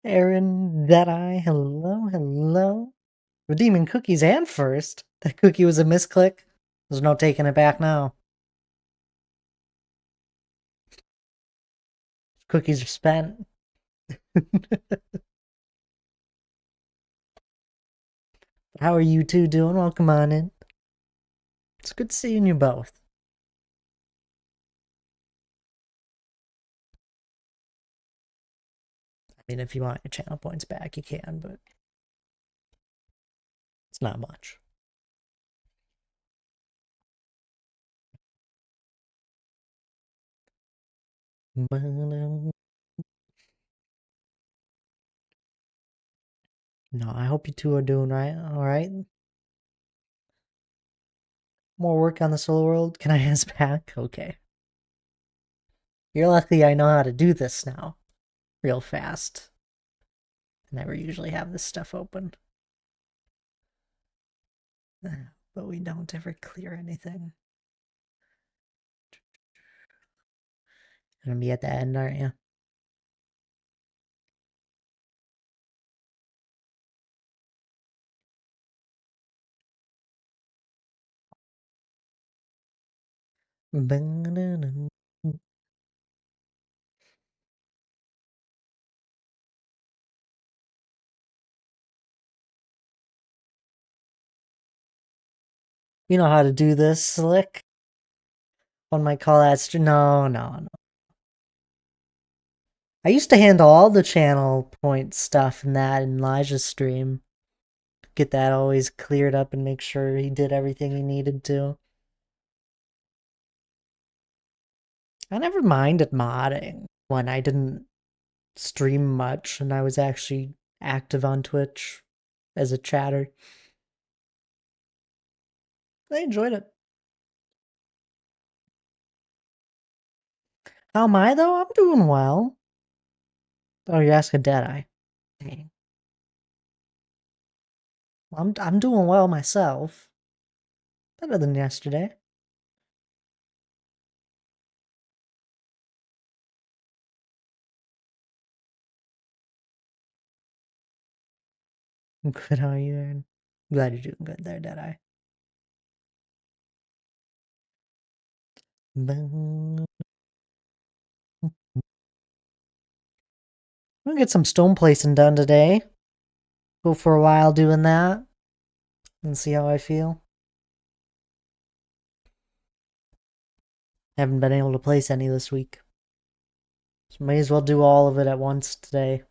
Aaron, Deadeye, hello, hello. Redeeming cookies and first. That cookie was a misclick. There's no taking it back now. Cookies are spent. How are you two doing? Welcome on in. It's good seeing you both. I mean, if you want your channel points back, you can, but it's not much. No, I hope you two are doing right. All right. More work on the solo world. Can I ask back? Okay. You're lucky I know how to do this now. Real fast. I never usually have this stuff open. But we don't ever clear anything. Gonna be at the end, aren't you? You know how to do this, Slick? One might call that no. I used to handle all the channel point stuff and that in Elijah's stream. Get that always cleared up and make sure he did everything he needed to. I never minded modding when I didn't stream much and I was actually active on Twitch as a chatter. I enjoyed it. How am I though? I'm doing well. Oh, you're asking Deadeye. Dang. I'm doing well myself. Better than yesterday. I'm good. How are you, Aaron? Glad you're doing good there, Deadeye. I'm gonna get some stone placing done today. Go for a while doing that and see how I feel. Haven't been able to place any this week. So may as well do all of it at once today.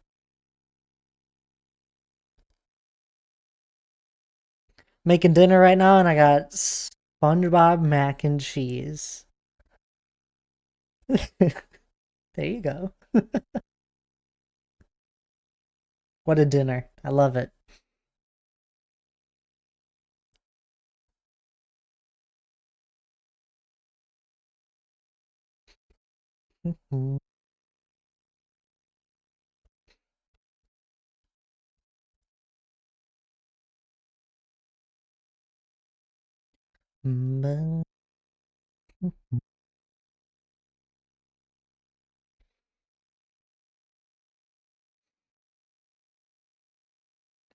Making dinner right now and I got SpongeBob mac and cheese. There you go. What a dinner. I love it.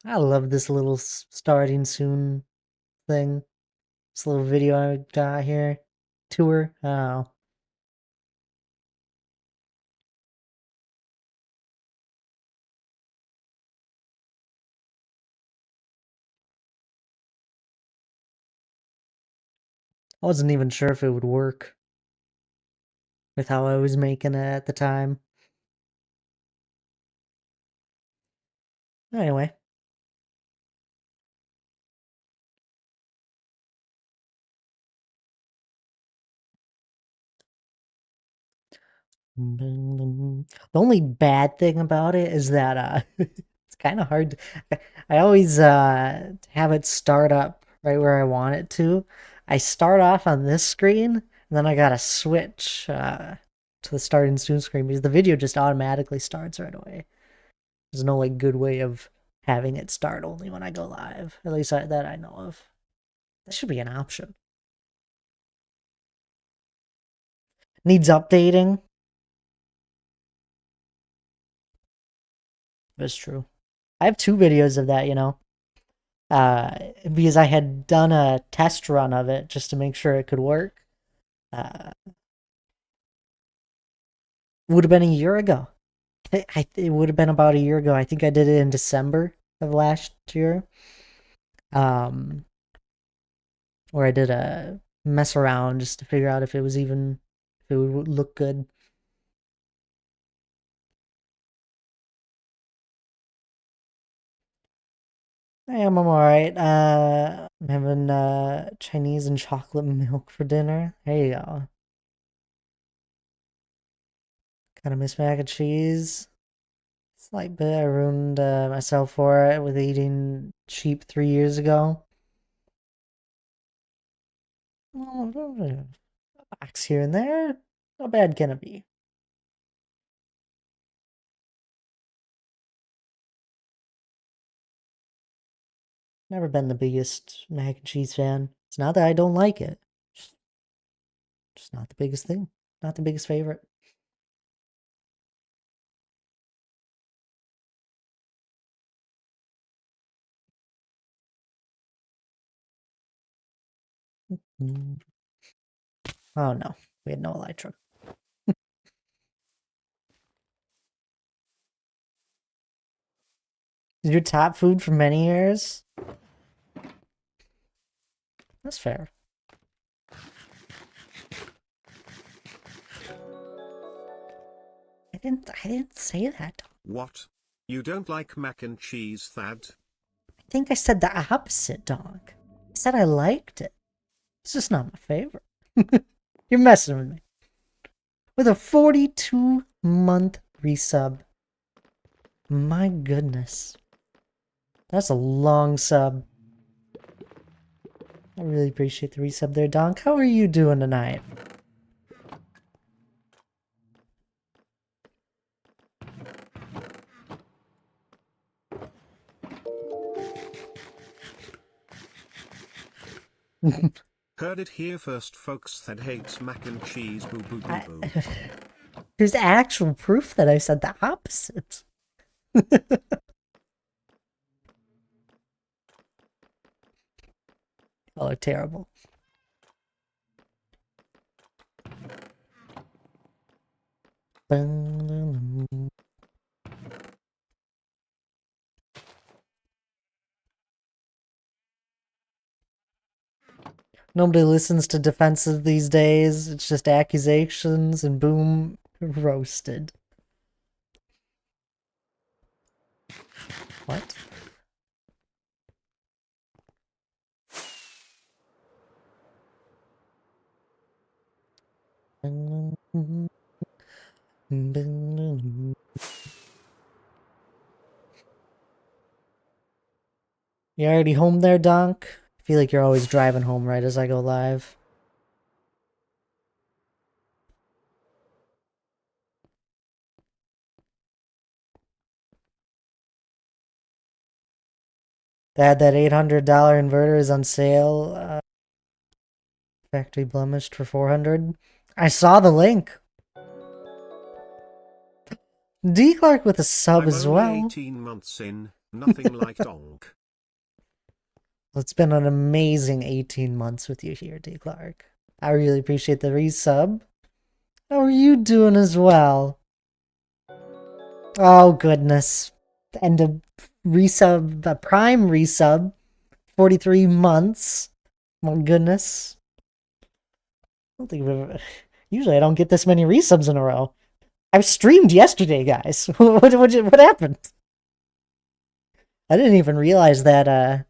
I love this little starting soon thing. This little video I got here. Tour. Oh. I wasn't even sure if it would work with how I was making it at the time. Anyway. The only bad thing about it is that it's kind of hard. I always have it start up right where I want it to. I start off on this screen, and then I gotta switch to the start and soon screen because the video just automatically starts right away. There's no like good way of having it start only when I go live. At least that I know of. That should be an option. Needs updating. That's true. I have two videos of that, because I had done a test run of it just to make sure it could work. Uh, would have been a year ago. It would have been about a year ago. I think I did it in December of last year. Um, where I did a mess around just to figure out if it would look good. I'm alright. I'm having Chinese and chocolate milk for dinner. There you go. Kind of miss mac and cheese. Slight bit. I ruined myself for it with eating cheap 3 years ago. Oh, box here and there. How bad can it be? Never been the biggest mac and cheese fan. It's not that I don't like it. Just, just not the biggest thing. Not the biggest favorite. Mm. Oh no, we had no elytra. Your top food for many years? That's fair. I didn't say that. What? You don't like mac and cheese, Thad? I think I said the opposite, dog. I said I liked it. It's just not my favorite. You're messing with me. With a 42-month resub. My goodness. That's a long sub. I really appreciate the resub there, Donk. How are you doing tonight? Heard it here first, folks. Thad hates mac and cheese. Boo boo boo I, boo. there's actual proof that I said the opposite. Oh, terrible. Nobody listens to defensive these days. It's just accusations and boom, roasted. What? You already home there, Donk? I feel like you're always driving home right as I go live. They had that $800 inverter is on sale. Factory blemished for 400. I saw the link. D Clark with a sub I'm as only well. 18 months in, nothing like donk. It's been an amazing 18 months with you here, D Clark. I really appreciate the resub. How are you doing as well? Oh goodness. And a resub, a prime resub. 43 months. My goodness. I don't think we've ever... Usually I don't get this many resubs in a row. I streamed yesterday, guys. What happened? I didn't even realize that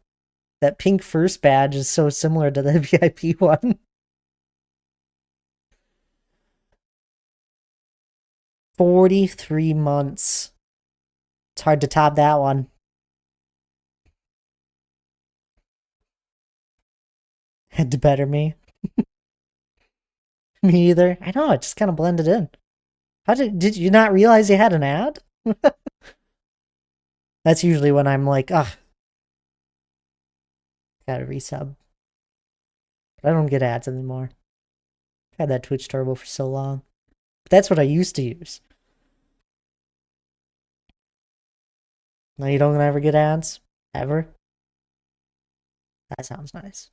that pink first badge is so similar to the VIP one. 43 months. It's hard to top that one. Had to better me. Me either. I know, it just kind of blended in. How did you not realize you had an ad? That's usually when I'm like, ugh, gotta resub. But I don't get ads anymore. I've had that Twitch Turbo for so long. But that's what I used to use. No, you don't ever get ads? Ever? That sounds nice.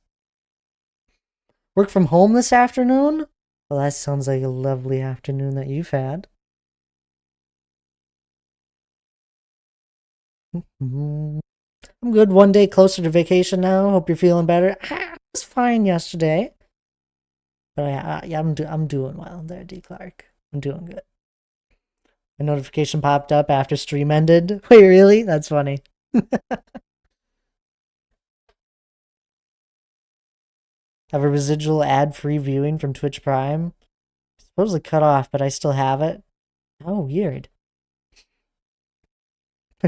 Work from home this afternoon? Well, that sounds like a lovely afternoon that you've had. I'm good. One day closer to vacation now. Hope you're feeling better. I was fine yesterday, but yeah, I'm doing well there, D Clark. I'm doing good. A notification popped up after stream ended. Wait, really? That's funny. Have a residual ad-free viewing from Twitch Prime. Supposedly cut off, but I still have it. Oh, weird.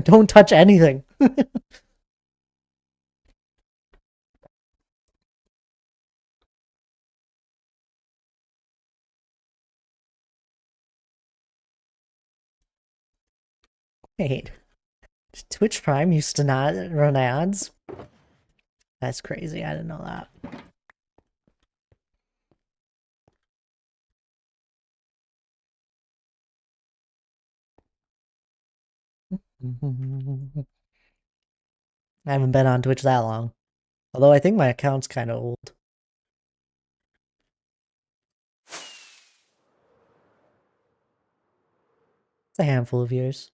Don't touch anything. Wait. Twitch Prime used to not run ads? That's crazy. I didn't know that. I haven't been on Twitch that long. Although I think my account's kind of old. It's a handful of years.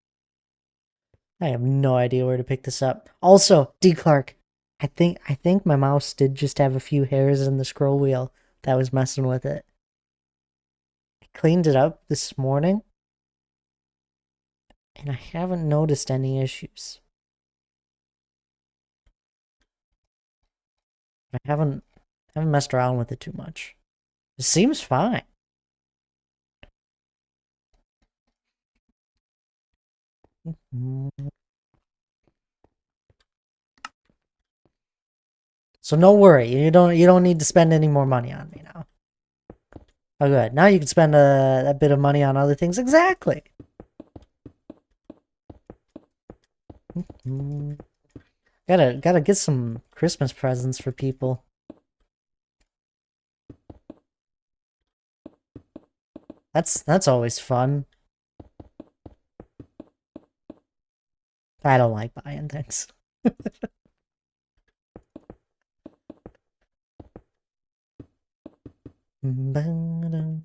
I have no idea where to pick this up. Also, D Clark, I think my mouse did just have a few hairs in the scroll wheel that was messing with it. I cleaned it up this morning, and I haven't noticed any issues. I haven't messed around with it too much. It seems fine. So no worry, you don't need to spend any more money on me now. Oh, good. Now you can spend a bit of money on other things. Exactly. Gotta get some Christmas presents for people. That's always fun. I don't like buying things. Do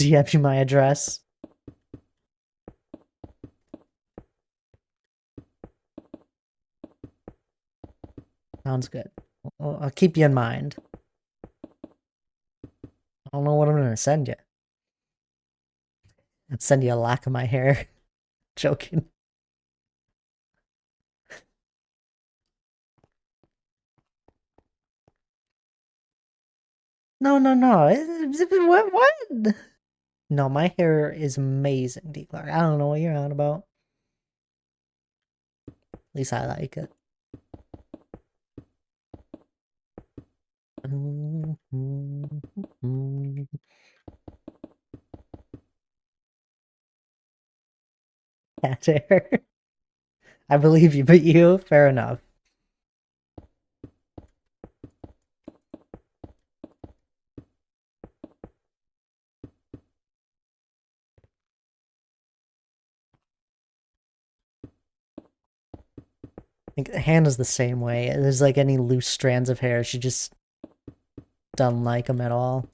you have my address? Sounds good. I'll keep you in mind. I don't know what I'm gonna send you. I'll send you a lock of my hair. Joking. No, no, no. What? No, my hair is amazing, D Clark. I don't know what you're on about. At least I like it. Cat hair. I believe you, but you, fair enough. I think Hannah's the same way. There's like any loose strands of hair, she just doesn't like them at all.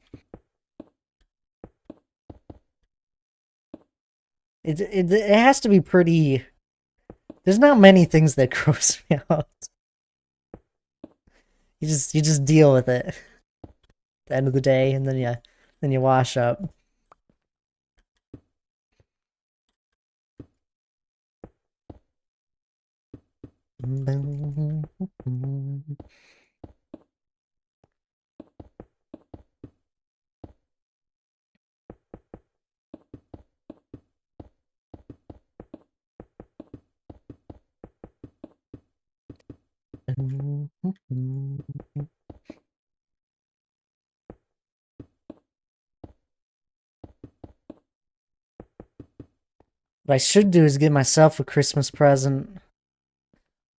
It has to be pretty. There's not many things that gross me out. You just deal with it at the end of the day, and then you wash up. What I should do is get myself a Christmas present.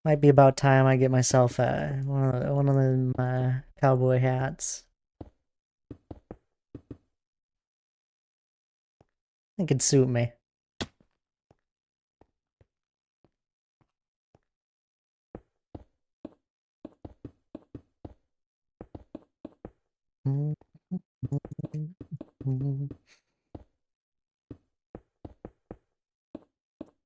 Might be about time I get myself one of them cowboy hats. It could suit me. I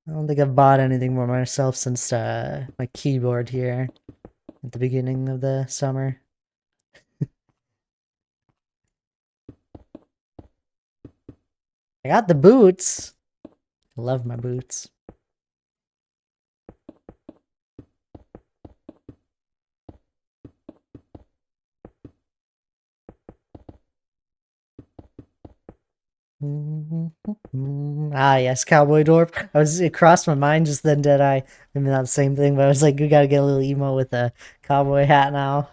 don't think I've bought anything for myself since my keyboard here at the beginning of the summer. I got the boots. I love my boots. Ah, yes, Cowboy Dorp. It crossed my mind just then, did I? I mean, not the same thing, but I was like, we gotta get a little emo with a cowboy hat now.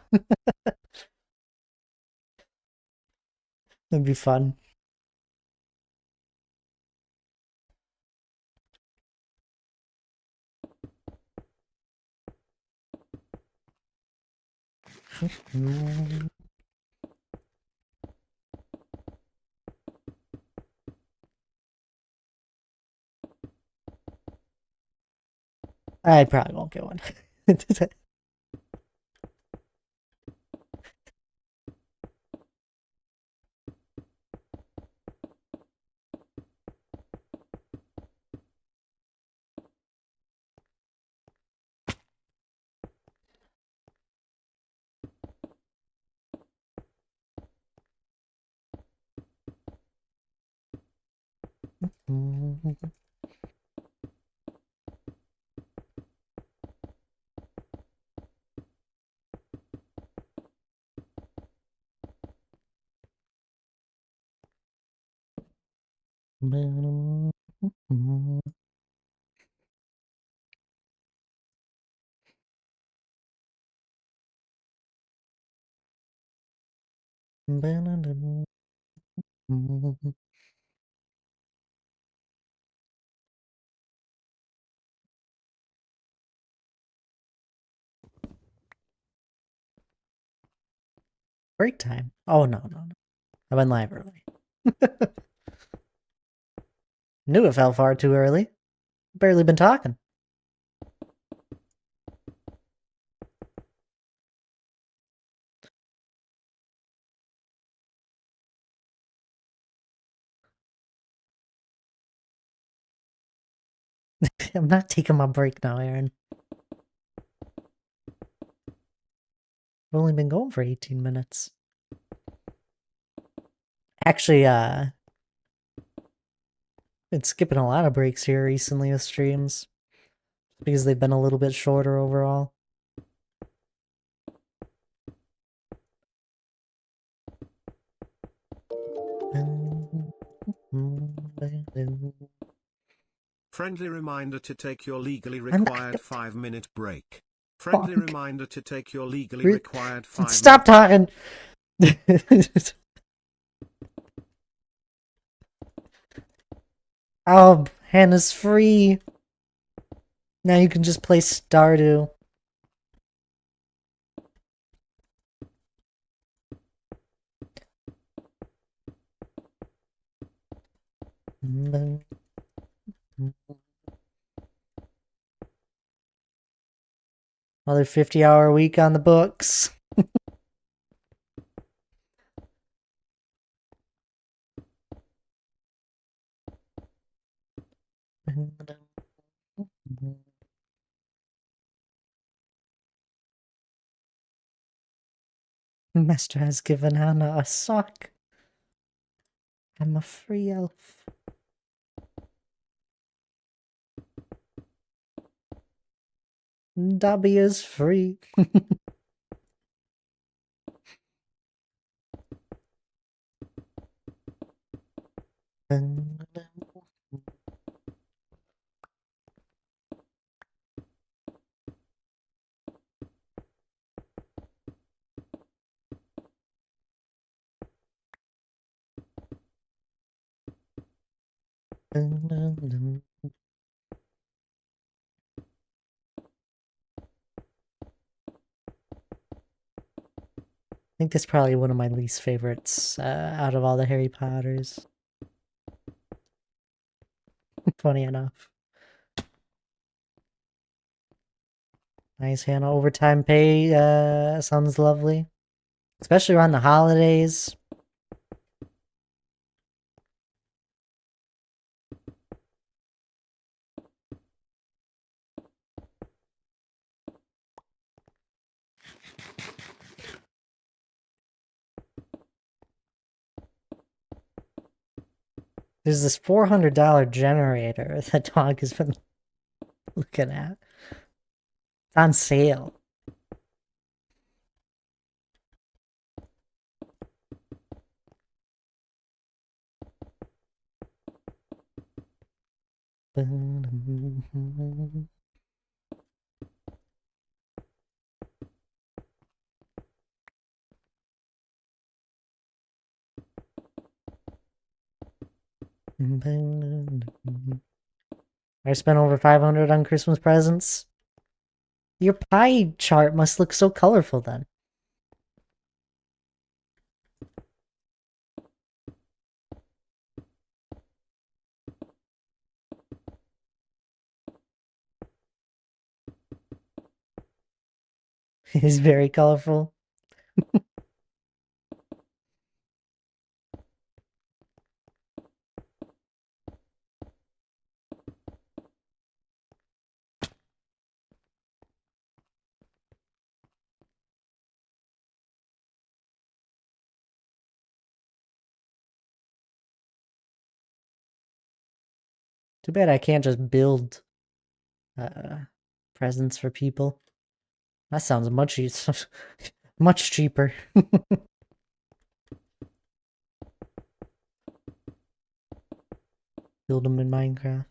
That'd be fun. I probably won't get one. Break time. Oh, no. I went live early. Knew it fell far too early. Barely been talking. I'm not taking my break now, Aaron. I've only been going for 18 minutes. Actually, been skipping a lot of breaks here recently with streams because they've been a little bit shorter overall. Friendly reminder to take your legally required 5-minute break. Friendly reminder to take your legally required 5-minute. Stop talking. Oh, Hannah's free. Now you can just play Stardew. Another 50-hour week on the books. Master has given Hannah a sock. I'm a free elf. Dobby is free. I think that's probably one of my least favorites out of all the Harry Potters. Funny enough. Nice Hannah overtime pay sounds lovely. Especially around the holidays. There's this $400 generator that dog has been looking at. It's on sale. I spent over 500 on Christmas presents. Your pie chart must look so colorful then. It is very colorful. Too bad I can't just build presents for people. That sounds much much cheaper. Build them in Minecraft.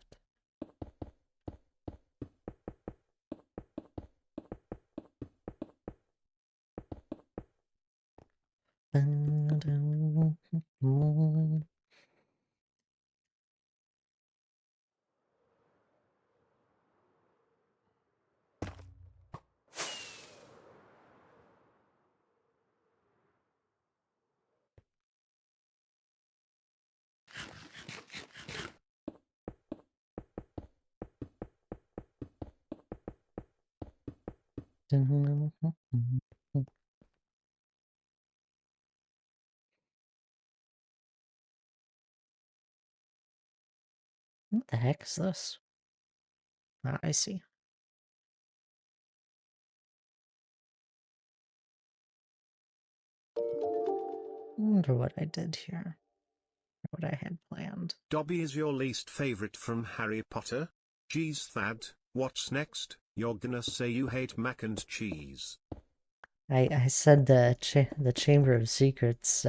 What the heck is this? Ah, I see. I wonder what I did here. What I had planned. Dobby is your least favorite from Harry Potter? Geez, Thad, what's next? You're gonna say you hate mac and cheese. I said the Chamber of Secrets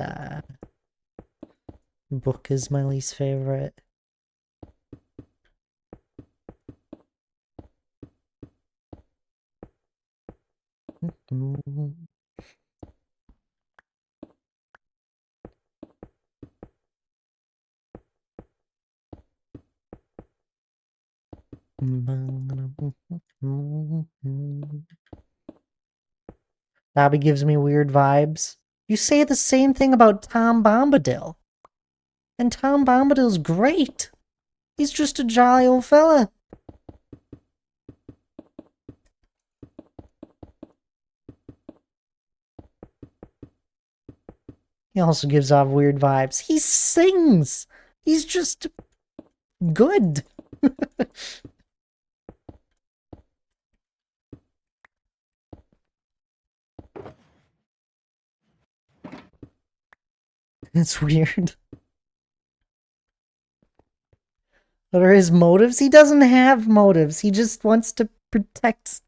book is my least favorite. Dobby gives me weird vibes. You say the same thing about Tom Bombadil. And Tom Bombadil's great. He's just a jolly old fella. He also gives off weird vibes. He sings. He's just good. It's weird. What are his motives? He doesn't have motives. He just wants to protect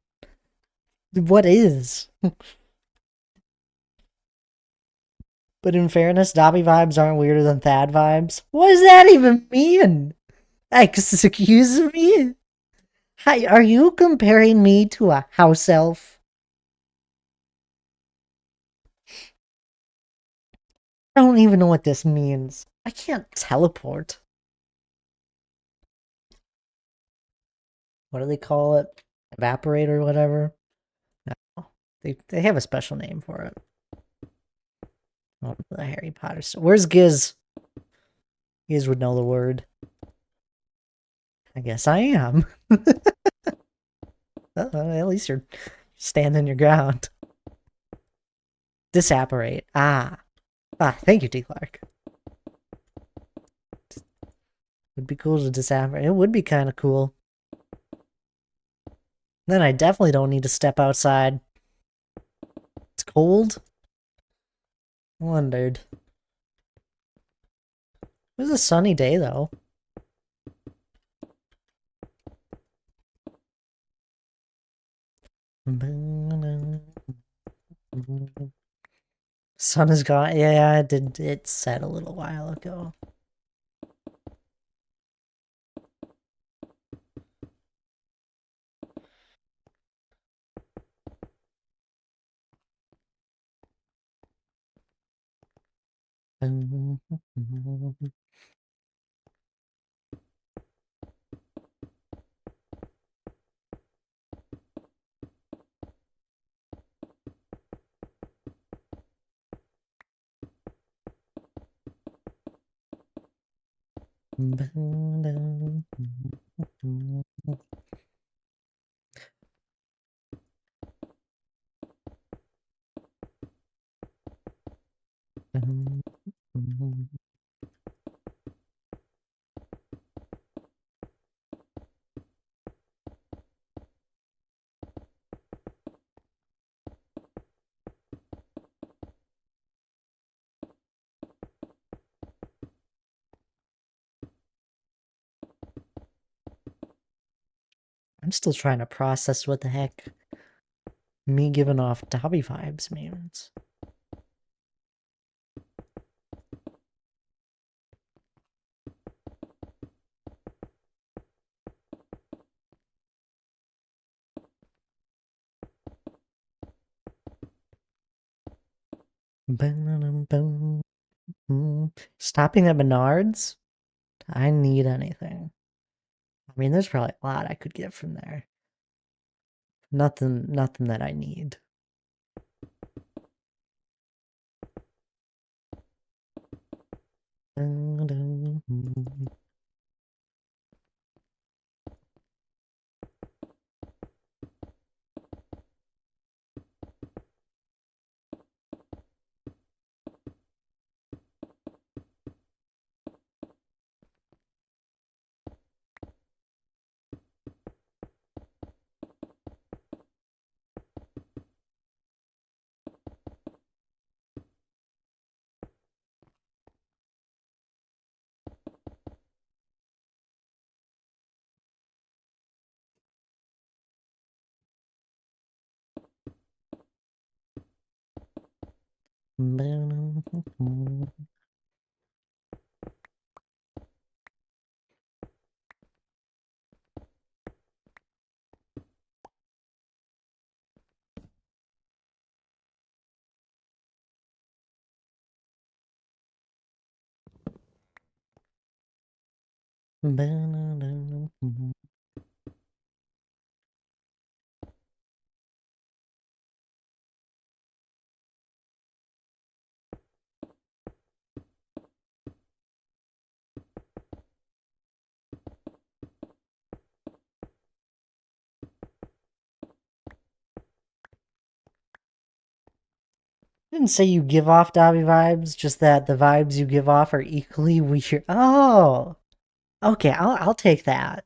what is. But in fairness, Dobby vibes aren't weirder than Thad vibes. What does that even mean? Excuse me? Hi, are you comparing me to a house elf? I don't even know what this means. I can't teleport. What do they call it? Evaporate or whatever? No. They have a special name for it. Oh, the Harry Potter stuff. Where's Giz? Giz would know the word. I guess I am. At least you're standing your ground. Disapparate. Ah, thank you, T. Clark. Would be cool to disapparate. It would be kind of cool. Then I definitely don't need to step outside. It's cold. Wondered. was a sunny day though. Sun is gone. Yeah, it did. It set a little while ago. I'm still trying to process what the heck me giving off Dobby vibes means. Stopping at Menards? I need anything. I mean, there's probably a lot I could get from there. Nothing that I need. Didn't say you give off Dobby vibes, just that the vibes you give off are equally weird. Oh, okay, I'll take that.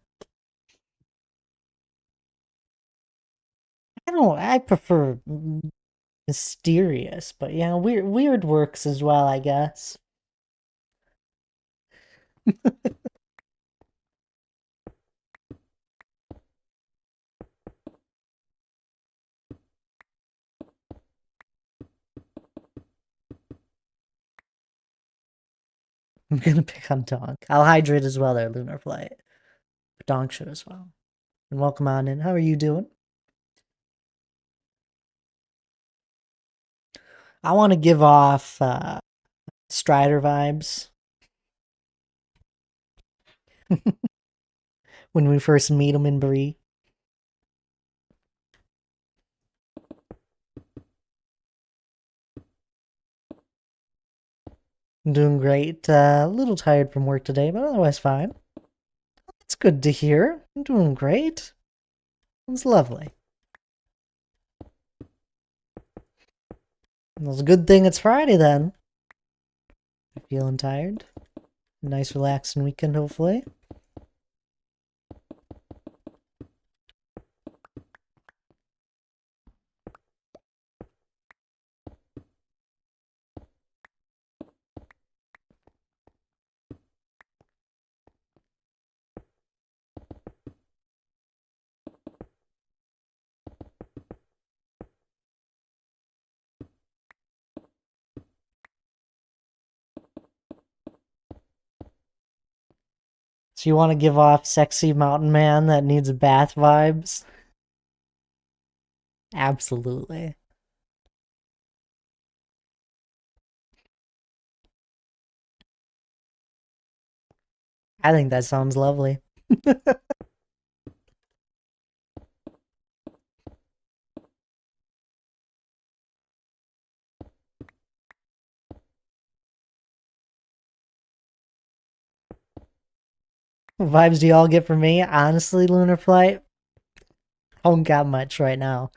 I prefer mysterious, but yeah, weird works as well, I guess. I'm gonna pick on Donk. I'll hydrate as well there, Lunar Flight. But Donk should as well. And welcome on in. How are you doing? I want to give off Strider vibes when we first meet him in Bree. I'm doing great. A little tired from work today, but otherwise fine. It's good to hear. I'm doing great. It's lovely. It's a good thing it's Friday then. Feeling tired? Nice relaxing weekend, hopefully. So you want to give off sexy mountain man that needs bath vibes? Absolutely. I think that sounds lovely. What vibes do y'all get from me? Honestly, Lunar Flight, I don't got much right now.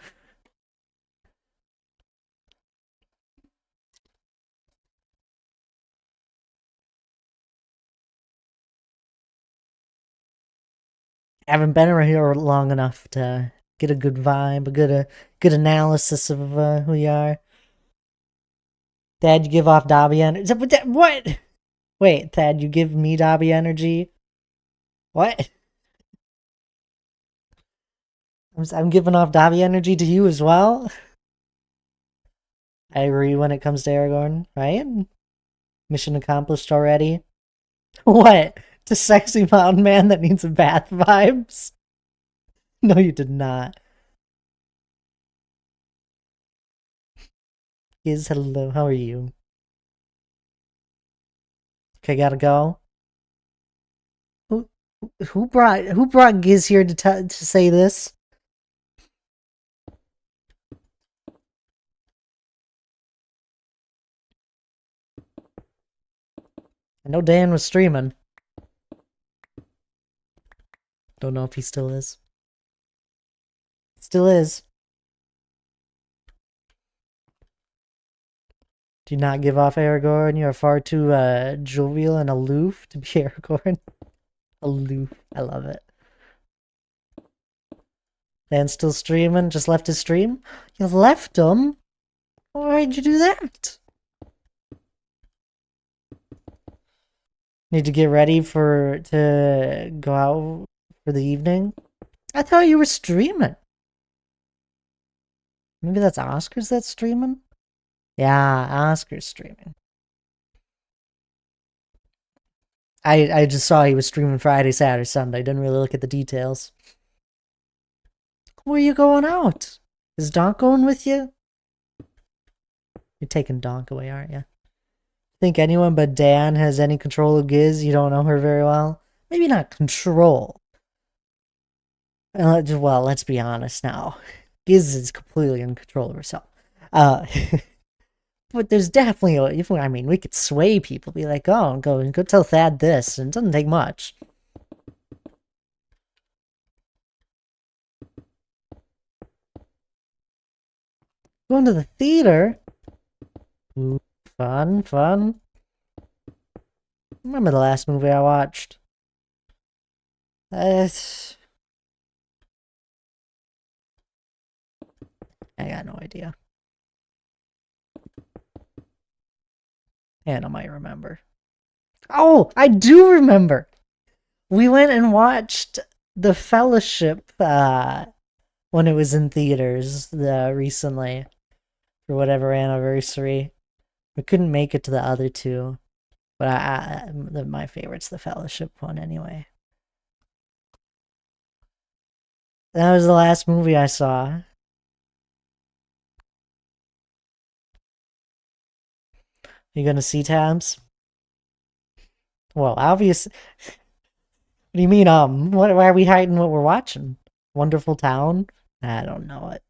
I haven't been around here long enough to get a good vibe, good analysis of who you are. Thad, you give off Dobby energy. What? Wait, Thad, you give me Dobby energy? What? I'm giving off Dobby energy to you as well? I agree when it comes to Aragorn, right? Mission accomplished already. What? To sexy mountain man that needs bath vibes? No, you did not. Is hello, how are you? Okay, gotta go. Who who brought Giz here to say this? I know Dan was streaming. Don't know if he still is. Still is. Do not give off Aragorn. You are far too jovial and aloof to be Aragorn. Aloof. I love it. Dan's still streaming. Just left his stream. You left him? Why'd you do that? Need to get ready to go out for the evening? I thought you were streaming. Maybe that's Oscars that's streaming? Yeah, Oscar's streaming. I just saw he was streaming Friday, Saturday, Sunday. Didn't really look at the details. Where are you going out? Is Donk going with you? You're taking Donk away, aren't you? Think anyone but Dan has any control of Giz? You don't know her very well? Maybe not control. Well, let's be honest now. Giz is completely in control of herself. But there's definitely, I mean, we could sway people, be like, oh, go tell Thad this, and it doesn't take much. Going to the theater? Ooh, fun. Remember the last movie I watched? I got no idea. Anna might remember. Oh, I do remember. We went and watched The Fellowship when it was in theaters recently for whatever anniversary. We couldn't make it to the other two, but my favorite's the Fellowship one anyway. That was the last movie I saw. You gonna see Tabs? Well, obvious. What do you mean? Why are we hiding what we're watching? Wonderful Town? I don't know it.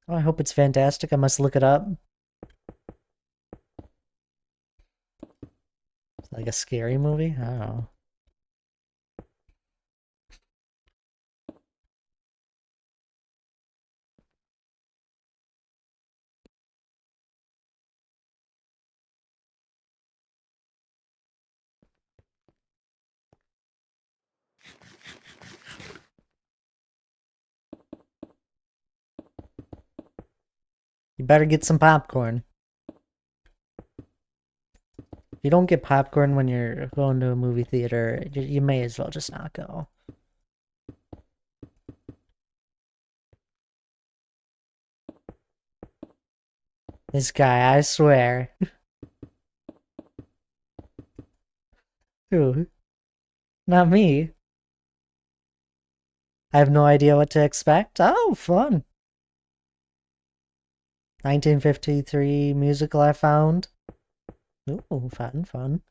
Oh, I hope it's fantastic. I must look it up. It's like a scary movie? I don't know. You better get some popcorn. you don't get popcorn when you're going to a movie theater, you may as well just not go. This guy, I swear. Who? Not me. I have no idea what to expect. Oh, fun. 1953 musical I found. Ooh, fun, fun.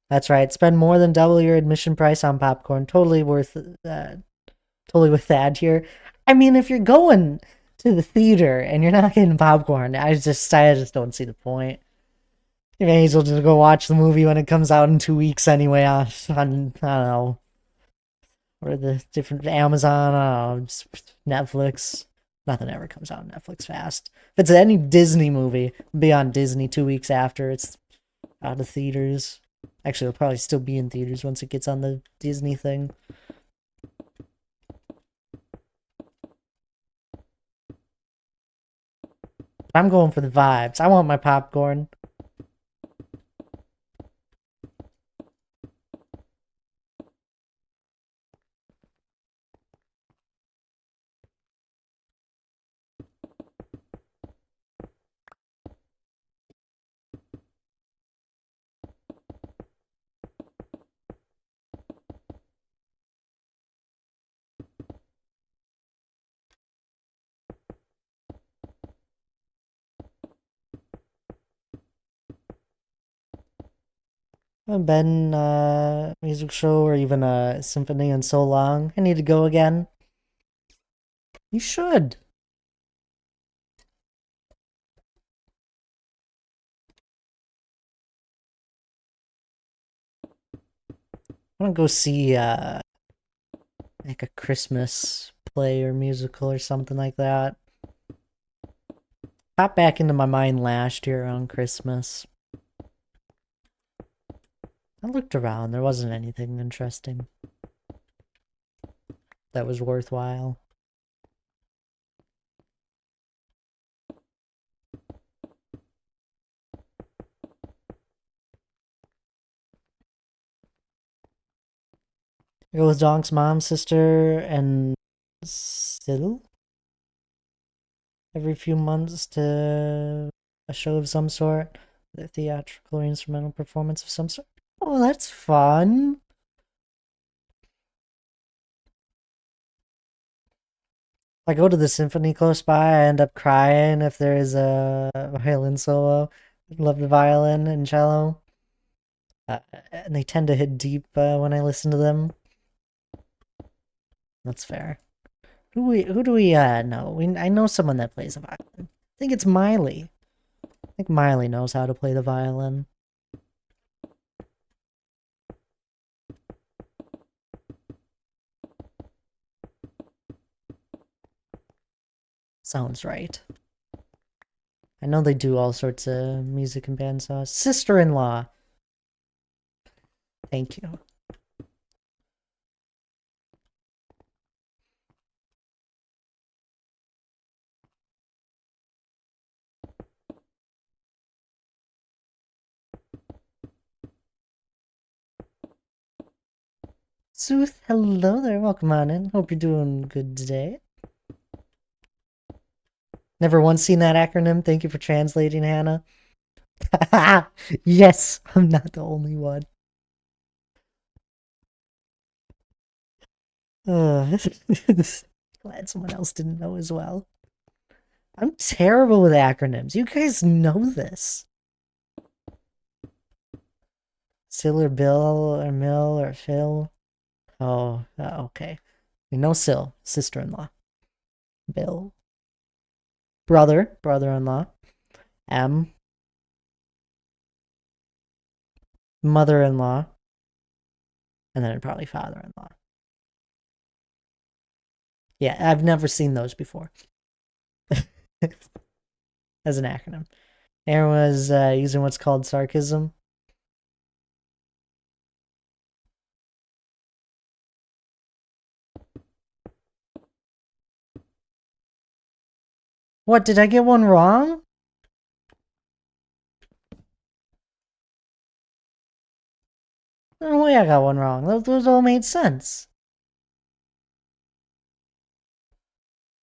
That's right. Spend more than double your admission price on popcorn. Totally totally with that here. I mean, if you're going to the theater and you're not getting popcorn, I just don't see the point. You may as well just go watch the movie when it comes out in 2 weeks anyway. On I don't know, or the different Amazon, Netflix. Nothing ever comes out on Netflix fast. If it's any Disney movie, it'll be on Disney 2 weeks after it's out of theaters. Actually, it'll probably still be in theaters once it gets on the Disney thing. I'm going for the vibes. I want my popcorn. I haven't been music show or even a symphony in so long. I need to go again. You should. I want to go see like a Christmas play or musical or something like that. Popped back into my mind last year around Christmas. I looked around. There wasn't anything interesting that was worthwhile. I go with Donk's mom, sister, and Sil every few months to a show of some sort, a theatrical or instrumental performance of some sort. Oh, that's fun. If I go to the symphony close by, I end up crying if there is a violin solo. I love the violin and cello. And they tend to hit deep when I listen to them. That's fair. Who do we know? I know someone that plays a violin. I think it's Miley. I think Miley knows how to play the violin. Sounds right. I know they do all sorts of music and band songs. Sister-in-law. Thank you. Sooth, hello there. Welcome on in. Hope you're doing good today. Never once seen that acronym. Thank you for translating, Hannah. Yes, I'm not the only one. Glad someone else didn't know as well. I'm terrible with acronyms. You guys know this. Sil or Bill or Mill or Phil. Oh, okay. We know Sil, sister-in-law. Bill, brother-in-law. M, mother-in-law. And then probably father-in-law. Yeah, I've never seen those before. As an acronym. Aaron was using what's called sarcasm. What, did I get one wrong? No way I got one wrong. Those all made sense.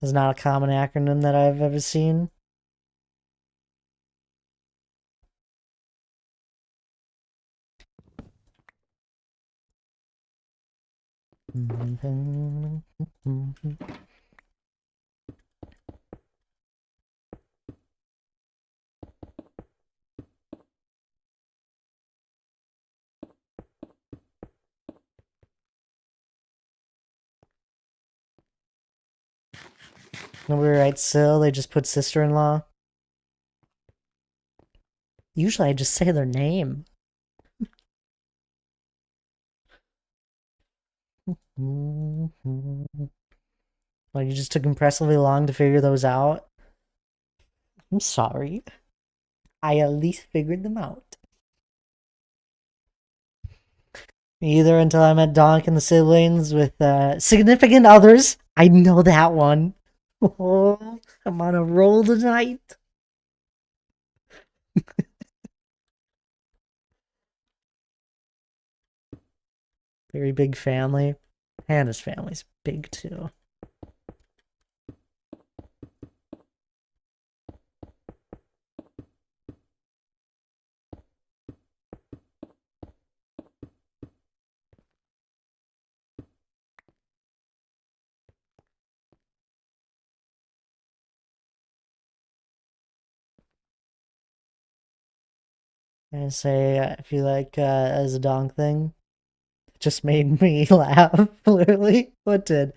It's not a common acronym that I've ever seen. Nobody writes Sil, they just put sister-in-law. Usually I just say their name. Like, you just took impressively long to figure those out. I'm sorry. I at least figured them out. Either until I met Donk and the siblings with significant others. I know that one. Oh, I'm on a roll tonight. Very big family. Hannah's family's big too. I say, I feel like as a Donk thing, it just made me laugh. Literally, what did?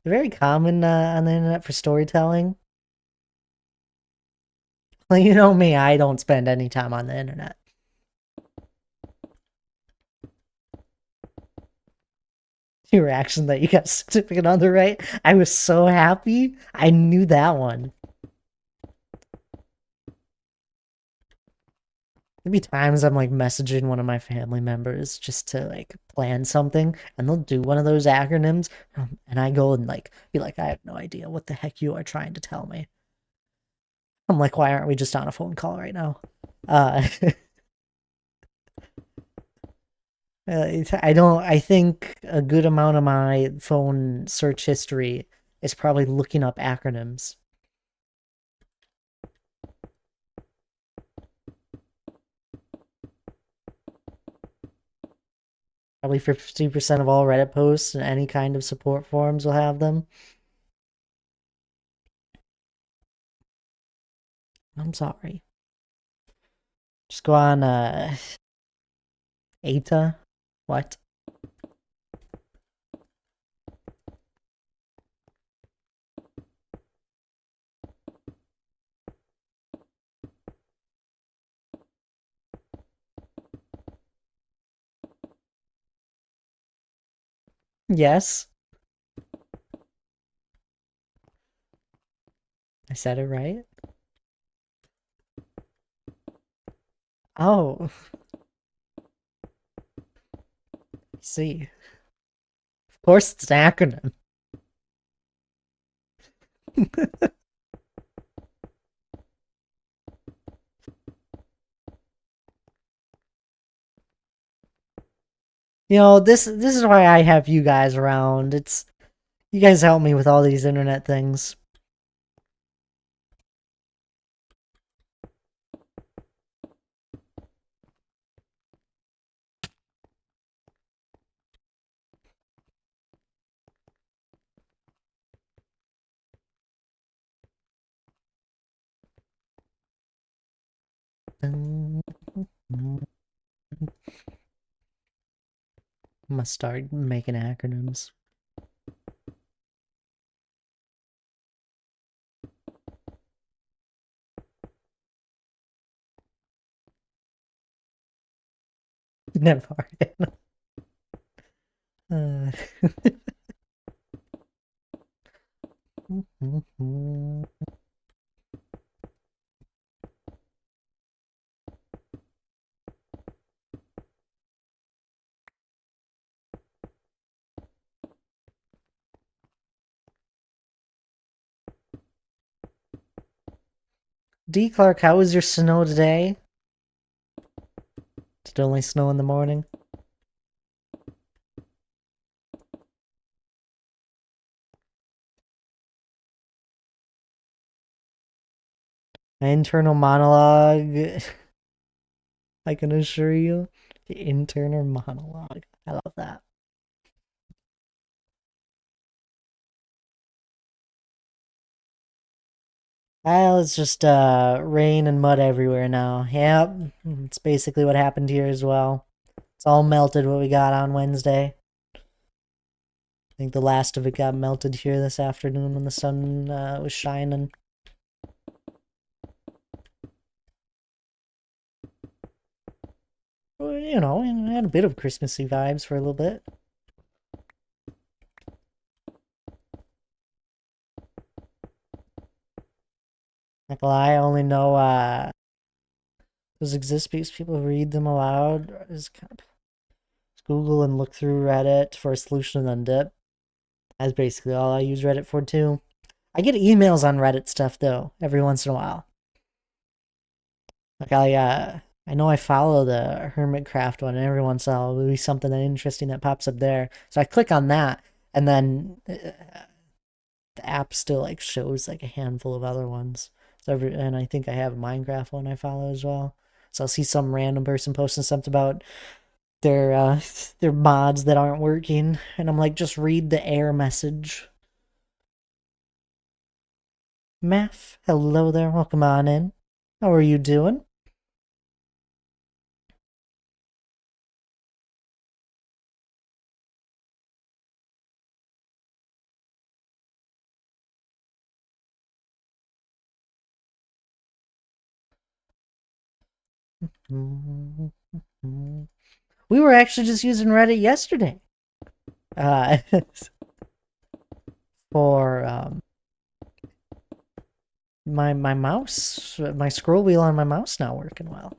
They're very common on the internet for storytelling. Well, you know me, I don't spend any time on the internet. Your reaction that you got significant other right? I was so happy. I knew that one. There'd be times I'm like messaging one of my family members just to like plan something, and they'll do one of those acronyms, and I go and like be like, I have no idea what the heck you are trying to tell me. I'm like, why aren't we just on a phone call right now? I don't. I think a good amount of my phone search history is probably looking up acronyms. Probably 50% of all Reddit posts and any kind of support forums will have them. I'm sorry. Just go on ATA. What? Yes, I said it right. Oh, I see. Of course it's an acronym. You know, this is why I have you guys around. It's you guys help me with all these internet things. I'm gonna start making acronyms. Never. Uh, D. Clark, how was your snow today? Did it only snow in the morning? My internal monologue, I can assure you. The internal monologue. I love that. Well, it's just rain and mud everywhere now. Yep, it's basically what happened here as well. It's all melted what we got on Wednesday. I think the last of it got melted here this afternoon when the sun was shining. Well, you know, it had a bit of Christmassy vibes for a little bit. Not gonna lie, I only know those exist because people read them aloud. Just kind of Google and look through Reddit for a solution and then dip. That's basically all I use Reddit for too. I get emails on Reddit stuff though every once in a while. Like I know I follow the Hermitcraft one, and every once in a while there'll be something interesting that pops up there. So I click on that, and then the app still like shows like a handful of other ones. So and I think I have a Minecraft one I follow as well. So I'll see some random person posting something about their their mods that aren't working, and I'm like, just read the error message. Math, hello there, welcome on in. How are you doing? We were actually just using Reddit yesterday. Uh, for my mouse, my scroll wheel on my mouse not working well.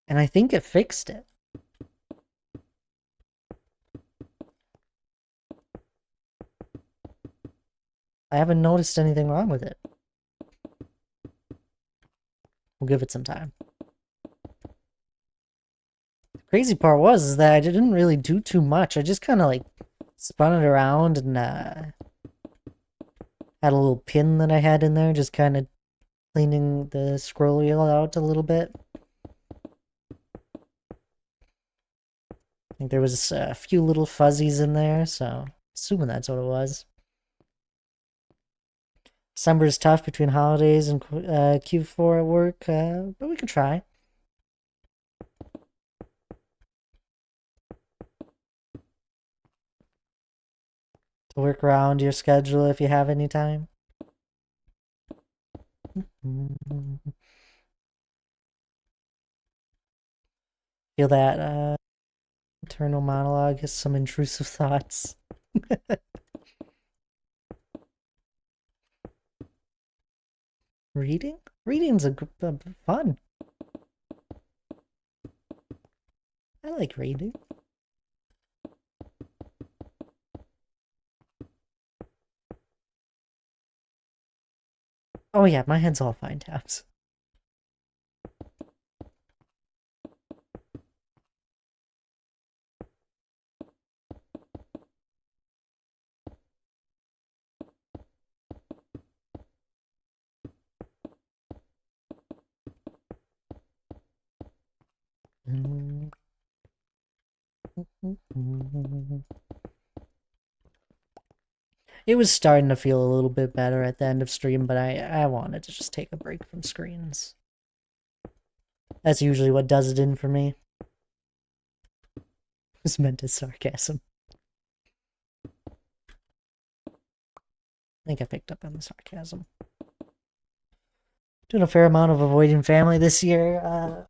And I think it fixed it. I haven't noticed anything wrong with it. We'll give it some time. The crazy part was is that I didn't really do too much. I just kind of like spun it around and had a little pin that I had in there, just kind of cleaning the scroll wheel out a little bit. I think there was a few little fuzzies in there, so assuming that's what it was. December is tough between holidays and Q4 at work, but we could try. To work around your schedule if you have any time. Feel that internal monologue has some intrusive thoughts. Reading? Reading's fun. I like reading. Oh yeah, my head's all fine, Tabs. It was starting to feel a little bit better at the end of stream, but I wanted to just take a break from screens. That's usually what does it in for me. It was meant as sarcasm. I think I picked up on the sarcasm. Doing a fair amount of avoiding family this year.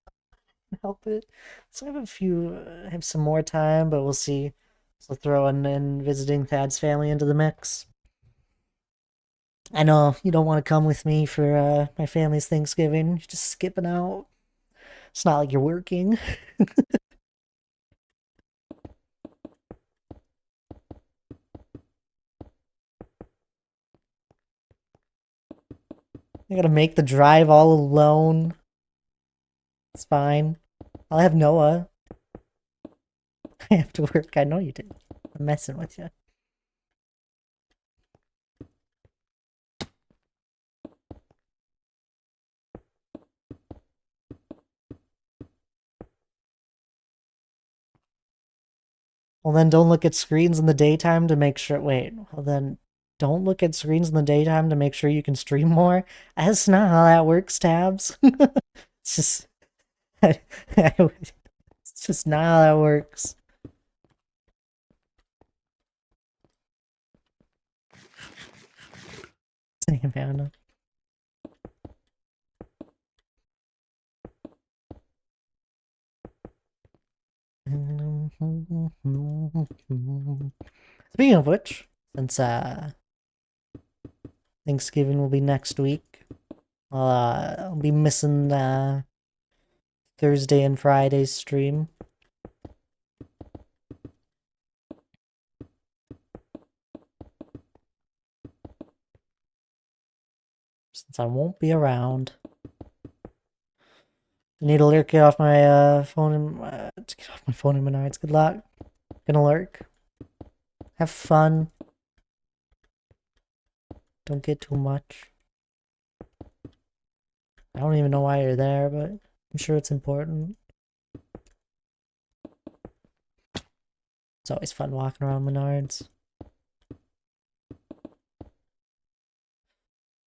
Help it. So I have some more time, but we'll see. So throw in visiting Thad's family into the mix. I know you don't want to come with me for my family's Thanksgiving. You're just skipping out. It's not like you're working. I gotta make the drive all alone. It's fine. I'll have Noah. I have to work. I know you did. I'm messing with you. Well, then don't look at screens in the daytime to make sure. Wait, well, then don't look at screens in the daytime to make sure you can stream more. That's not how that works, Tabs. It's just. It's just not how that works. Same, Anna. Speaking of which, since Thanksgiving will be next week, I'll be missing Thursday and Friday's stream. Since I won't be around. I need to lurk, get off my phone and get off my phone in Menards. Good luck. Gonna lurk. Have fun. Don't get too much. I don't even know why you're there, but I'm sure it's important. It's always fun walking around Menards.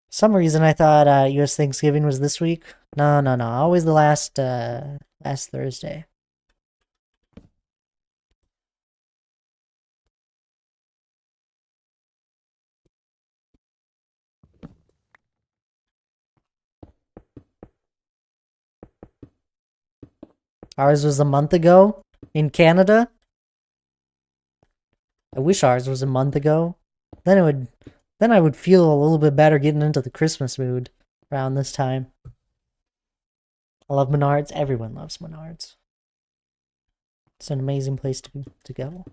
For some reason I thought US Thanksgiving was this week. No. Always the last Thursday. Ours was a month ago in Canada. I wish ours was a month ago. Then I would feel a little bit better getting into the Christmas mood around this time. I love Menards. Everyone loves Menards. It's an amazing place to go.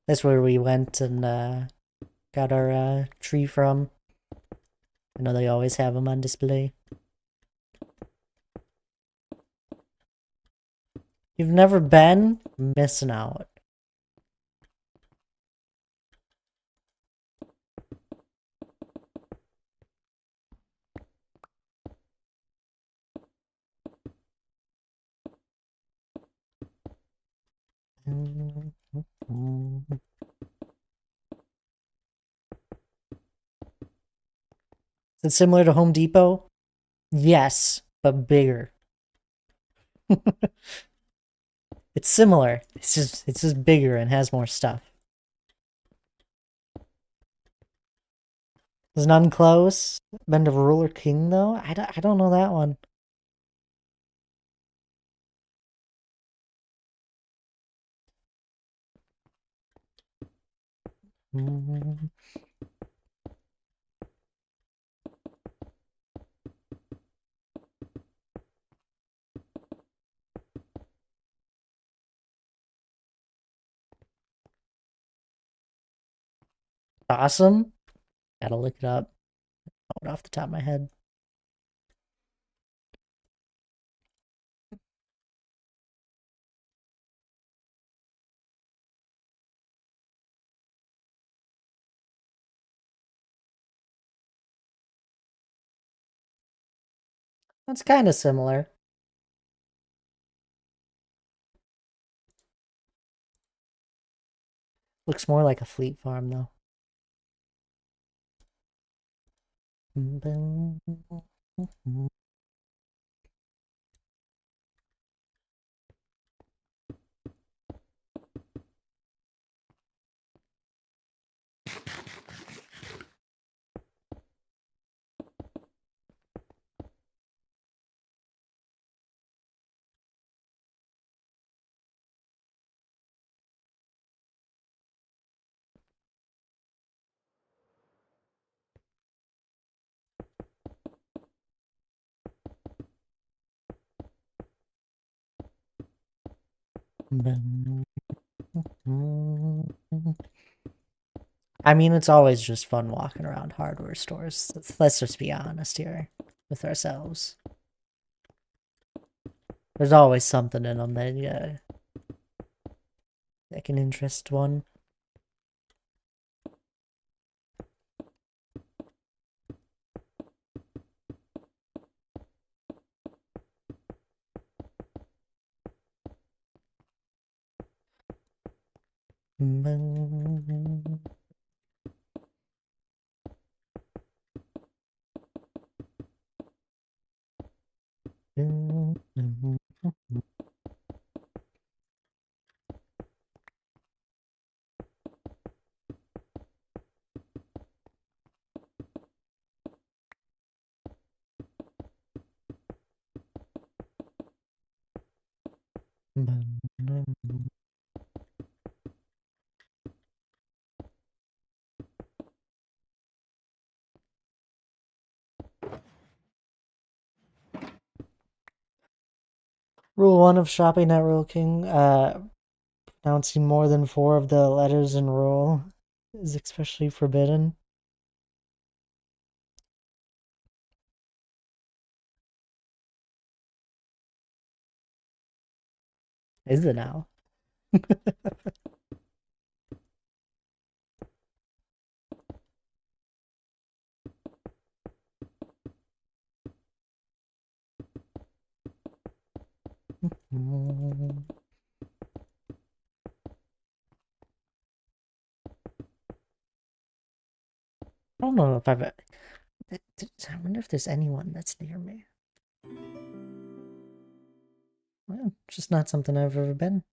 That's where we went and got our tree from. I know they always have them on display. You've never been? Missing out. Is it similar to Home Depot? Yes, but bigger. It's similar. It's just bigger and has more stuff. Is none close? Been to Ruler King though? I don't know that one. Awesome. Gotta look it up. Know it off the top of my head. That's kind of similar. Looks more like a Fleet Farm though. I mean, it's always just fun walking around hardware stores. Let's just be honest here with ourselves. There's always something in them that can interest one. Rule 1 of shopping at Royal King, pronouncing more than 4 of the letters in roll is especially forbidden. Is it now? I don't know if I've. I wonder if there's anyone that's near me. Well, just not something I've ever been.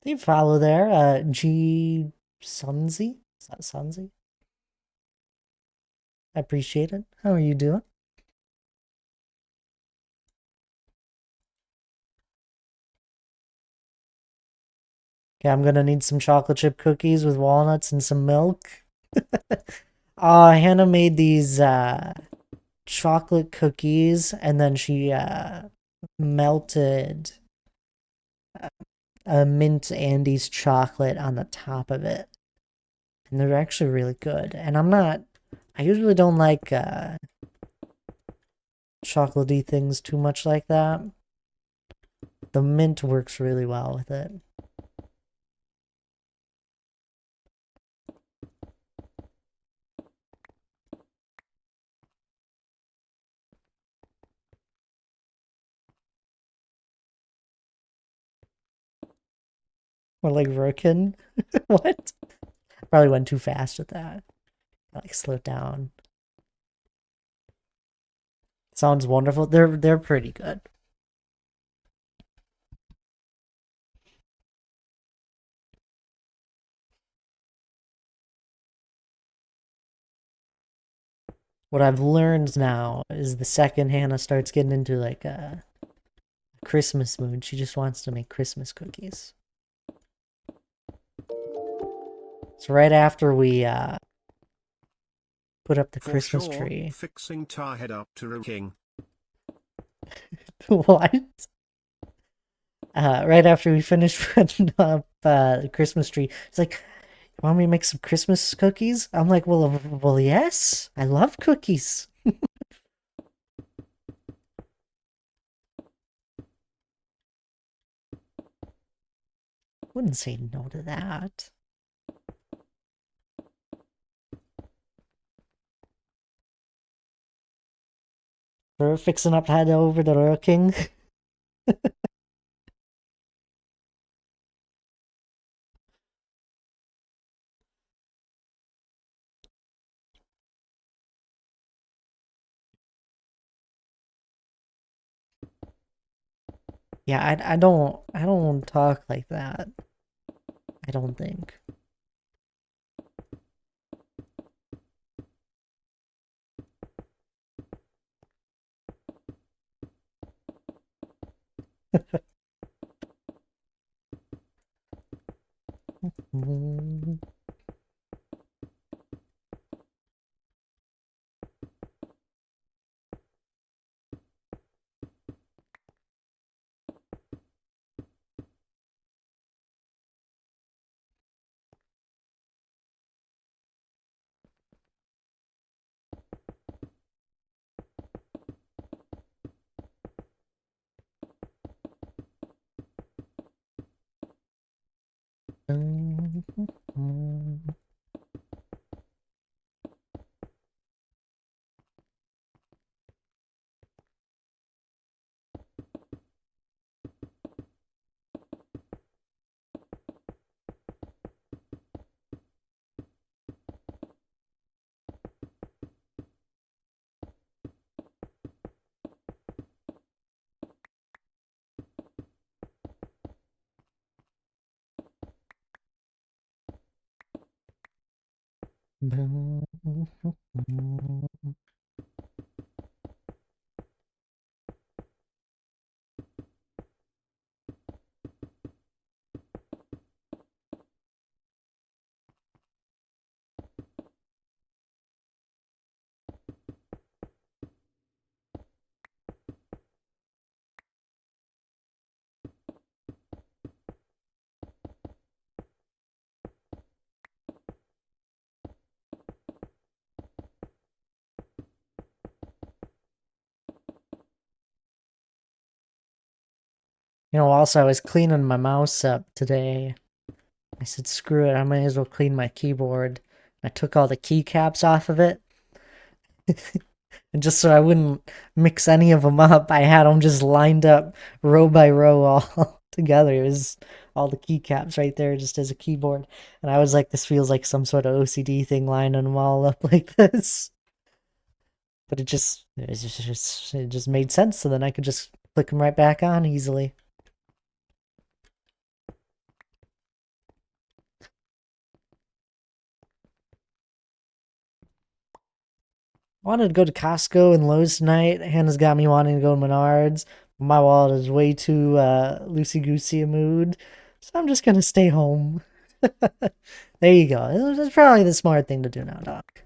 You follow there, G Sunzi? Is that Sunzi? I appreciate it. How are you doing? Okay, I'm gonna need some chocolate chip cookies with walnuts and some milk. Hannah made these chocolate cookies and then she melted a mint Andes chocolate on the top of it. And they're actually really good. And I usually don't like chocolatey things too much like that. The mint works really well with it. Or like Rurkin. What? Probably went too fast with that. Like slow down. Sounds wonderful. They're pretty good. What I've learned now is the second Hannah starts getting into like a Christmas mood, she just wants to make Christmas cookies. So right after we put up the For Christmas sure, tree. fixing tar head up to Royal King. What? Right after we finish putting up the Christmas tree, it's like, you want me to make some Christmas cookies? I'm like, well, yes, I love cookies. Wouldn't say no to that. We're fixing up to head over to Royal King. Yeah, I don't talk like that. I don't think. You know, also I was cleaning my mouse up today. I said, screw it, I might as well clean my keyboard. I took all the keycaps off of it. And just so I wouldn't mix any of them up, I had them just lined up row by row all together. It was all the keycaps right there just as a keyboard. And I was like, this feels like some sort of OCD thing lining them all up like this. But it just made sense, so then I could just click them right back on easily. Wanted to go to Costco and Lowe's tonight. Hannah's got me wanting to go to Menards. My wallet is way too loosey-goosey a mood, so I'm just gonna stay home. There you go. That's probably the smart thing to do now, Doc.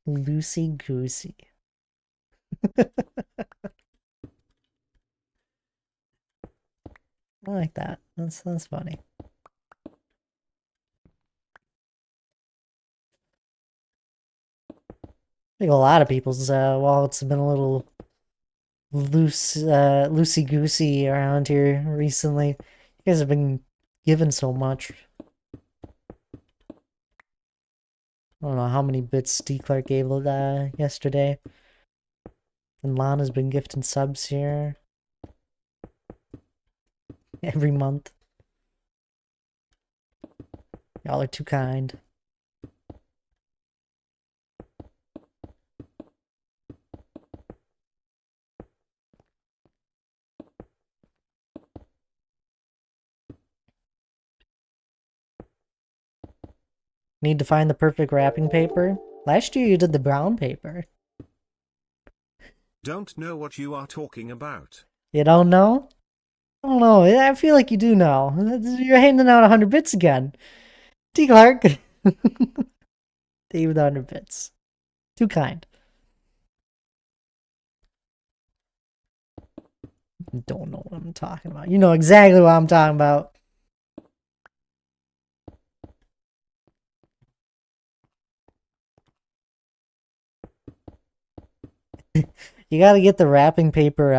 Loosey-goosey. I like that. That's funny. I think a lot of people's wallets have been a little loosey goosey around here recently. You guys have been given so much. I don't know how many bits D Clark gave yesterday. And Lana's been gifting subs here every month. Y'all are too kind. Need to find the perfect wrapping paper. Last year you did the brown paper. Don't know what you are talking about. You don't know? I don't know. I feel like you do know. You're handing out 100 bits again. D Clark. Dave the 100 bits. Too kind. Don't know what I'm talking about. You know exactly what I'm talking about. You gotta get the wrapping paper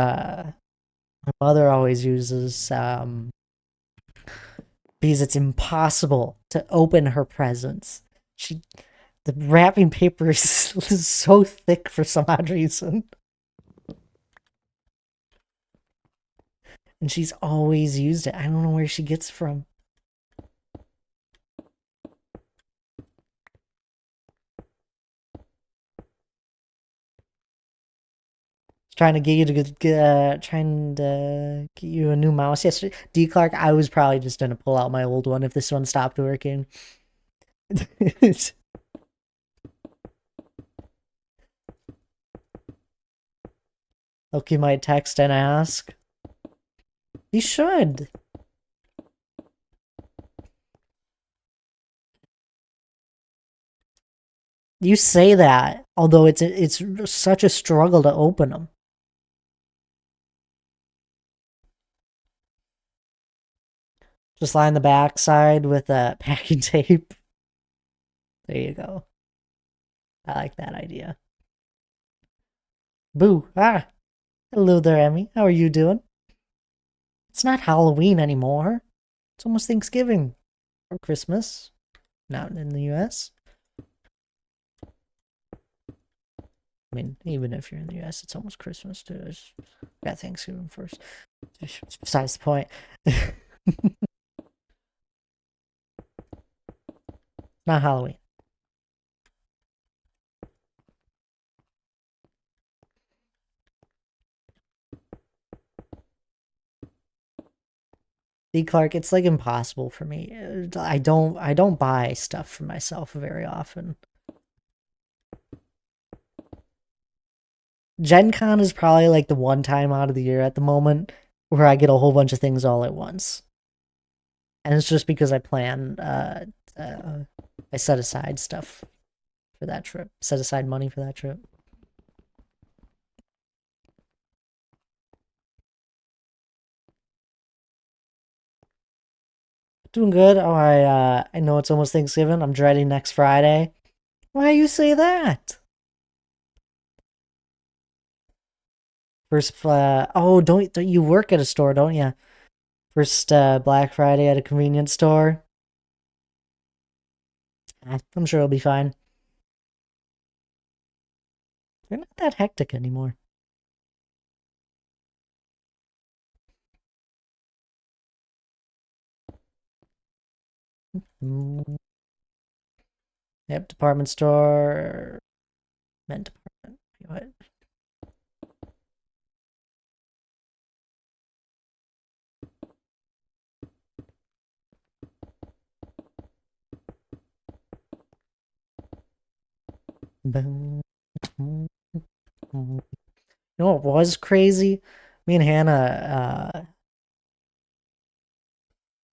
my mother always uses because it's impossible to open her presents. The wrapping paper is so thick for some odd reason. And she's always used it. I don't know where she gets it from. Trying to get you to trying to get you a new mouse yesterday. D Clark, I was probably just gonna pull out my old one if this one stopped working. Loki might text and ask. He should. You say that, although it's such a struggle to open them. Just line the backside with packing tape. There you go. I like that idea. Boo! Ah! Hello there, Emmy. How are you doing? It's not Halloween anymore. It's almost Thanksgiving. Or Christmas. Not in the US. I mean, even if you're in the US, it's almost Christmas too. It's got Thanksgiving first. Besides the point. Not Halloween. See, Clark, it's like impossible for me. I don't buy stuff for myself very often. Gen Con is probably like the one time out of the year at the moment where I get a whole bunch of things all at once. And it's just because I set aside stuff for that trip. Set aside money for that trip. Doing good. Oh, I know it's almost Thanksgiving. I'm dreading next Friday. Why you say that? First, oh, don't you work at a store, don't you? First Black Friday at a convenience store. I'm sure it'll be fine. They're not that hectic anymore. Mm, yep, department store. Meant department. What? Boom. You know what was crazy? Me and Hannah,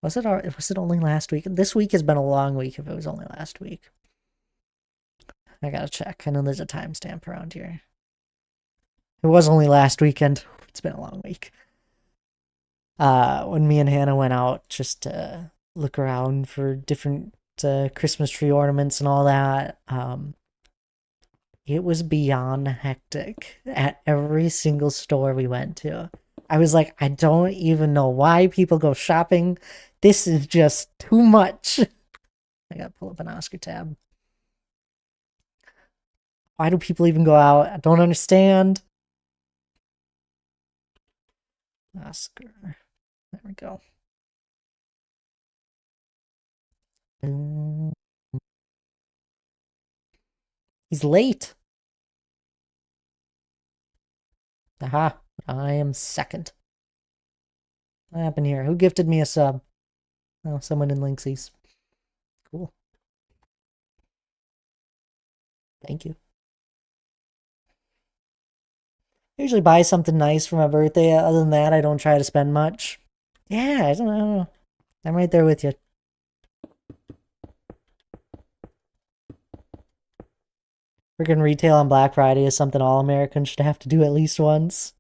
was it only last week? This week has been a long week if it was only last week. I gotta check. I know there's a timestamp around here. It was only last weekend. It's been a long week. When me and Hannah went out just to look around for different Christmas tree ornaments and all that, it was beyond hectic at every single store we went to. I was like, I don't even know why people go shopping. This is just too much. I gotta pull up an Oscar tab. Why do people even go out? I don't understand. Oscar. There we go. He's late. Aha. I am second. What happened here? Who gifted me a sub? Oh, someone in Linksys. Cool. Thank you. I usually buy something nice for my birthday. Other than that, I don't try to spend much. Yeah, I don't know. I'm right there with you. Freaking retail on Black Friday is something all Americans should have to do at least once.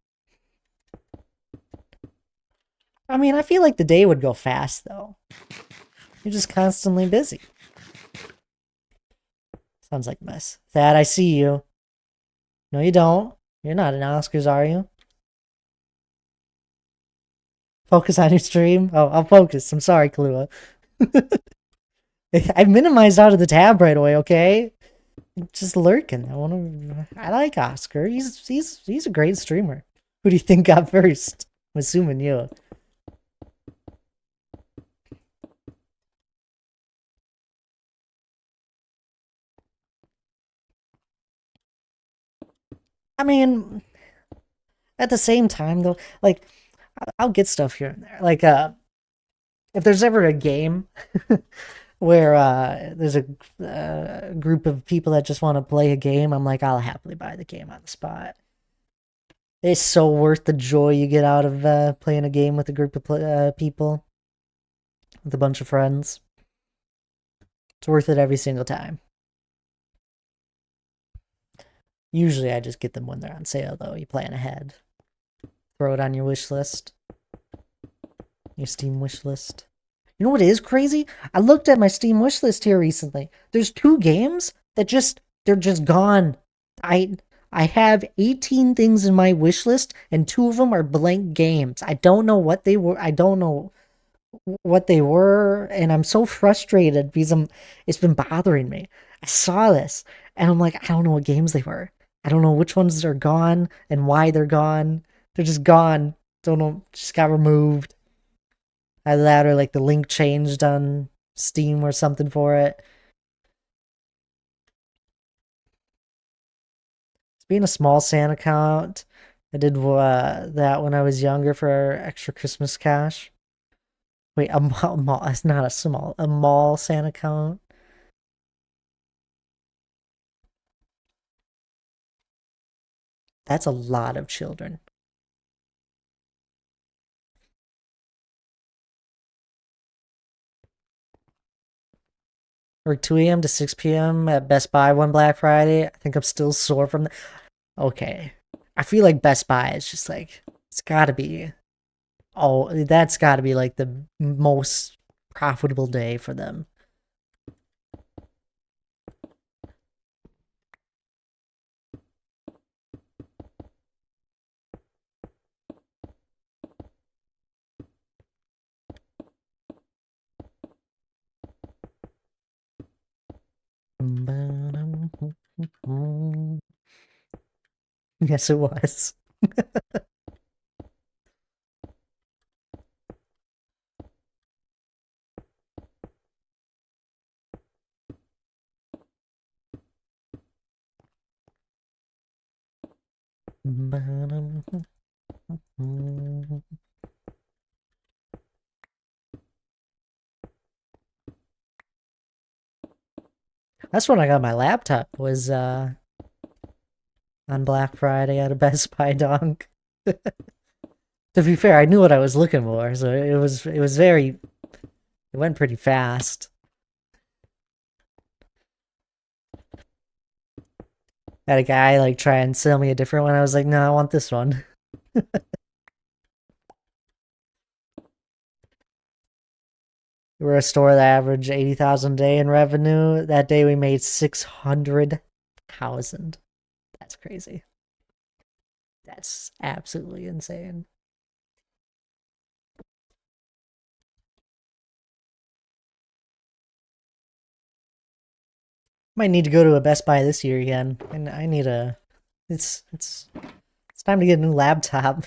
I mean, I feel like the day would go fast, though. You're just constantly busy. Sounds like a mess. Thad, I see you. No, you don't. You're not in Oscars, are you? Focus on your stream? Oh, I'll focus. I'm sorry, Kahlua. I minimized out of the tab right away, okay? Just lurking. I like Oscar. He's a great streamer. Who do you think got first? I'm assuming you. I mean, at the same time though, like I'll get stuff here and there. Like if there's ever a game where there's a group of people that just want to play a game, I'm like, I'll happily buy the game on the spot. It's so worth the joy you get out of playing a game with a group of people, with a bunch of friends. It's worth it every single time. Usually I just get them when they're on sale, though. You plan ahead. Throw it on your wish list. Your Steam wish list. You know what is crazy? I looked at my Steam wish list here recently. There's 2 games that they're just gone. I have 18 things in my wish list and 2 of them are blank games. I don't know what they were. I don't know what they were, and I'm so frustrated because it's been bothering me. I saw this and I'm like, I don't know what games they were. I don't know which ones are gone and why they're gone. They're just gone. Don't know, just got removed. Either that or like the link changed on Steam or something for it. It's being a small Santa account. I did that when I was younger for extra Christmas cash. Wait, a mall, it's not a mall Santa count? That's a lot of children. Or 2 a.m. to 6 p.m. at Best Buy one Black Friday. I think I'm still sore from that. Okay. I feel like Best Buy is just like, it's gotta be, oh, that's gotta be like the most profitable day for them. Yes, it was. That's when I got my laptop, was on Black Friday at a Best Buy donk. To be fair, I knew what I was looking for, so it was very, it went pretty fast. Had a guy like try and sell me a different one. I was like, no, I want this one. We're a store that averaged 80,000 a day in revenue. That day we made 600,000. That's crazy. That's absolutely insane. Might need to go to a Best Buy this year again. And I need a, it's time to get a new laptop.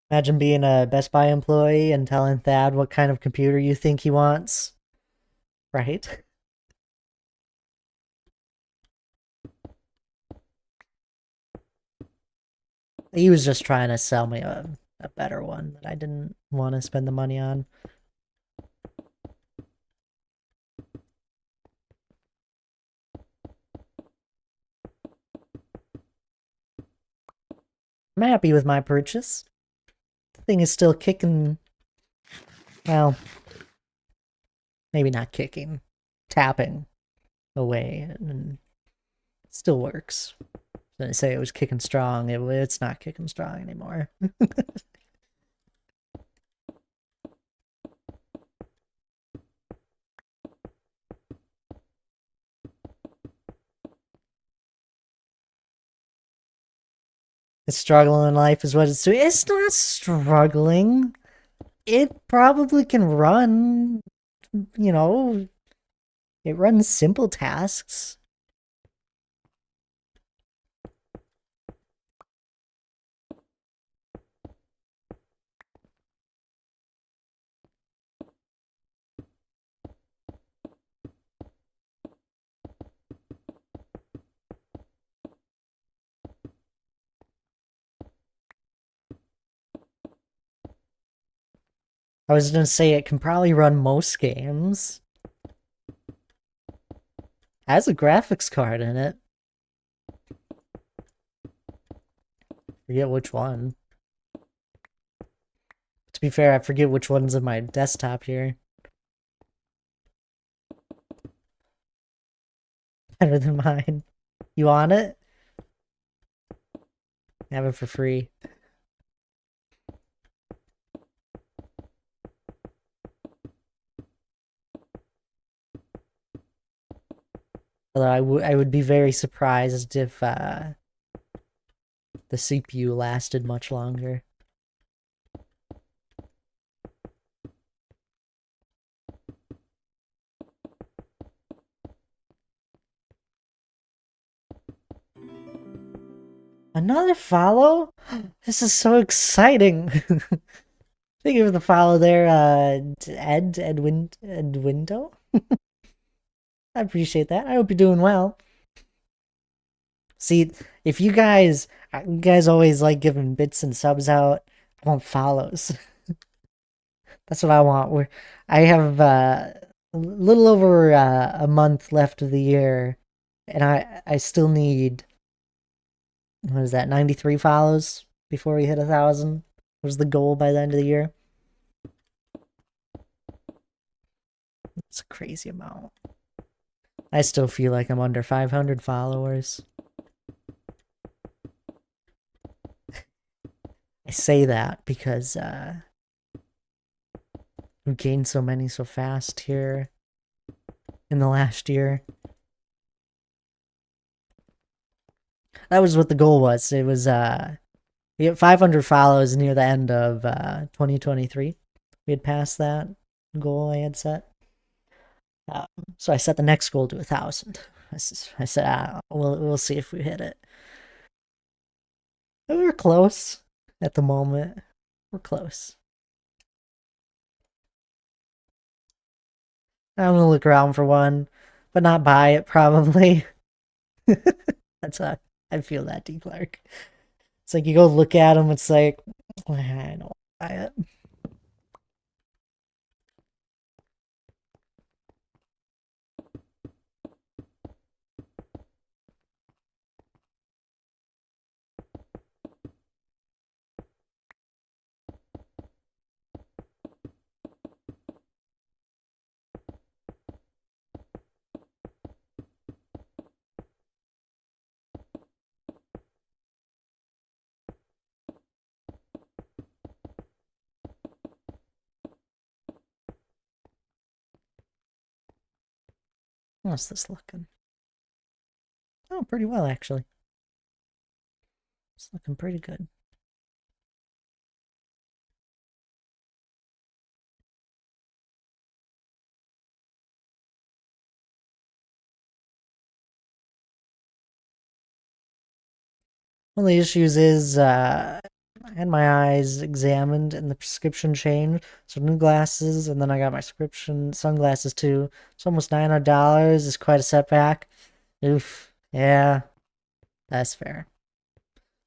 Imagine being a Best Buy employee and telling Thad what kind of computer you think he wants. Right? He was just trying to sell me a better one that I didn't want to spend the money on. I'm happy with my purchase. The thing is still kicking. Well, maybe not kicking, tapping away, and it still works. I say it was kicking strong. It's not kicking strong anymore. It's struggling in life is what it's doing. It's not struggling. It probably can run, you know, it runs simple tasks. I was gonna say it can probably run most games. Has a graphics card in it. Forget which one. To be fair, I forget which one's in my desktop here. Better than mine. You want it? Have it for free. Although I would be very surprised if the CPU lasted much longer. Another follow? This is so exciting. Thank you for the follow there, Edwindo. I appreciate that. I hope you're doing well. See, if you guys always like giving bits and subs out, I want follows. That's what I want. I have a little over a month left of the year, and I still need, what is that, 93 follows before we hit 1,000 was the goal by the end of the year. It's a crazy amount. I still feel like I'm under 500 followers. I say that because we gained so many so fast here in the last year. That was what the goal was. It was we had 500 follows near the end of 2023. We had passed that goal I had set. So I set the next goal to 1,000. I said, we'll see if we hit it. But we were close at the moment. We're close. I'm gonna look around for one, but not buy it probably. That's how I feel that, D Clark. It's like you go look at them, it's like I don't buy it. How's this looking? Oh, pretty well actually. It's looking pretty good. One of the issues is I had my eyes examined and the prescription changed. So new glasses, and then I got my prescription sunglasses too. It's almost $900. It's quite a setback. Oof. Yeah, that's fair.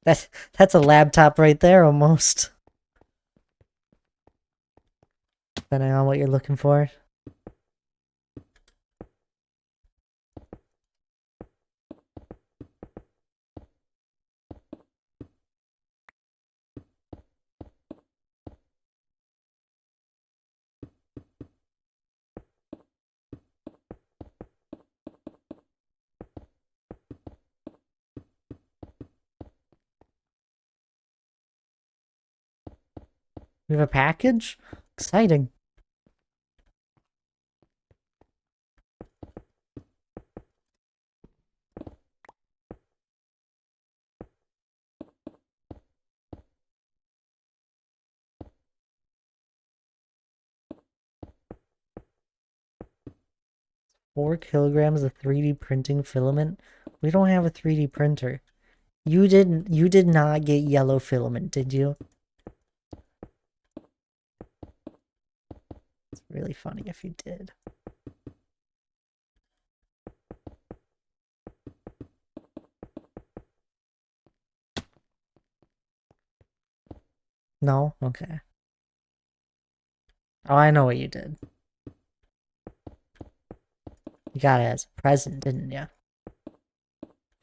That's a laptop right there almost. Depending on what you're looking for. We have a package? Exciting. Four kilograms of 3D printing filament. We don't have a 3D printer. You did not get yellow filament, did you? It's really funny if you did. No? Okay. Oh, I know what you did. You got it as a present, didn't you?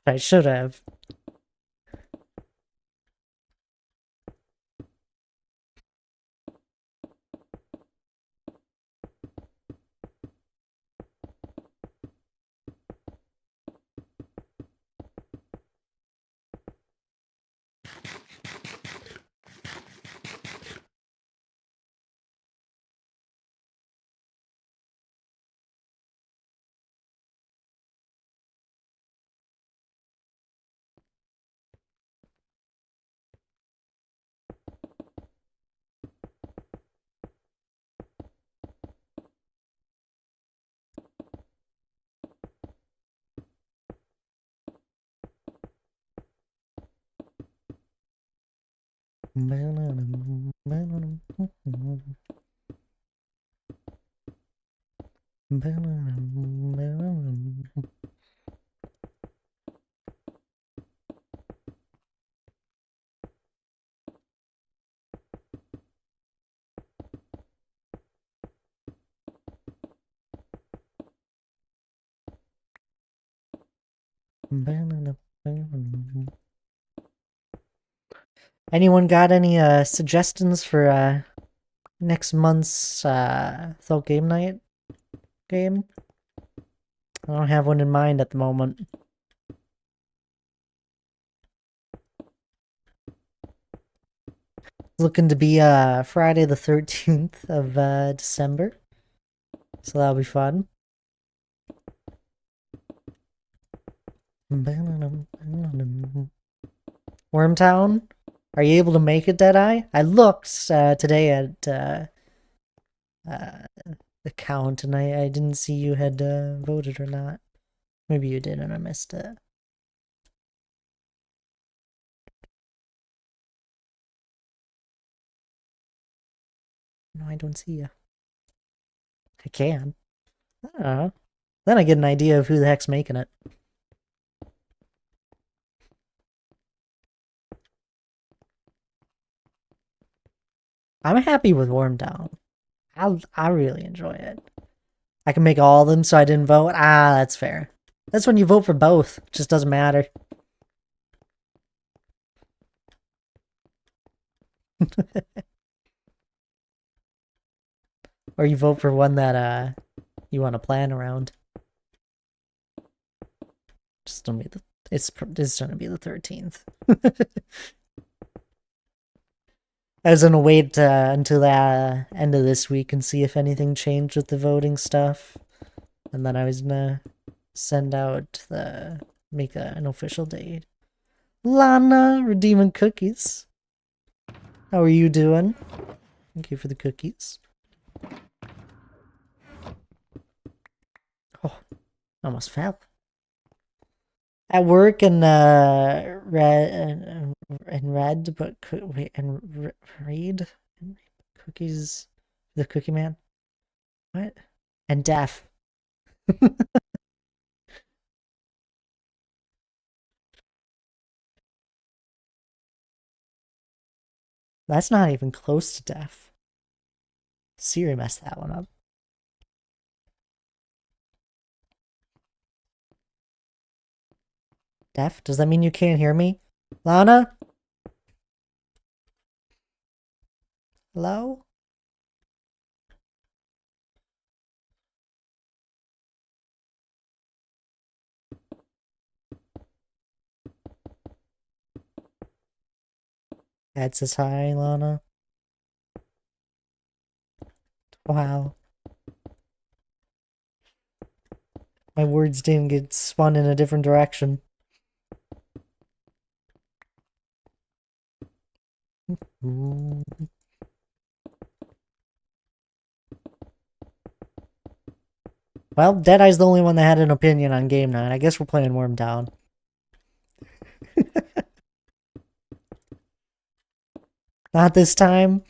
I should have. Anyone got any suggestions for next month's Adult Game Night game? I don't have one in mind at the moment. It's looking to be Friday the 13th of December. So that'll be fun. Wormtown? Are you able to make it, Deadeye? I looked today at the count and I didn't see you had voted or not. Maybe you did and I missed it. No, I don't see you. I can. I don't know. Then I get an idea of who the heck's making it. I'm happy with Wormtown. I really enjoy it. I can make all of them, so I didn't vote. Ah, that's fair. That's when you vote for both. It just doesn't matter. Or you vote for one that you want to plan around. Just gonna be it's gonna be the 13th. I was gonna wait until the end of this week and see if anything changed with the voting stuff, and then I was gonna send out make an official date. Lana redeeming cookies. How are you doing? Thank you for the cookies. Oh, almost fell. At work and red, but wait, and read cookies. The Cookie Man. What? And deaf. That's not even close to deaf. Siri messed that one up. Deaf? Does that mean you can't hear me? Lana? Hello? Dad says hi, Lana. Wow. My words didn't get spun in a different direction. Ooh. Well, Deadeye's the only one that had an opinion on game night. I guess we're playing Wormtown. Not this time.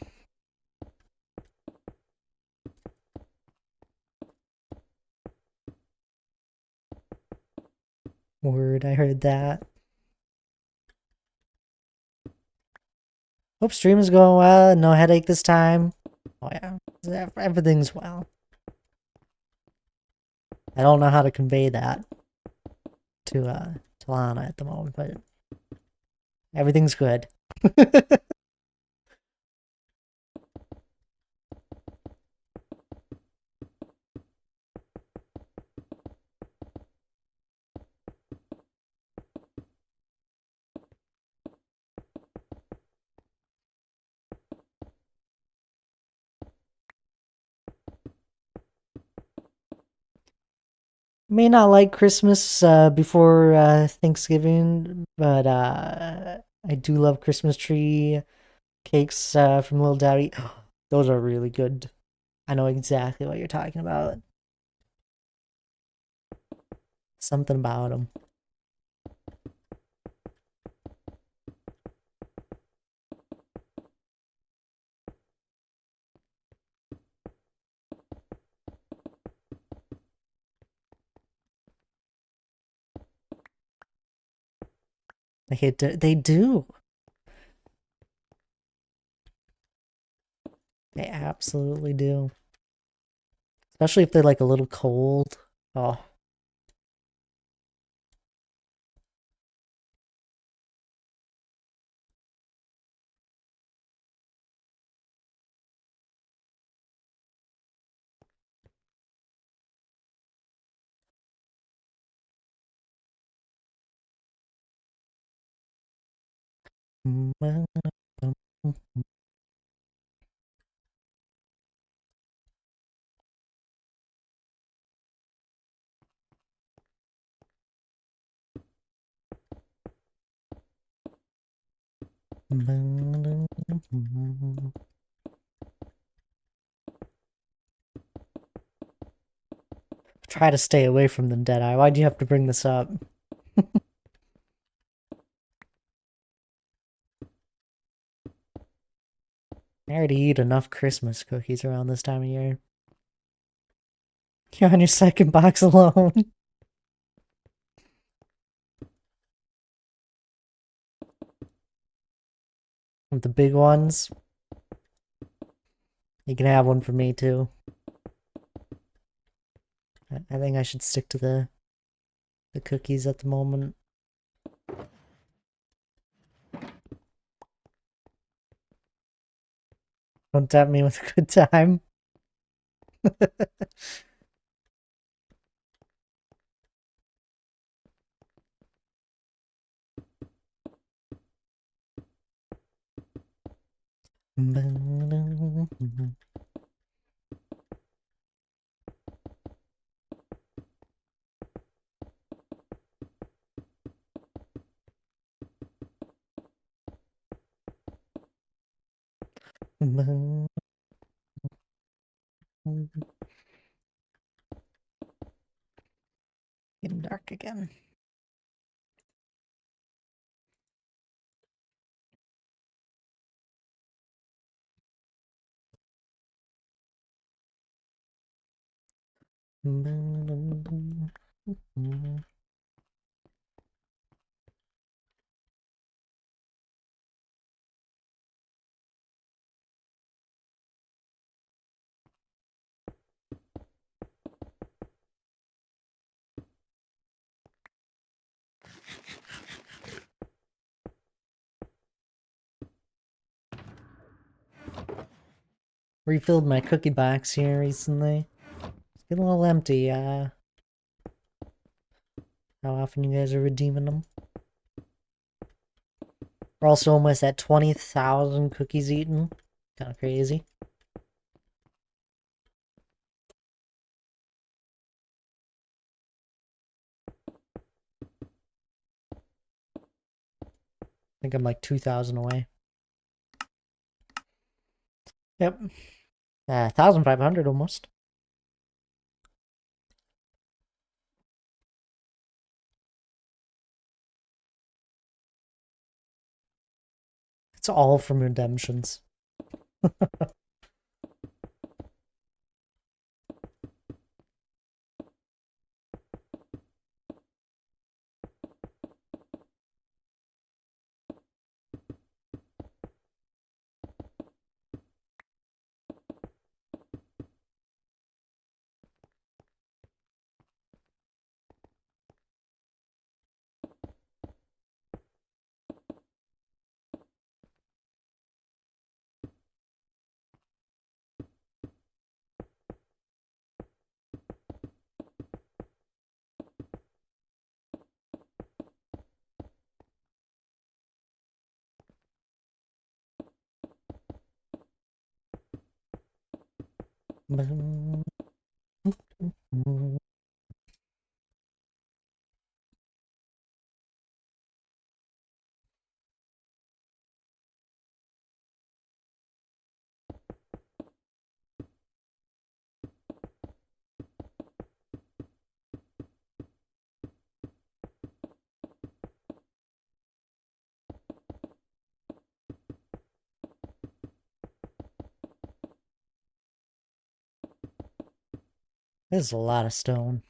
Word, I heard that. Hope stream is going well. No headache this time. Oh yeah, everything's well. I don't know how to convey that to Lana at the moment, but everything's good. May not like Christmas before Thanksgiving, but I do love Christmas tree cakes from Little Daddy. Those are really good. I know exactly what you're talking about. Something about them. They do. They absolutely do. Especially if they're like a little cold. Oh. Try to stay away from them, Deadeye. Why'd you have to bring this up? I already eat enough Christmas cookies around this time of year. You're on your second box alone. With the big ones. You can have one for me too. I think I should stick to the cookies at the moment. Don't tempt me with a good time. Getting dark again. Refilled my cookie box here recently. It's been a little empty. How often you guys are redeeming them? We're also almost at 20,000 cookies eaten. Kind of crazy. I think I'm like 2,000 away. Yep. 1,500 almost. It's all from redemptions. There's a lot of stone.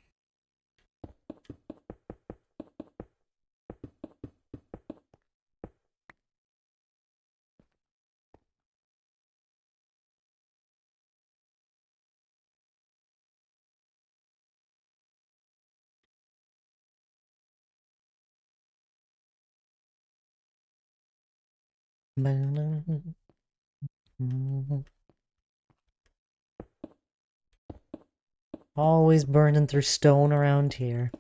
Always burning through stone around here.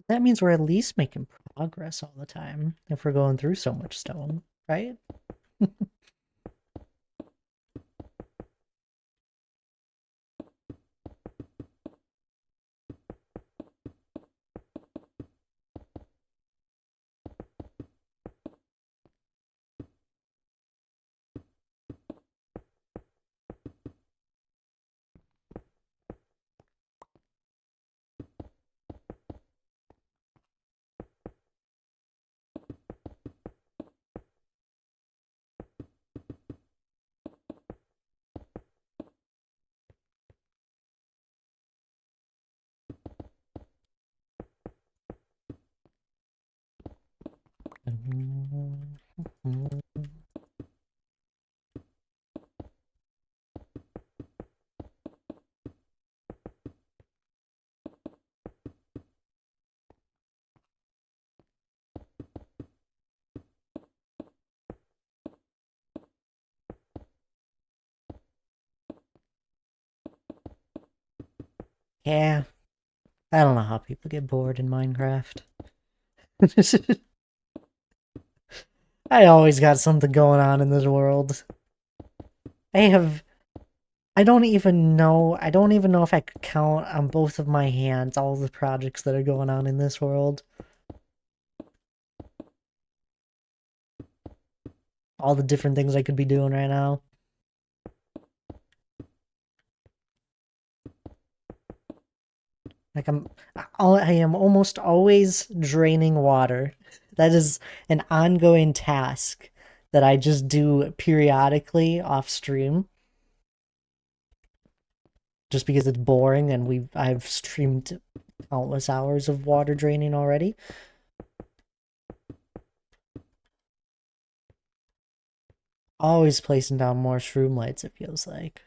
That means we're at least making progress all the time if we're going through so much stone, right? Yeah, I don't know how people get bored in Minecraft. I always got something going on in this world. I have I don't even know if I could count on both of my hands all the projects that are going on in this world. All the different things I could be doing right now. Like I am almost always draining water. That is an ongoing task that I just do periodically off stream, just because it's boring and I've streamed countless hours of water draining already. Always placing down more shroom lights, it feels like.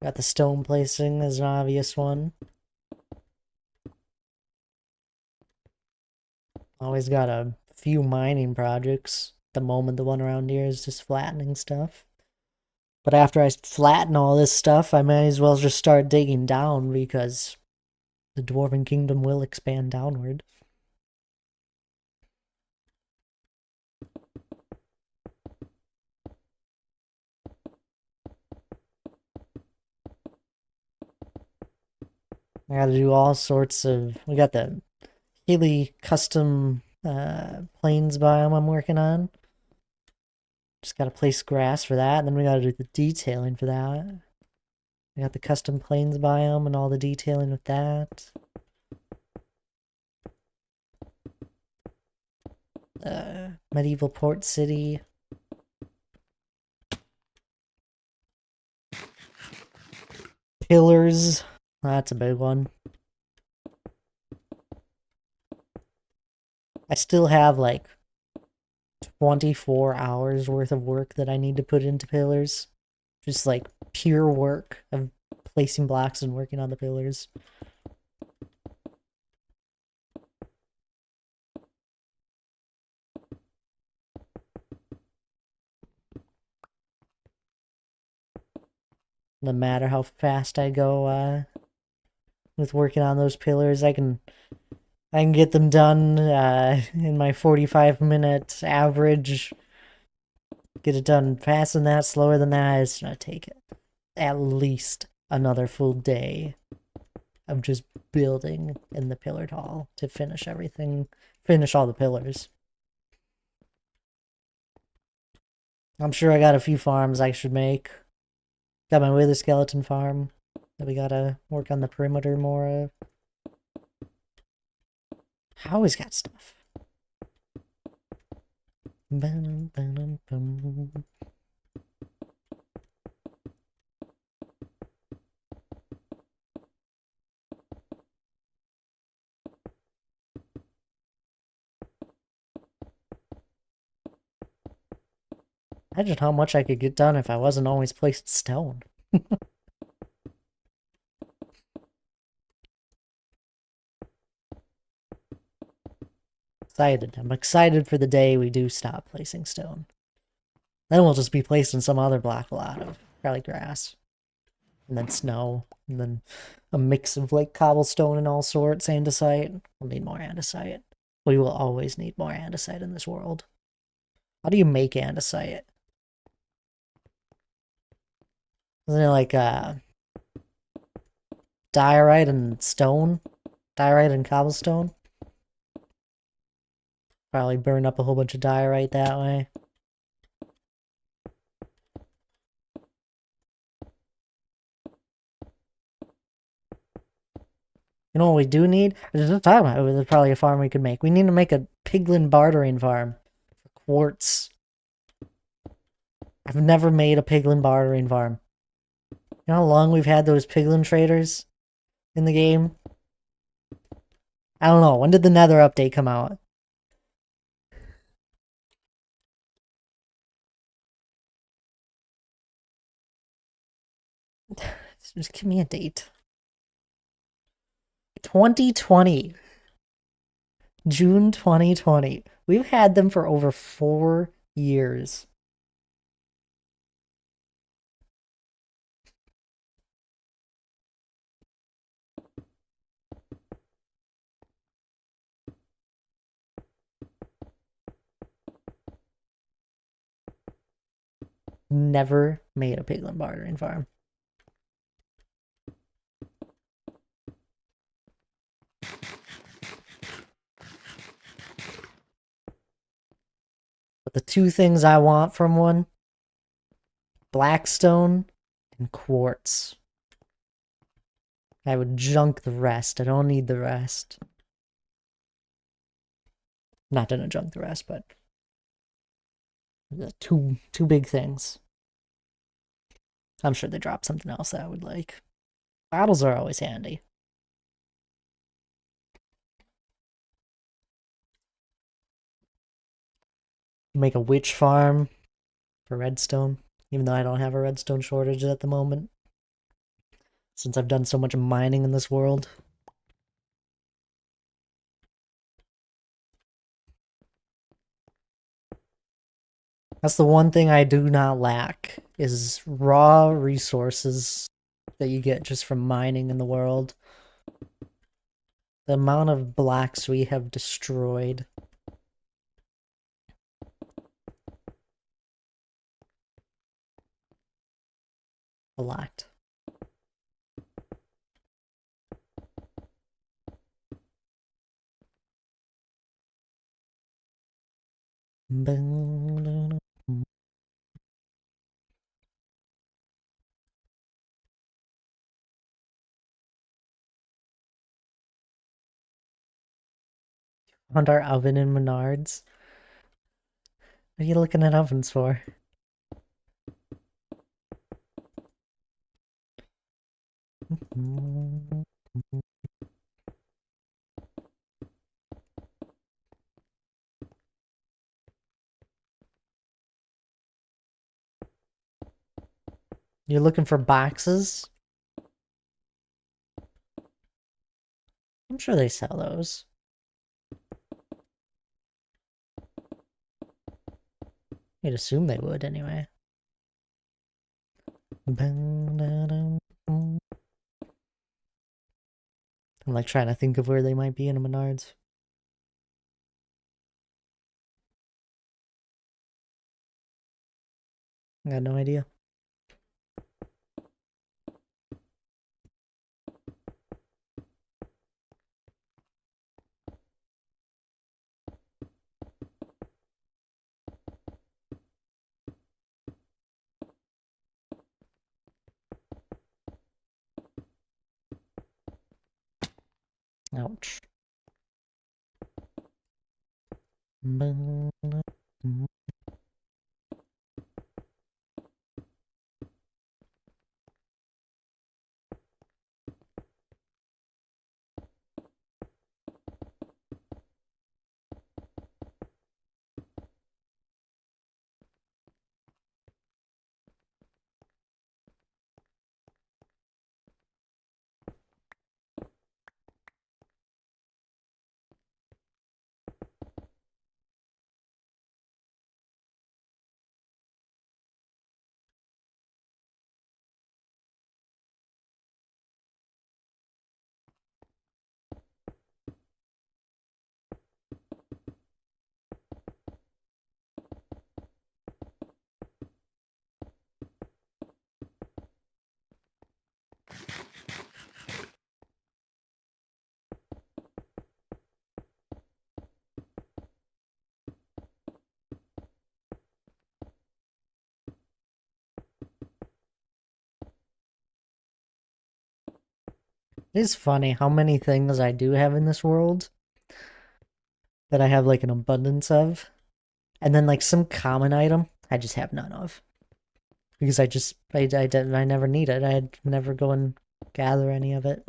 Got the stone placing as an obvious one. Always got a few mining projects. At the moment, the one around here is just flattening stuff. But after I flatten all this stuff, I might as well just start digging down because the Dwarven Kingdom will expand downward. I gotta do all sorts of... We got the Healy custom plains biome I'm working on. Just gotta place grass for that, and then we gotta do the detailing for that. I got the custom plains biome and all the detailing with that. Medieval port city. Pillars. That's a big one. I still have like 24 hours worth of work that I need to put into pillars. Just like pure work of placing blocks and working on the pillars. No matter how fast I go with working on those pillars, I can get them done in my 45-minute average Get it done faster than that, slower than that. It's gonna take at least another full day of just building in the pillared hall to finish everything, finish all the pillars. I'm sure I got a few farms I should make. Got my wither skeleton farm that we gotta work on the perimeter more of. I always got stuff. Imagine how much I could get done if I wasn't always placed stone. Excited. I'm excited for the day we do stop placing stone. Then we'll just be placed in some other block a lot of probably grass. And then snow. And then a mix of like cobblestone and all sorts, andesite. We'll need more andesite. We will always need more andesite in this world. How do you make andesite? Isn't it like diorite and stone? Diorite and cobblestone? Probably burn up a whole bunch of diorite that way. You know what we do need? I was just talking about it. There's probably a farm we could make. We need to make a piglin bartering farm for quartz. I've never made a piglin bartering farm. You know how long we've had those piglin traders in the game? I don't know. When did the Nether update come out? Just give me a date. 2020. June 2020. We've had them for over 4 years. Never made a piglin bartering farm. But the two things I want from one, blackstone and quartz. I would junk the rest. I don't need the rest. Not gonna junk the rest, but the two big things. I'm sure they drop something else that I would like. Bottles are always handy. Make a witch farm for redstone, even though I don't have a redstone shortage at the moment. Since I've done so much mining in this world. That's the one thing I do not lack, is raw resources that you get just from mining in the world. The amount of blocks we have destroyed. A lot. Found our oven in Menards. What are you looking at ovens for? You're looking for boxes? I'm sure they sell those. You'd assume they would anyway. I'm like trying to think of where they might be in a Menards. I got no idea. Ouch. It is funny how many things I do have in this world that I have like an abundance of, and then like some common item I just have none of because I never need it. I'd never go and gather any of it.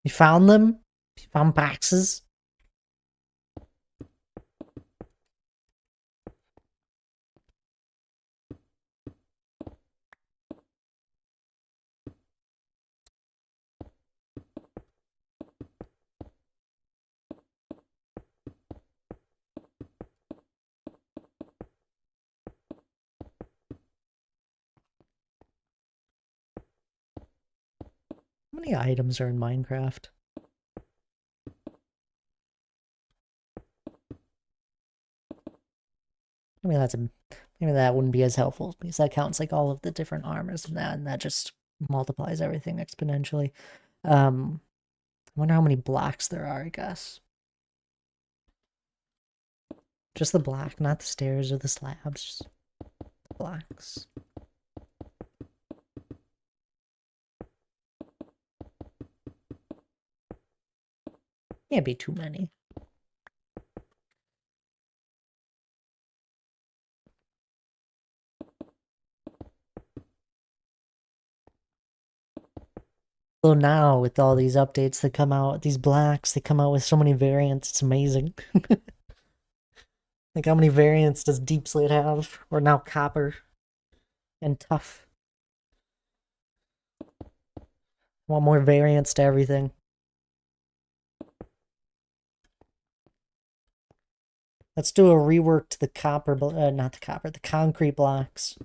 You found them? You found boxes? How many items are in Minecraft? Maybe maybe that wouldn't be as helpful because that counts like all of the different armors and that just multiplies everything exponentially. I wonder how many blocks there are, I guess. Just the block, not the stairs or the slabs. The blocks. Can't be too many. So now with all these updates that come out, these blacks, they come out with so many variants, it's amazing. Like how many variants does Deep Slate have? Or now Copper and Tough. Want more variants to everything. Let's do a rework to the not the copper, the concrete blocks.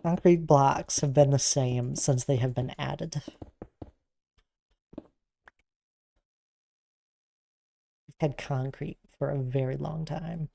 Concrete blocks have been the same since they have been added. We've had concrete for a very long time.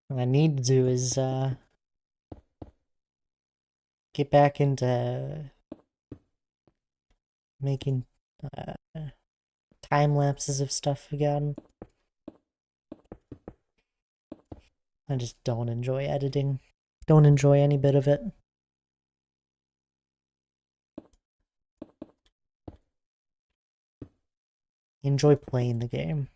What I need to do is get back into making uh, time lapses of stuff again. I just don't enjoy editing. Don't enjoy any bit of it. Enjoy playing the game.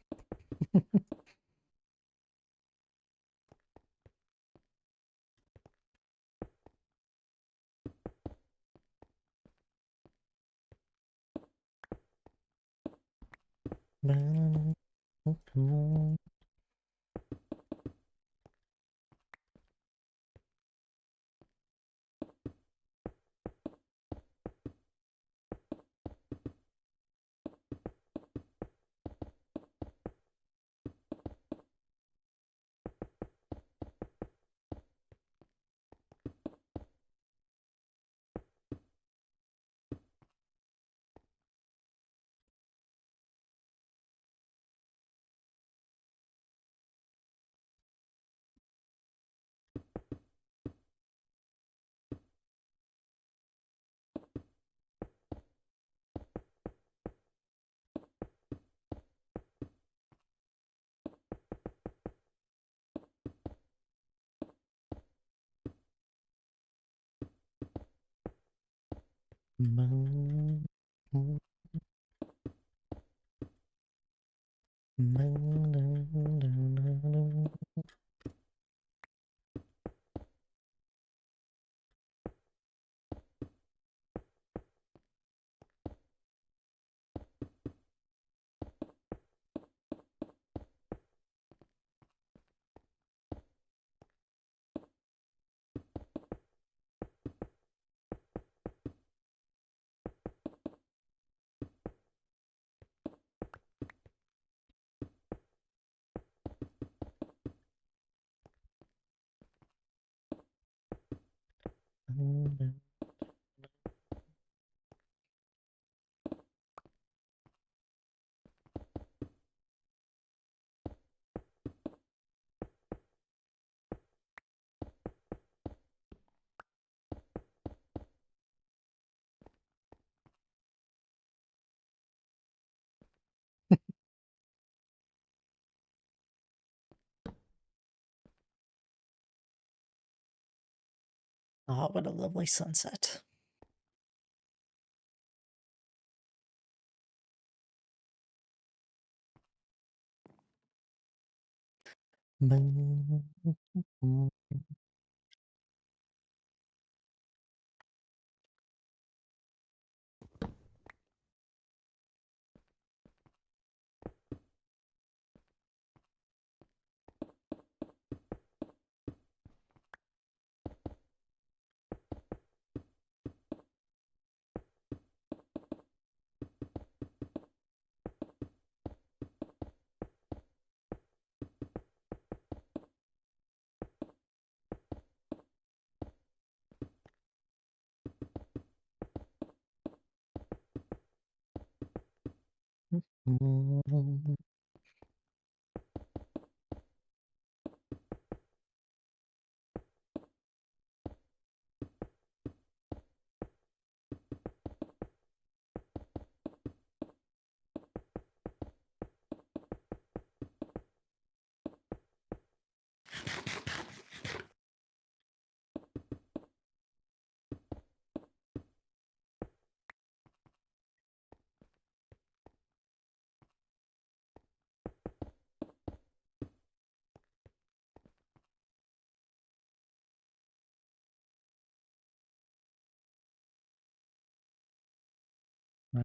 Oh, what a lovely sunset.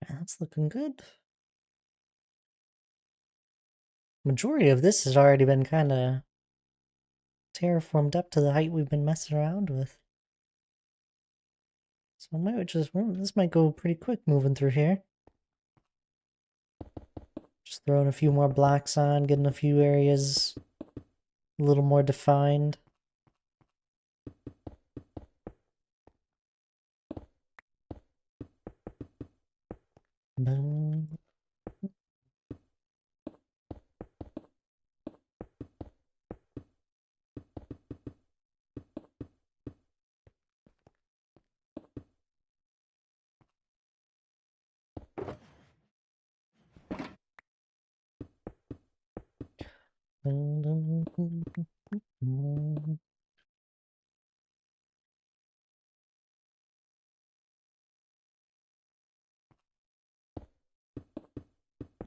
That's looking good. Majority of this has already been kind of terraformed up to the height we've been messing around with. So I might just, this might go pretty quick moving through here. Just throwing a few more blocks on, getting a few areas a little more defined. Boom.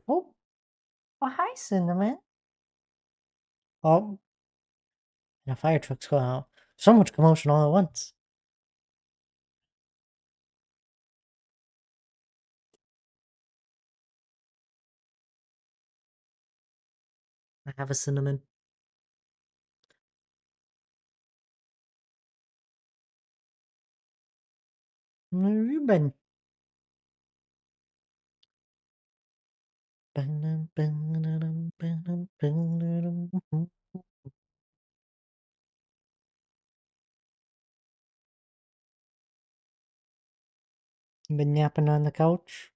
Oh, oh, hi, Cinnamon. Oh, and a fire truck's going out. So much commotion all at once. I have a cinnamon. Where have you been? You been yapping on the couch?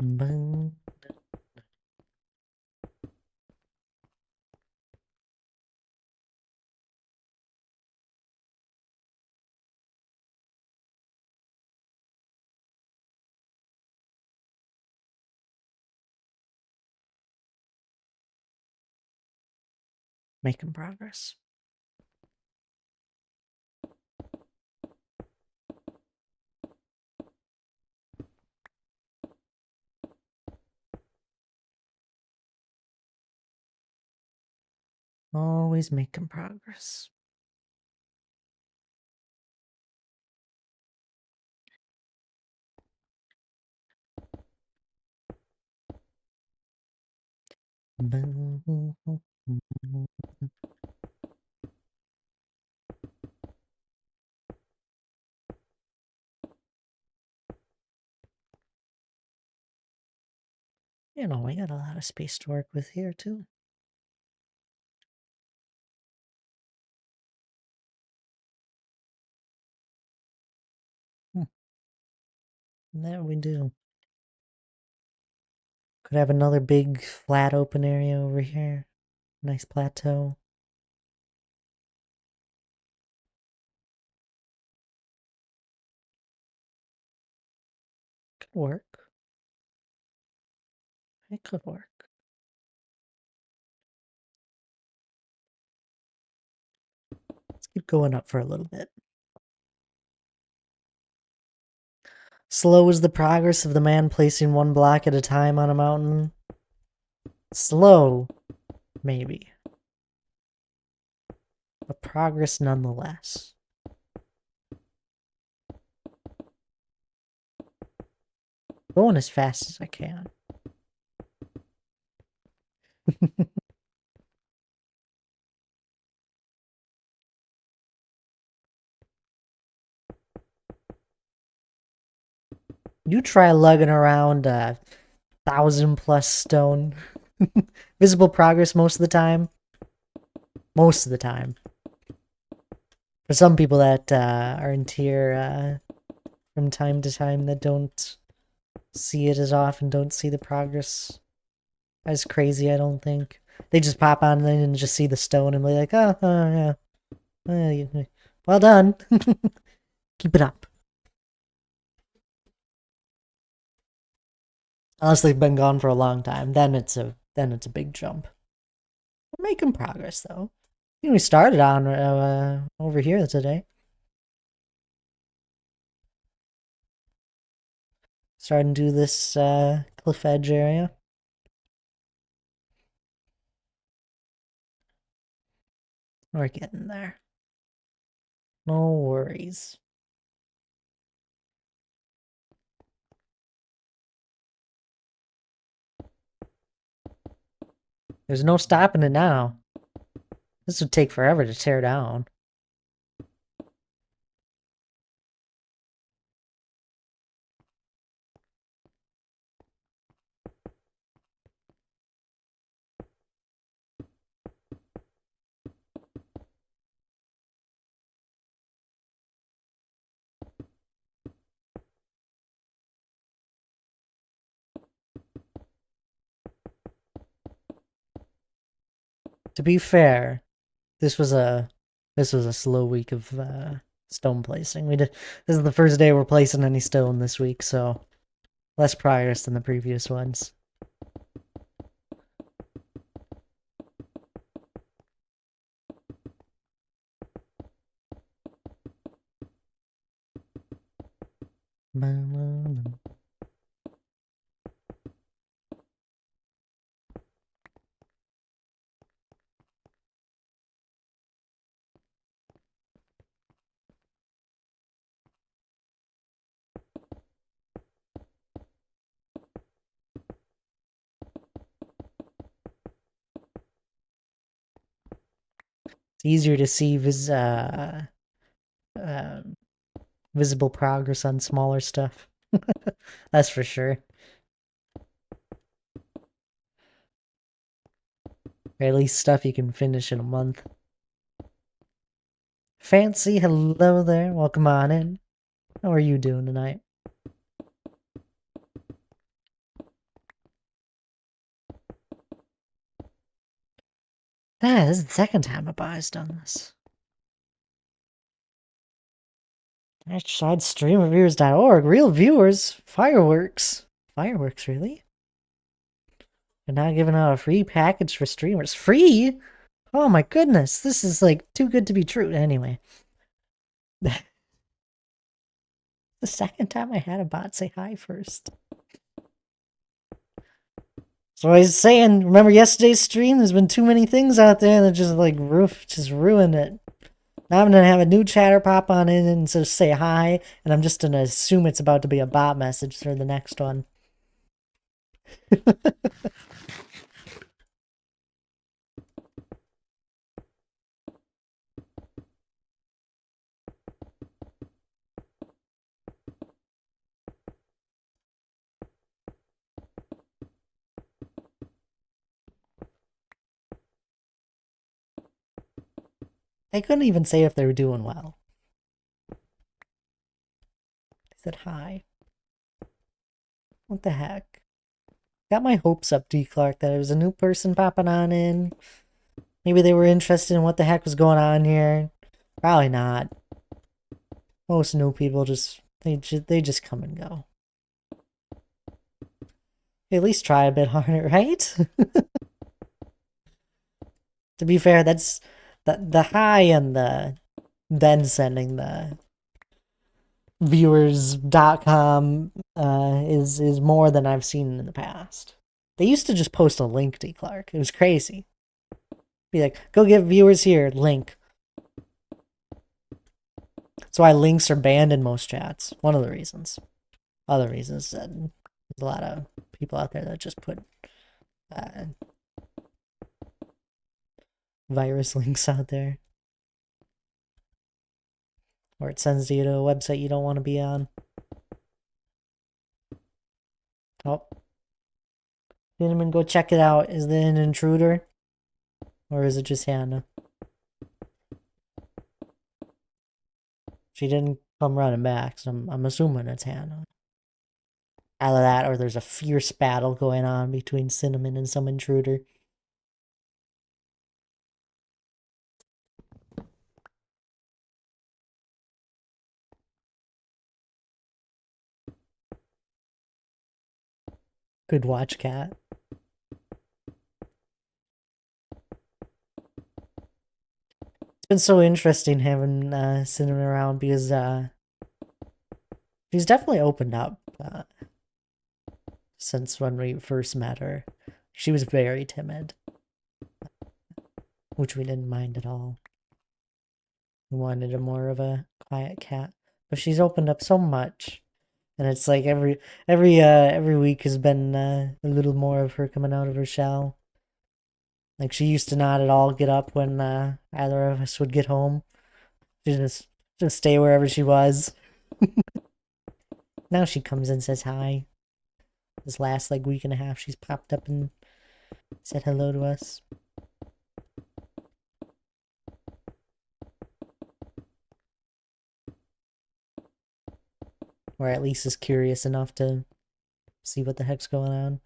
Bang. Making progress. Always making progress. You know, we got a lot of space to work with here, too. That we do. Could have another big flat open area over here. Nice plateau. Could work. It could work. Let's keep going up for a little bit. Slow is the progress of the man placing one block at a time on a mountain. Slow, maybe. But progress nonetheless. Going as fast as I can. You try lugging around a 1,000+ stone. Visible progress most of the time. Most of the time. For some people that are in tier from time to time that don't see it as often, don't see the progress as crazy, I don't think. They just pop on and just see the stone and be like, oh yeah. Well done. Keep it up. Unless they've been gone for a long time, then it's a big jump. We're making progress though. I think we started on over here today. Starting to do this cliff edge area. We're getting there. No worries. There's no stopping it now. This would take forever to tear down. To be fair, this was a slow week of stone placing. This is the first day we're placing any stone this week, so less progress than the previous ones. It's easier to see visible progress on smaller stuff. That's for sure. Or at least stuff you can finish in a month. Fancy, hello there. Welcome on in. How are you doing tonight? This is the second time Aba's done this. Side streamreviewers.org. Real viewers. Fireworks. Fireworks, really? They're not giving out a free package for streamers. Free? Oh my goodness. This is like too good to be true. Anyway. The second time I had a bot say hi first. So I was saying, remember yesterday's stream? There's been too many things out there that just like ruined it. Now I'm gonna have a new chatter pop on in and just say hi, and I'm just gonna assume it's about to be a bot message for the next one. They couldn't even say if they were doing well. They said hi. What the heck? Got my hopes up, D. Clark, that it was a new person popping on in. Maybe they were interested in what the heck was going on here. Probably not. Most new people they just come and go. At least try a bit harder, right? To be fair, that's the high and the then sending the viewers.com is more than I've seen in the past. They used to just post a link to Clark. It was crazy. Be like, go get viewers here, link. That's why links are banned in most chats. One of the reasons. Other reasons that there's a lot of people out there that just put virus links out there. Or it sends you to a website you don't want to be on. Oh. Cinnamon, go check it out. Is there an intruder? Or is it just Hannah? She didn't come running back, so I'm assuming it's Hannah. Either that or there's a fierce battle going on between Cinnamon and some intruder. Good watch, cat. It's been so interesting having Cinnamon around because she's definitely opened up since when we first met her. She was very timid, which we didn't mind at all. We wanted a more of a quiet cat, but she's opened up so much, and it's like every week has been a little more of her coming out of her shell. Like she used to not at all get up when either of us would get home. She just stay wherever she was. Now she comes and says hi. This last like week and a half, she's popped up and said hello to us. Or at least is curious enough to see what the heck's going on.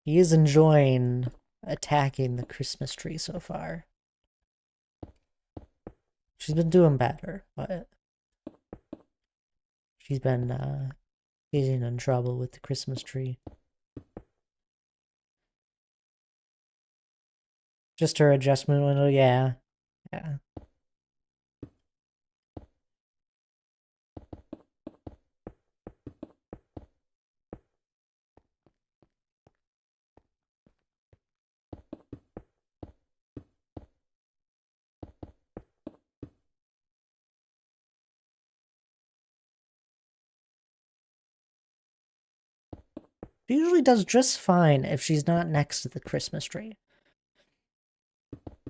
He is enjoying attacking the Christmas tree so far. She's been doing better, but she's been getting in trouble with the Christmas tree. Just her adjustment window, yeah. Yeah. She usually does just fine if she's not next to the Christmas tree.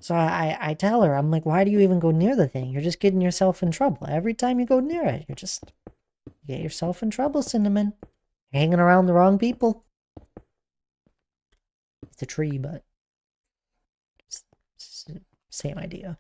So I tell her, I'm like, why do you even go near the thing? You're just getting yourself in trouble. Every time you go near it, you get yourself in trouble, Cinnamon. You're hanging around the wrong people. It's a tree, but same idea.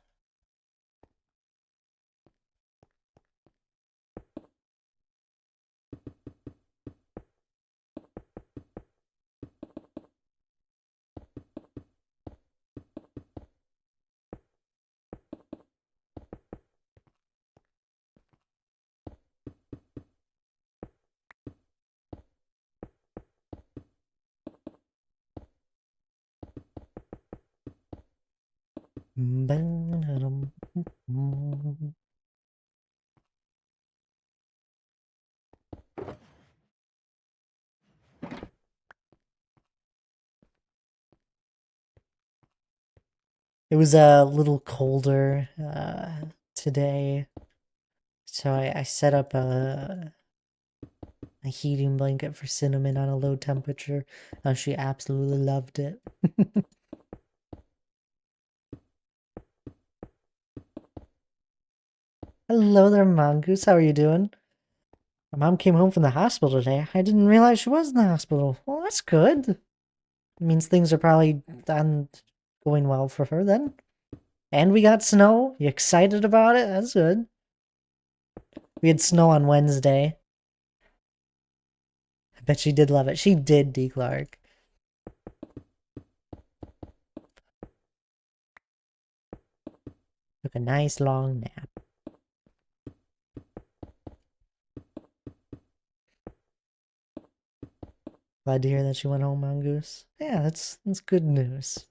It was a little colder today, so I set up a heating blanket for Cinnamon on a low temperature, and she absolutely loved it. Hello there, Mongoose. How are you doing? My mom came home from the hospital today. I didn't realize she was in the hospital. Well, that's good. It means things are probably going well for her then. And we got snow. You excited about it? That's good. We had snow on Wednesday. I bet she did love it. She did, D. Clark. Took a nice long nap. Glad to hear that she went home, Mongoose. Yeah, that's good news.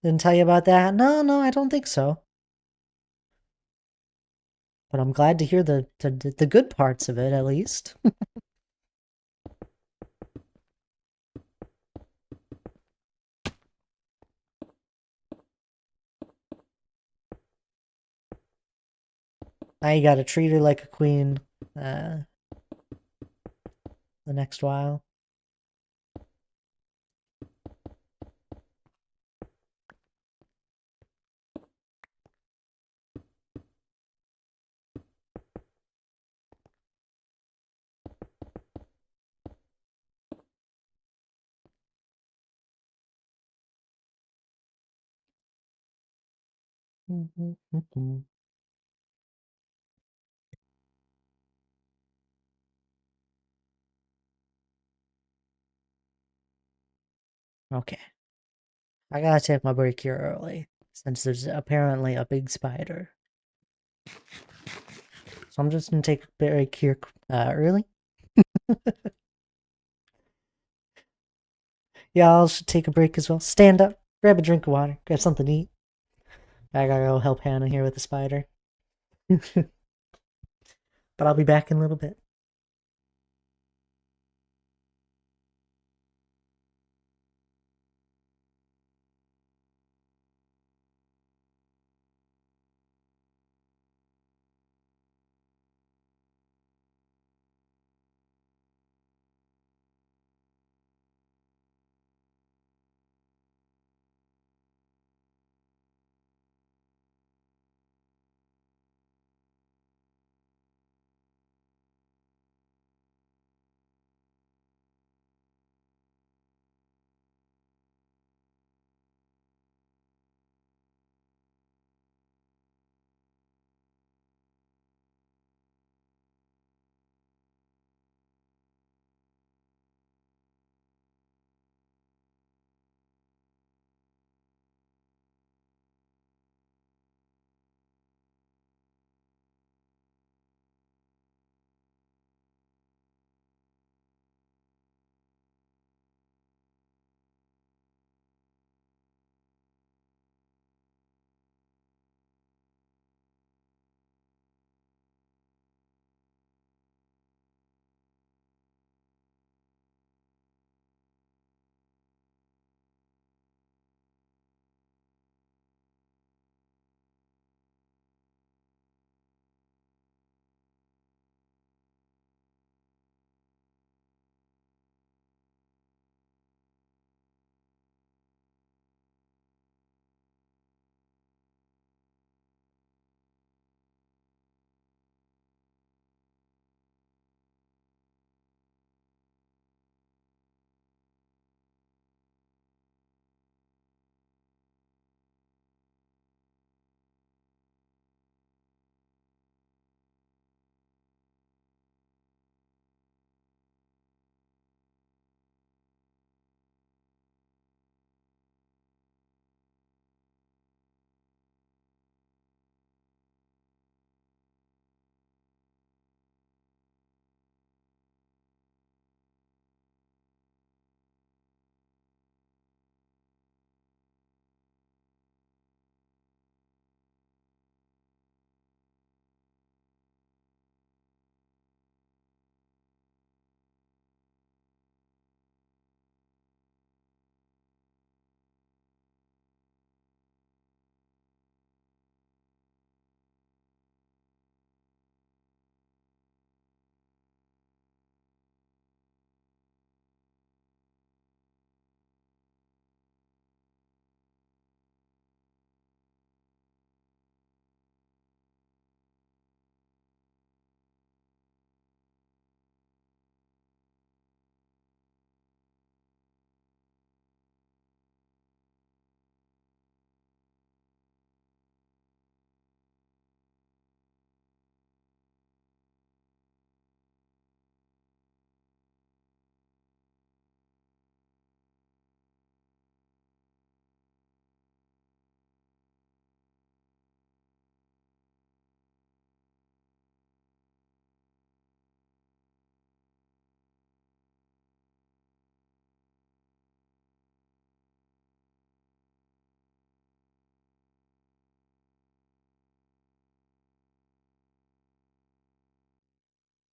Didn't tell you about that? No, I don't think so. But I'm glad to hear the good parts of it, at least. Now you gotta treat her like a queen. The next while. Okay. I gotta take my break here early, since there's apparently a big spider. So I'm just gonna take a break here early. Y'all should take a break as well. Stand up, grab a drink of water, grab something to eat. I gotta go help Hannah here with the spider. But I'll be back in a little bit.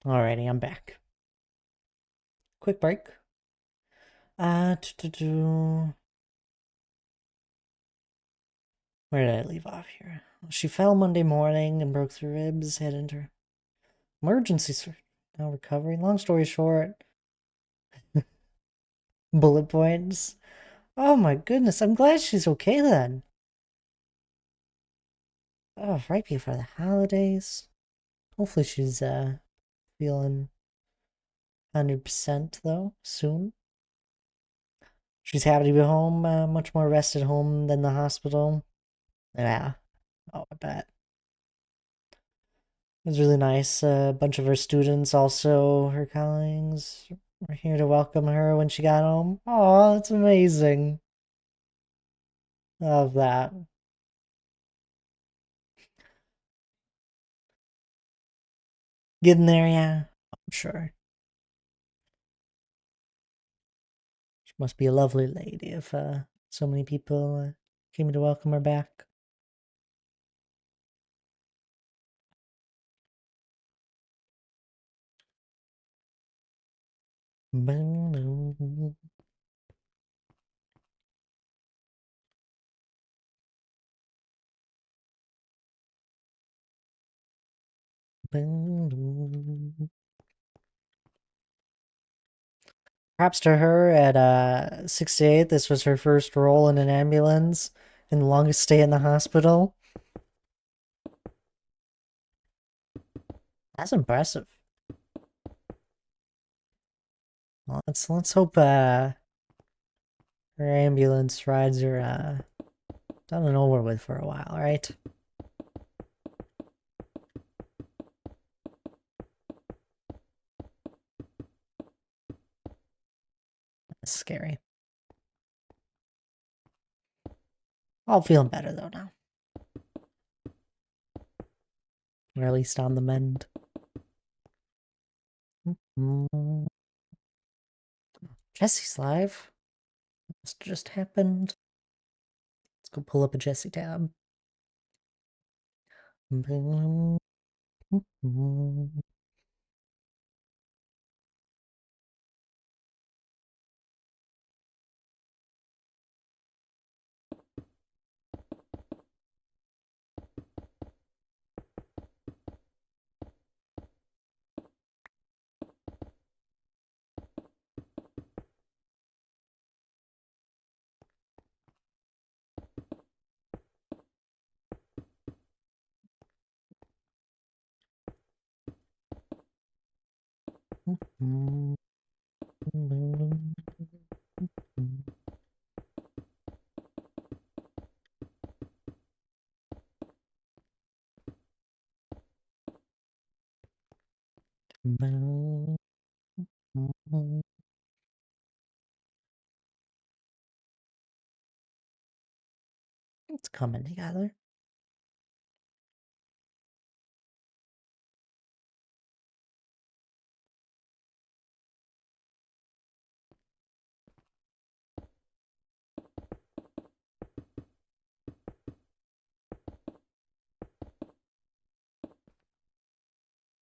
Alrighty, I'm back. Quick break. Uh, Where did I leave off here? She fell Monday morning and broke 3 ribs, head into emergency now recovering. Long story short, bullet points. Oh my goodness, I'm glad she's okay then. Oh, right before the holidays. Hopefully she's feeling 100% though, soon. She's happy to be home, much more rested home than the hospital. Yeah, Oh, I bet. It was really nice. A bunch of her students, also her colleagues, were here to welcome her when she got home. Oh, that's amazing. Love that. Getting there, yeah. I'm sure. She must be a lovely lady if so many people came to welcome her back. Props to her at 68. This was her first role in an ambulance and the longest stay in the hospital. That's impressive. Well, let's hope her ambulance rides are done and over with for a while, right? That's scary. All feeling better though now. Or at least on the mend. Jesse's live. This just happened. Let's go pull up a Jesse tab. It's coming together.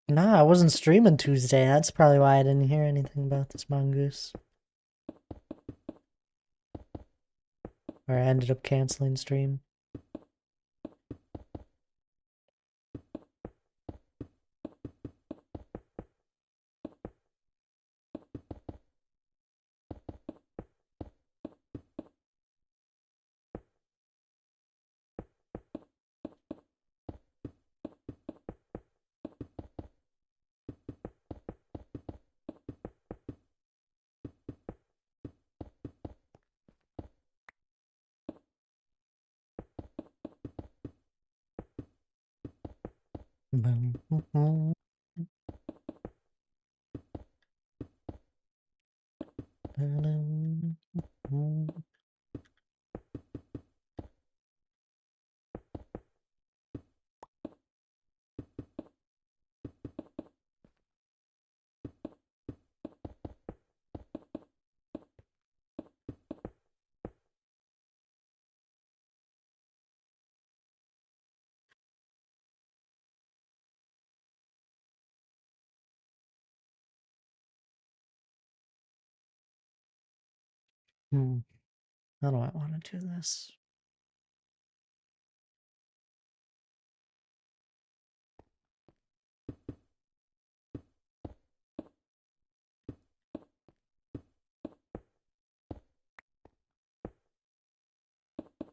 Nah, I wasn't streaming Tuesday. That's probably why I didn't hear anything about this mongoose. Or I ended up canceling stream. How do I want to do this?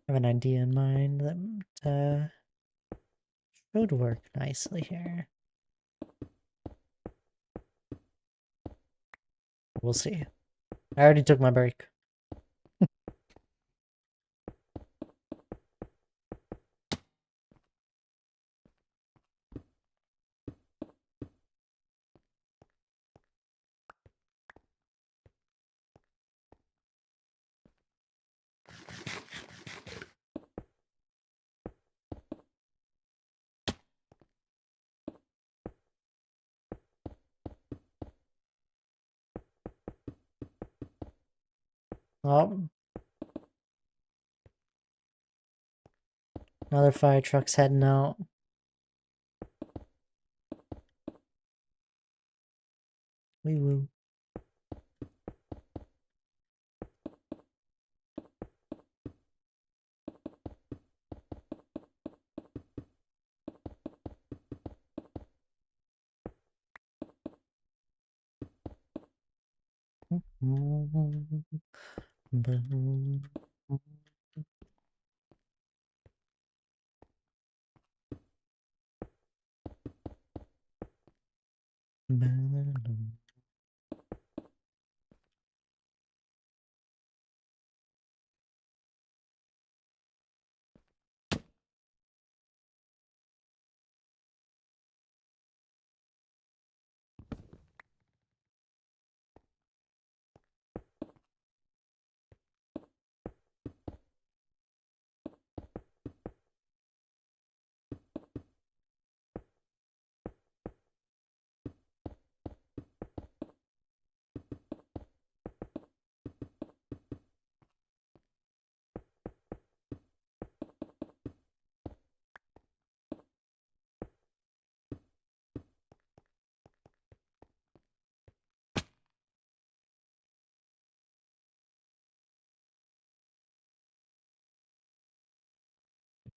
I have an idea in mind that should work nicely here. We'll see. I already took my break. Oh, another fire truck's heading out. Wee woo.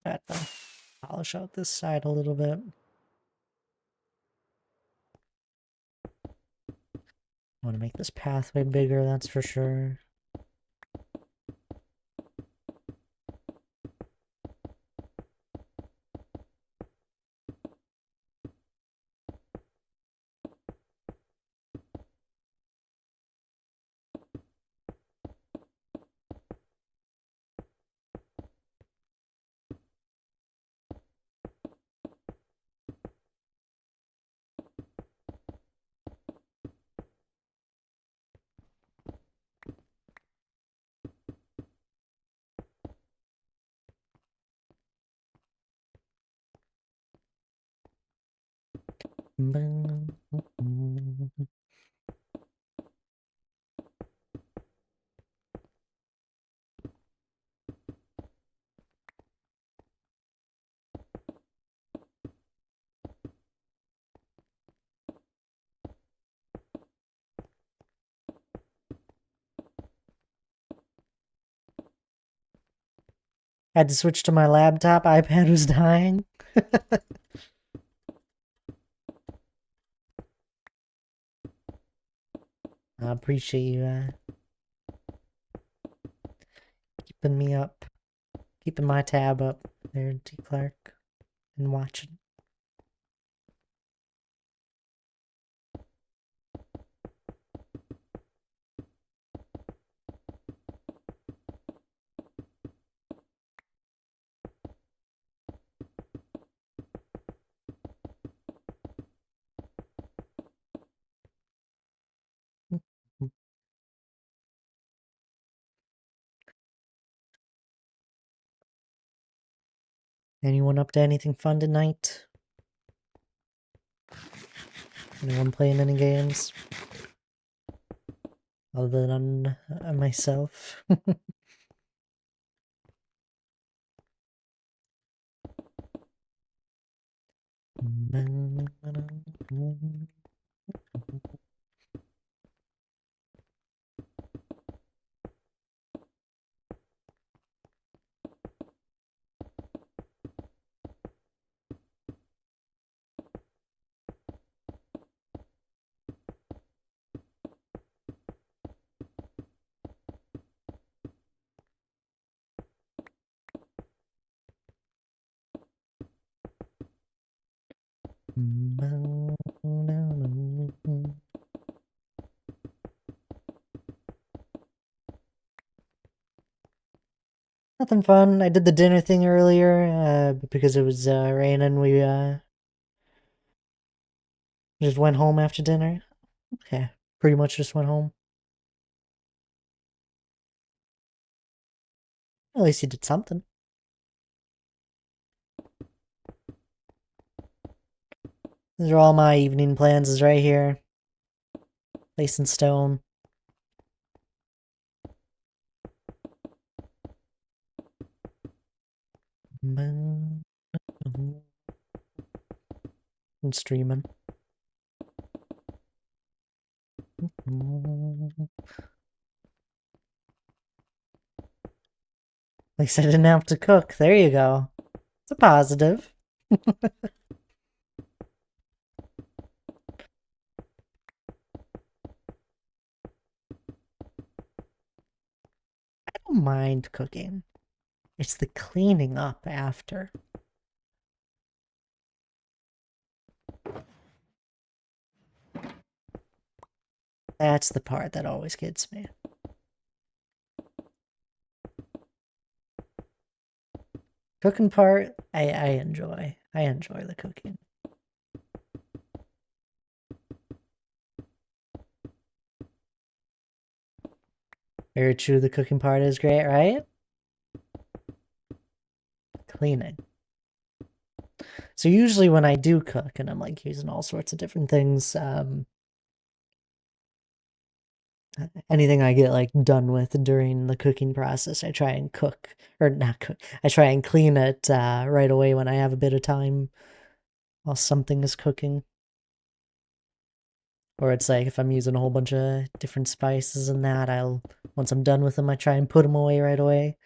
Got to polish out this side a little bit. I want to make this pathway bigger, that's for sure. Had to switch to my laptop, iPad was dying. I appreciate you keeping me up, keeping my tab up there, T. Clark, and watching. Anyone up to anything fun tonight? Anyone playing any games? Other than myself? Nothing fun. I did the dinner thing earlier, but because it was raining, we just went home after dinner. Okay, pretty much just went home. At least you did something. These are all my evening plans, is right here. Placed in stone. I'm streaming. At least I didn't have to cook. There you go. It's a positive. I don't mind cooking. It's the cleaning up after. That's the part that always gets me. Cooking part, I enjoy. I enjoy the cooking. Very true, the cooking part is great, right? Cleaning. So usually when I do cook and I'm like using all sorts of different things, anything I get like done with during the cooking process, I try and cook or not cook. I try and clean it right away when I have a bit of time while something is cooking. Or it's like if I'm using a whole bunch of different spices and that, once I'm done with them, I try and put them away right away.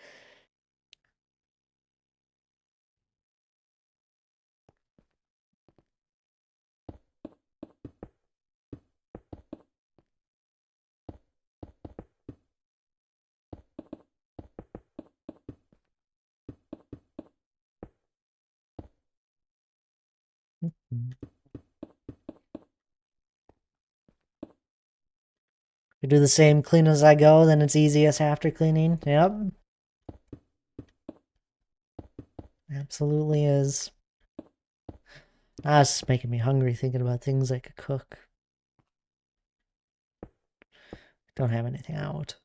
I do the same clean as I go, then it's easiest after cleaning. Yep. Absolutely is. Ah, it's just making me hungry thinking about things I could cook. Don't have anything out.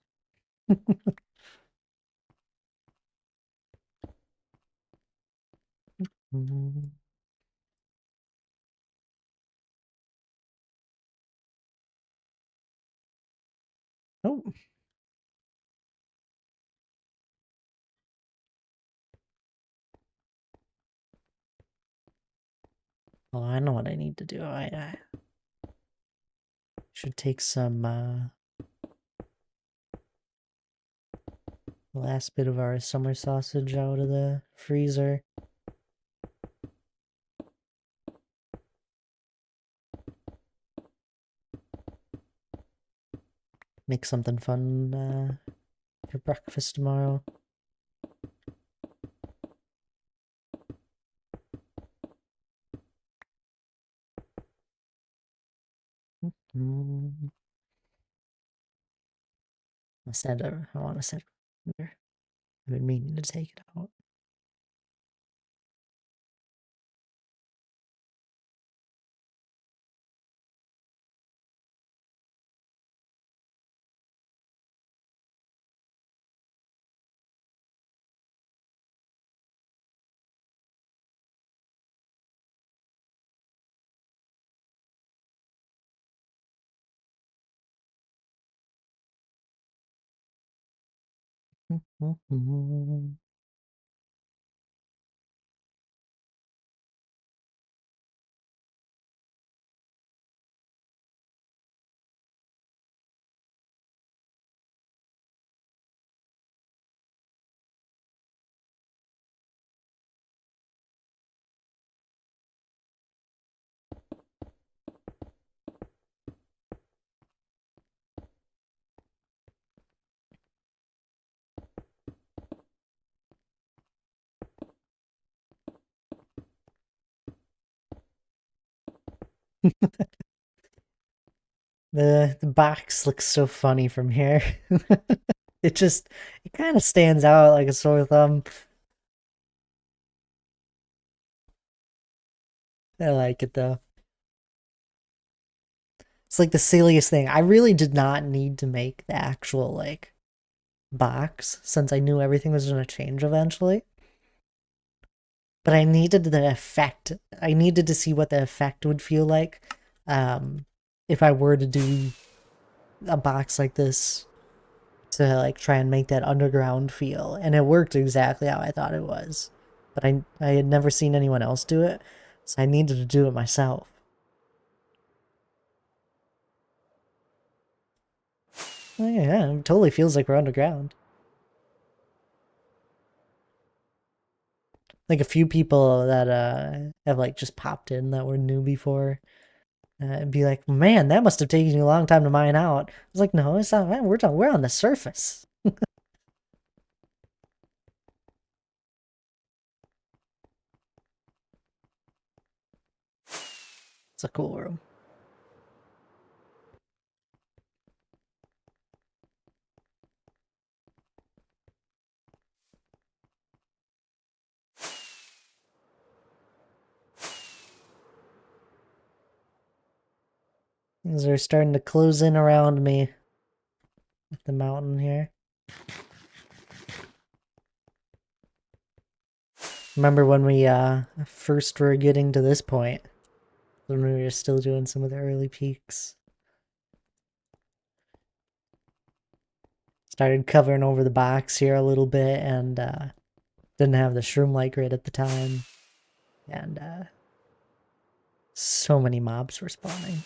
Oh. Oh, I know what I need to do. I should take some last bit of our summer sausage out of the freezer. Make something fun for breakfast tomorrow. I want to set I've been meaning to take it out. The box looks so funny from here. It kind of stands out like a sore thumb. I like it though. It's like the silliest thing. I really did not need to make the actual like box since I knew everything was going to change eventually. But I needed the effect. I needed to see what the effect would feel like if I were to do a box like this to like try and make that underground feel. And it worked exactly how I thought it was. But I had never seen anyone else do it. So I needed to do it myself. Oh, yeah, it totally feels like we're underground. Like a few people that have like just popped in that were new before and be like, man, that must have taken you a long time to mine out. I was like, no, it's not. Man, we're on the surface. It's a cool room. Things are starting to close in around me. The mountain here. Remember when we first were getting to this point? When we were still doing some of the early peaks. Started covering over the box here a little bit and didn't have the shroom light grid at the time. And so many mobs were spawning.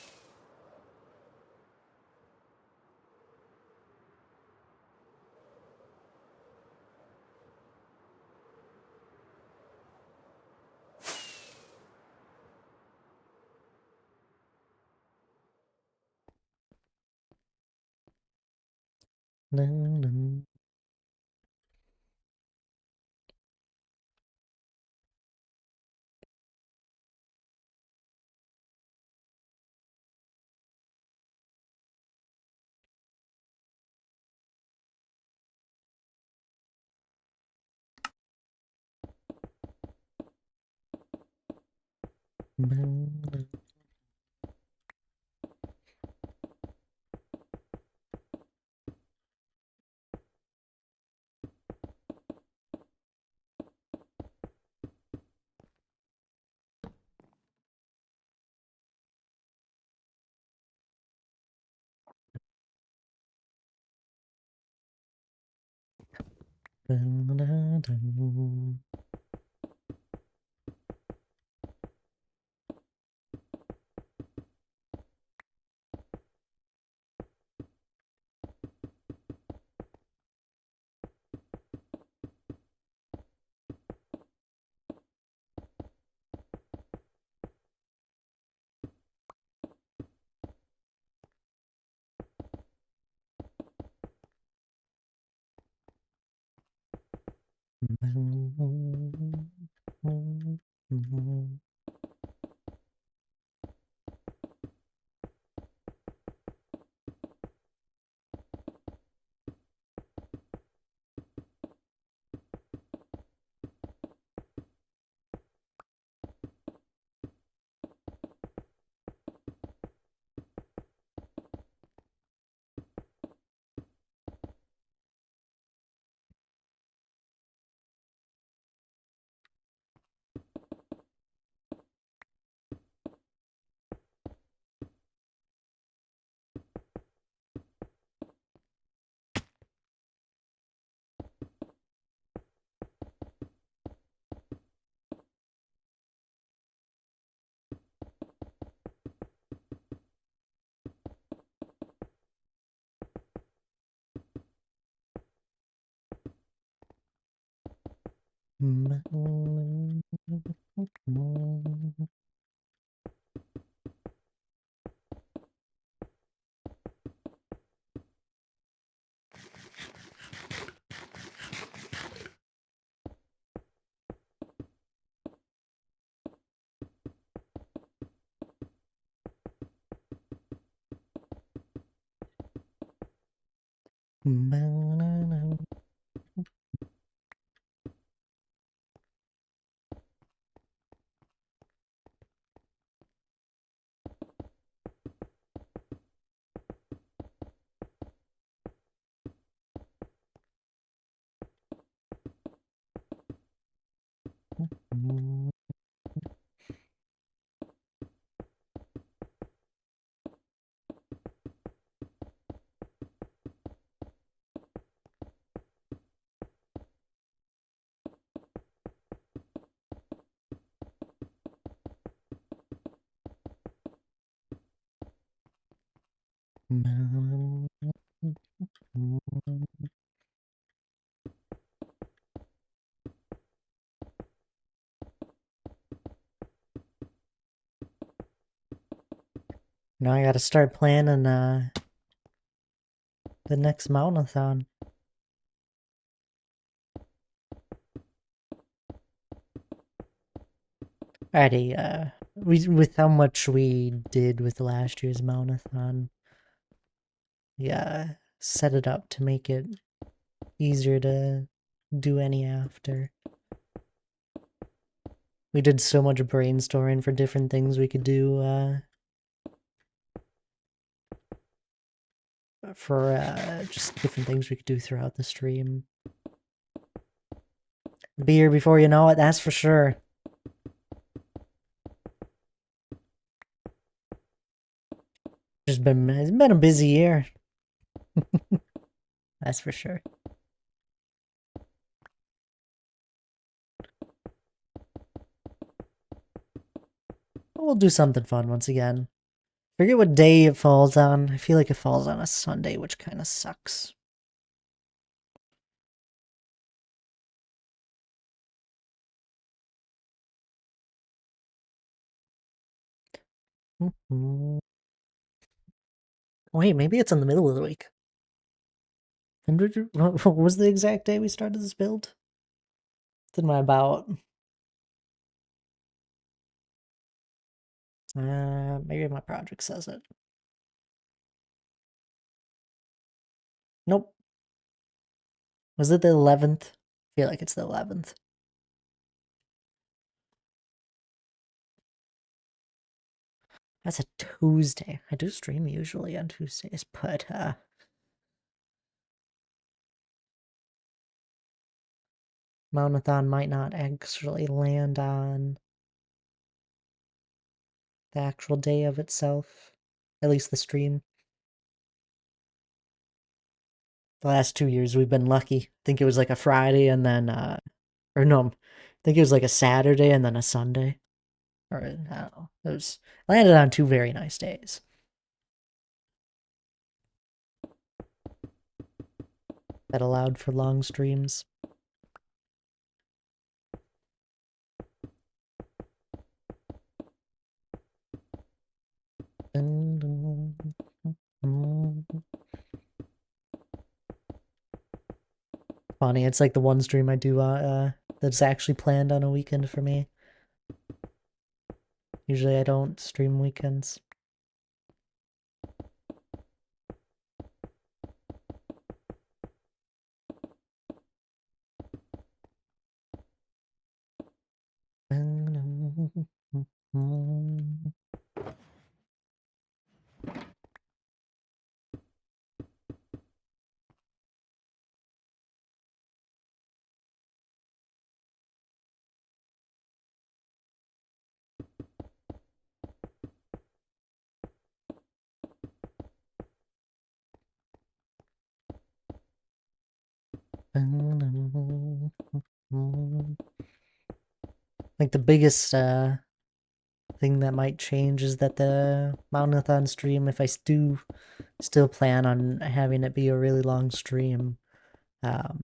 Now I gotta start planning the next mountainathon. Alrighty, with how much we did with last year's mountathon, yeah, set it up to make it easier to do any after. We did so much brainstorming for different things we could do for just different things we could do throughout the stream. Beer before you know it, that's for sure. It's been a busy year. That's for sure. We'll do something fun once again. Forget what day it falls on. I feel like it falls on a Sunday, which kind of sucks. Wait, maybe it's in the middle of the week. What was the exact day we started this build? It's in my about. Maybe my project says it. Nope. Was it the 11th? I feel like it's the 11th. That's a Tuesday. I do stream usually on Tuesdays, but Mountathon might not actually land on the actual day of itself. At least the stream. The last 2 years we've been lucky. I think it was like a Friday and then or no, I think it was like a Saturday and then a Sunday. Or I don't know. It was landed on 2 very nice days. That allowed for long streams. Funny, it's like the one stream I do that's actually planned on a weekend for me. Usually I don't stream weekends. Like the biggest thing that might change is that the Mountainathon stream, if I do still plan on having it be a really long stream, I'll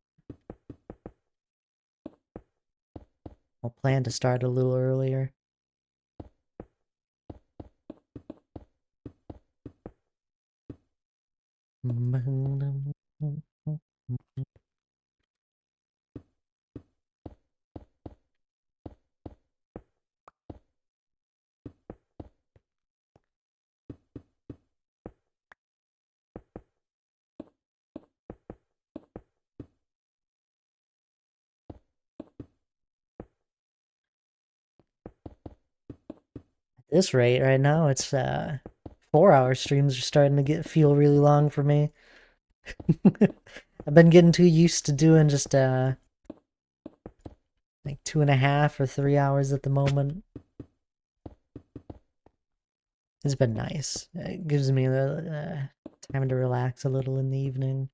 plan to start a little earlier. This rate right now, it's 4-hour streams are starting to feel really long for me. I've been getting too used to doing just like 2.5 or 3 hours at the moment. It's been nice. It gives me the time to relax a little in the evening.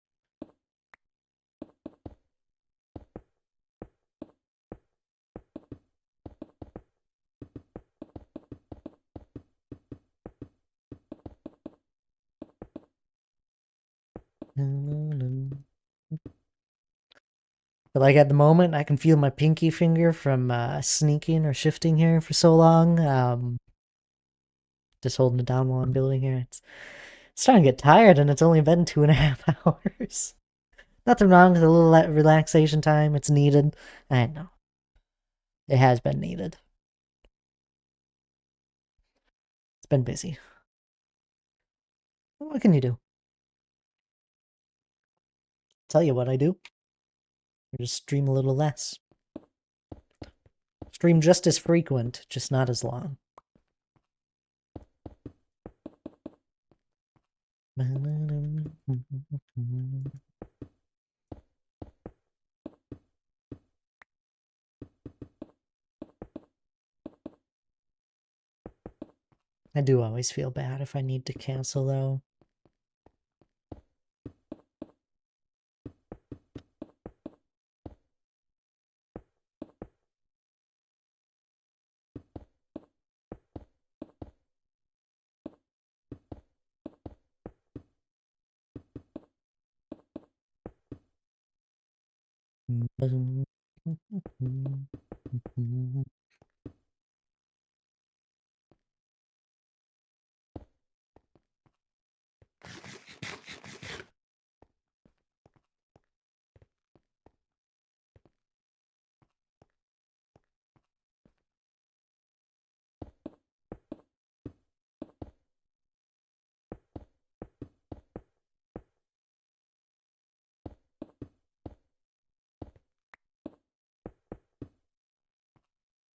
But like at the moment, I can feel my pinky finger from sneaking or shifting here for so long. just holding it down while I'm building here. It's starting to get tired, and it's only been 2.5 hours. Nothing wrong with a little relaxation time. It's needed. I know. It has been needed. It's been busy. What can you do? Tell you what I do. I just stream a little less. Stream just as frequent, just not as long. I do always feel bad if I need to cancel, though.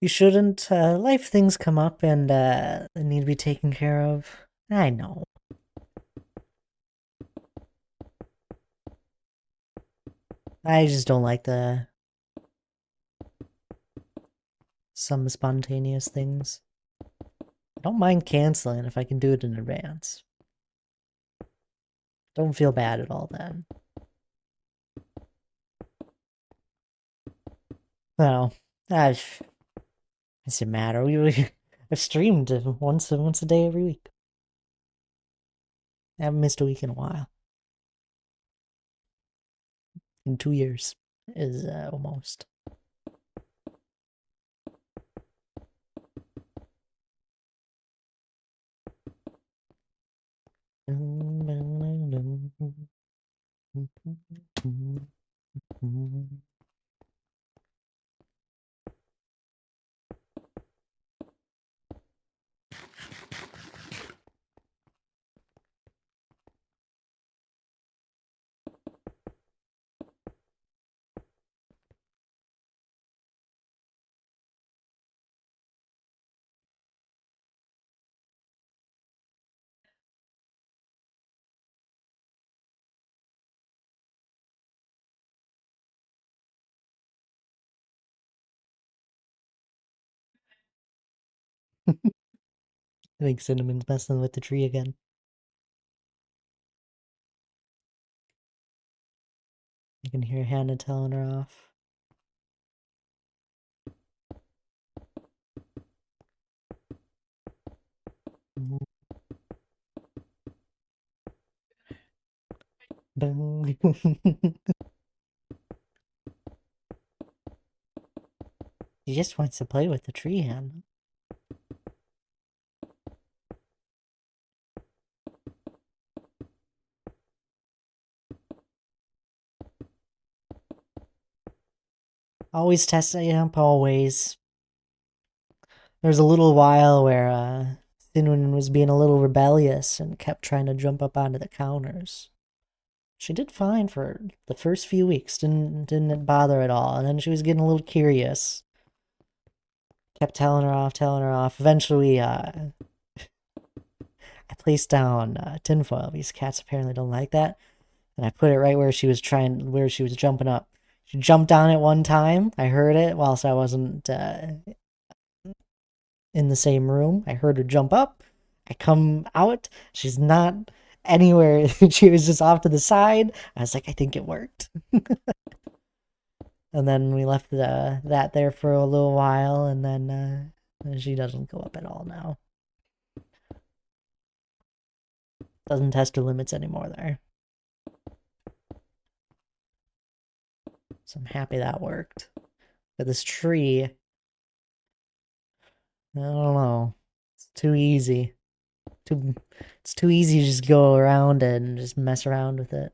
You shouldn't. Life things come up and need to be taken care of. I know. I just don't like some spontaneous things. I don't mind canceling if I can do it in advance. Don't feel bad at all then. No, doesn't matter. I've streamed once a day every week. I haven't missed a week in a while. In 2 years is almost. I think Cinnamon's messing with the tree again. You can hear Hannah telling her off. He just wants to play with the tree, Hannah. Always testing up, always. There's a little while where Cinnamon was being a little rebellious and kept trying to jump up onto the counters. She did fine for the first few weeks, didn't bother at all, and then she was getting a little curious. Kept telling her off. Eventually, I placed down tinfoil because cats apparently don't like that, and I put it right where she was jumping up. She jumped on it one time. I heard it whilst I wasn't in the same room. I heard her jump up. I come out. She's not anywhere. She was just off to the side. I was like, I think it worked. And then we left that there for a little while, and then she doesn't go up at all now. Doesn't test her limits anymore there. So I'm happy that worked. But this tree, I don't know. It's too easy. It's too easy to just go around and just mess around with it.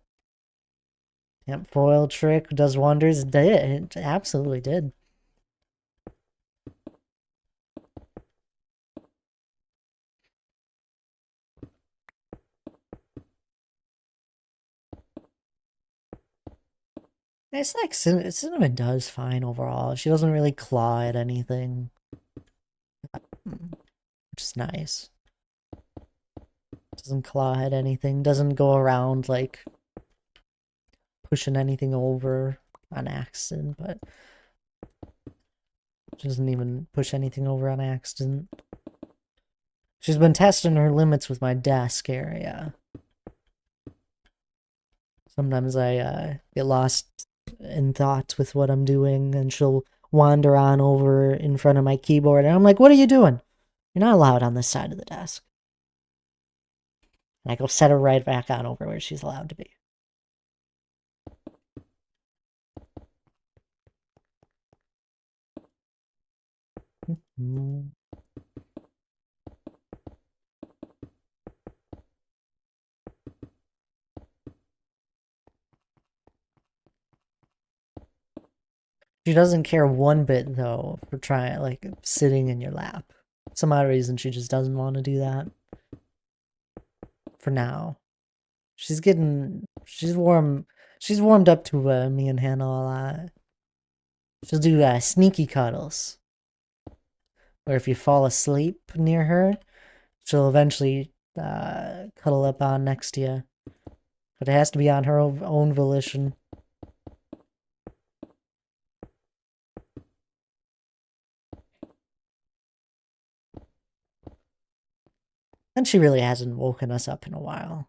Yep, foil trick does wonders. It did. It absolutely did. It's like Cinnamon does fine overall. She doesn't really claw at anything, which is nice. Doesn't claw at anything. Doesn't go around like pushing anything over on accident, but she doesn't even push anything over on accident. She's been testing her limits with my desk area. Sometimes I get lost in thought with what I'm doing, and she'll wander on over in front of my keyboard, and I'm like, "What are you doing? You're not allowed on this side of the desk." And I go set her right back on over where she's allowed to be. She doesn't care one bit though for trying like sitting in your lap. Some odd reason she just doesn't want to do that. For now, she's warmed up to me and Hannah a lot. She'll do sneaky cuddles, where if you fall asleep near her, she'll eventually cuddle up on next to you. But it has to be on her own volition. And she really hasn't woken us up in a while.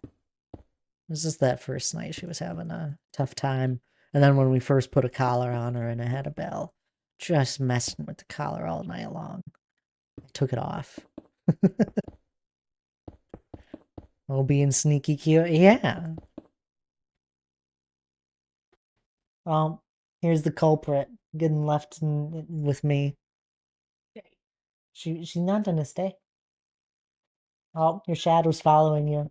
It was just that first night she was having a tough time. And then when we first put a collar on her and I had a bell, just messing with the collar all night long. I took it off. Oh, being sneaky cute? Yeah. Here's the culprit getting left with me. She's not gonna stay. Oh, your shadow's following you.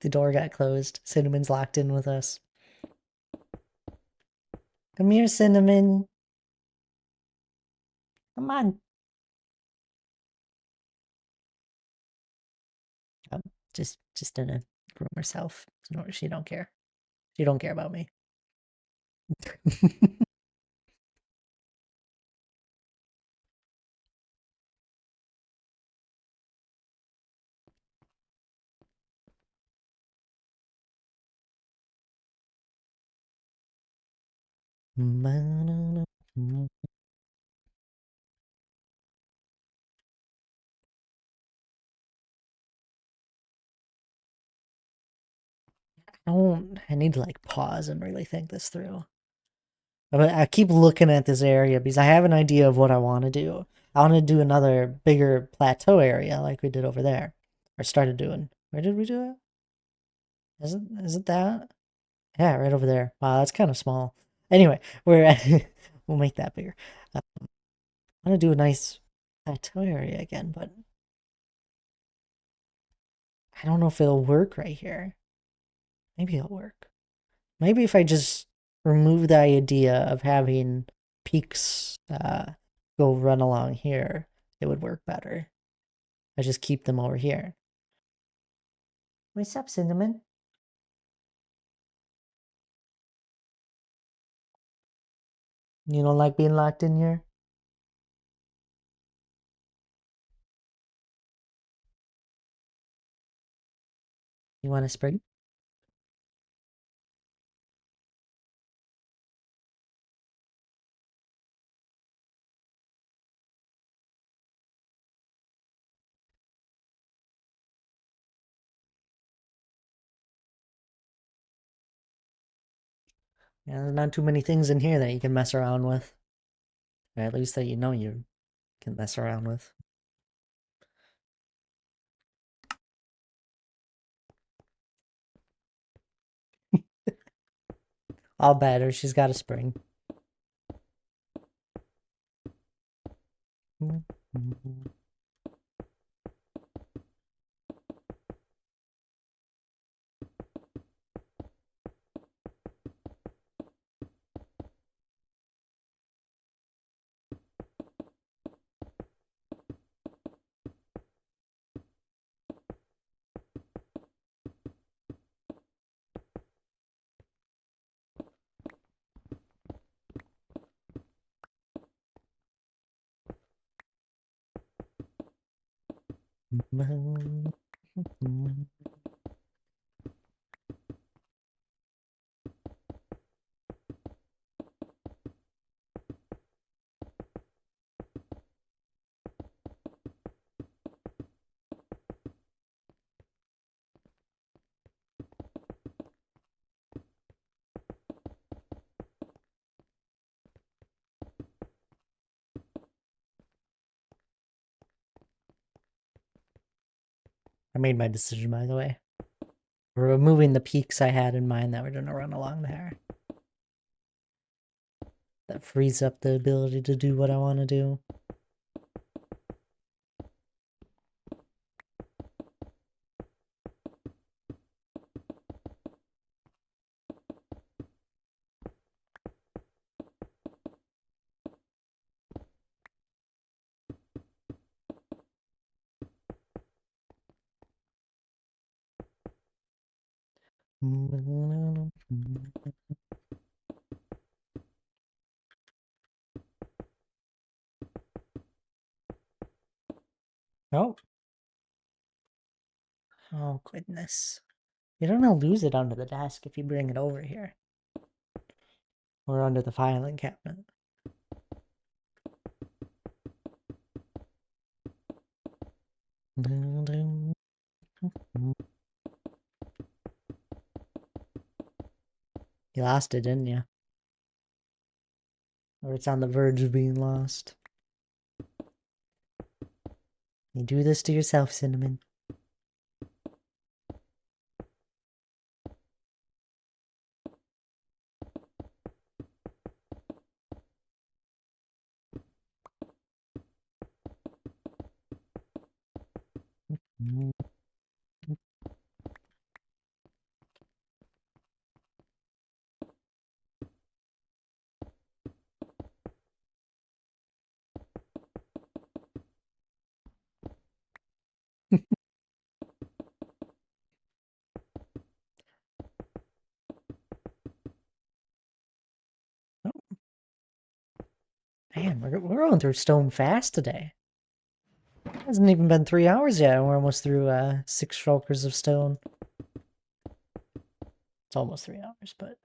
The door got closed. Cinnamon's locked in with us. Come here, Cinnamon. Come on. Oh, just gonna groom herself. No, she don't care. She don't care about me. I need to like pause and really think this through. I keep looking at this area because I have an idea of what I want to do. I want to do another bigger plateau area like we did over there. Or started doing. Where did we do it? Is it that? Yeah, right over there. Wow, that's kind of small. Anyway, we'll make that bigger. I want to do a nice plateau area again, but I don't know if it'll work right here. Maybe it'll work. Maybe if I just remove the idea of having peaks go run along here, it would work better. I just keep them over here. What's up, Cinnamon? You don't like being locked in here? You want a spring? Yeah, there's not too many things in here that you can mess around with. Or at least that you know you can mess around with. I'll bet her she's got a spring. I made my decision, by the way. We're removing the peaks I had in mind that were going to run along there. That frees up the ability to do what I want to do. Oh. Oh, goodness. You don't want to lose it under the desk if you bring it over here. Or under the filing cabinet. You lost it, didn't you? Or it's on the verge of being lost. You do this to yourself, Cinnamon. Man, we're going through stone fast today. It hasn't even been 3 hours yet, and we're almost through 6 shulkers of stone. It's almost 3 hours, but...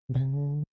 Cinnamon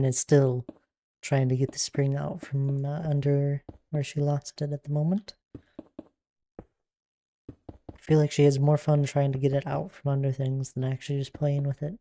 is still trying to get the spring out from under where she lost it at the moment. I feel like she has more fun trying to get it out from under things than actually just playing with it.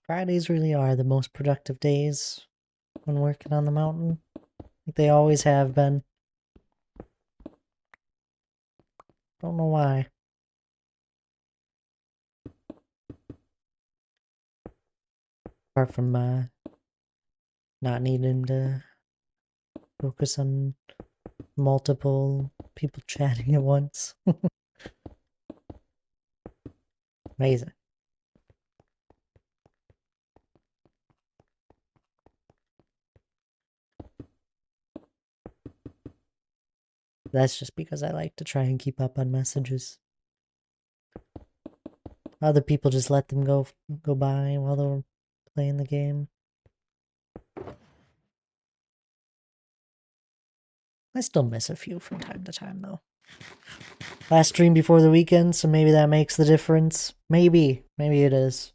Fridays really are the most productive days when working on the mountain. Like they always have been. Don't know why. Apart from not needing to focus on multiple people chatting at once. Amazing. That's just because I like to try and keep up on messages. Other people just let them go by while they're playing the game. I still miss a few from time to time though. Last stream before the weekend, so maybe that makes the difference. Maybe it is.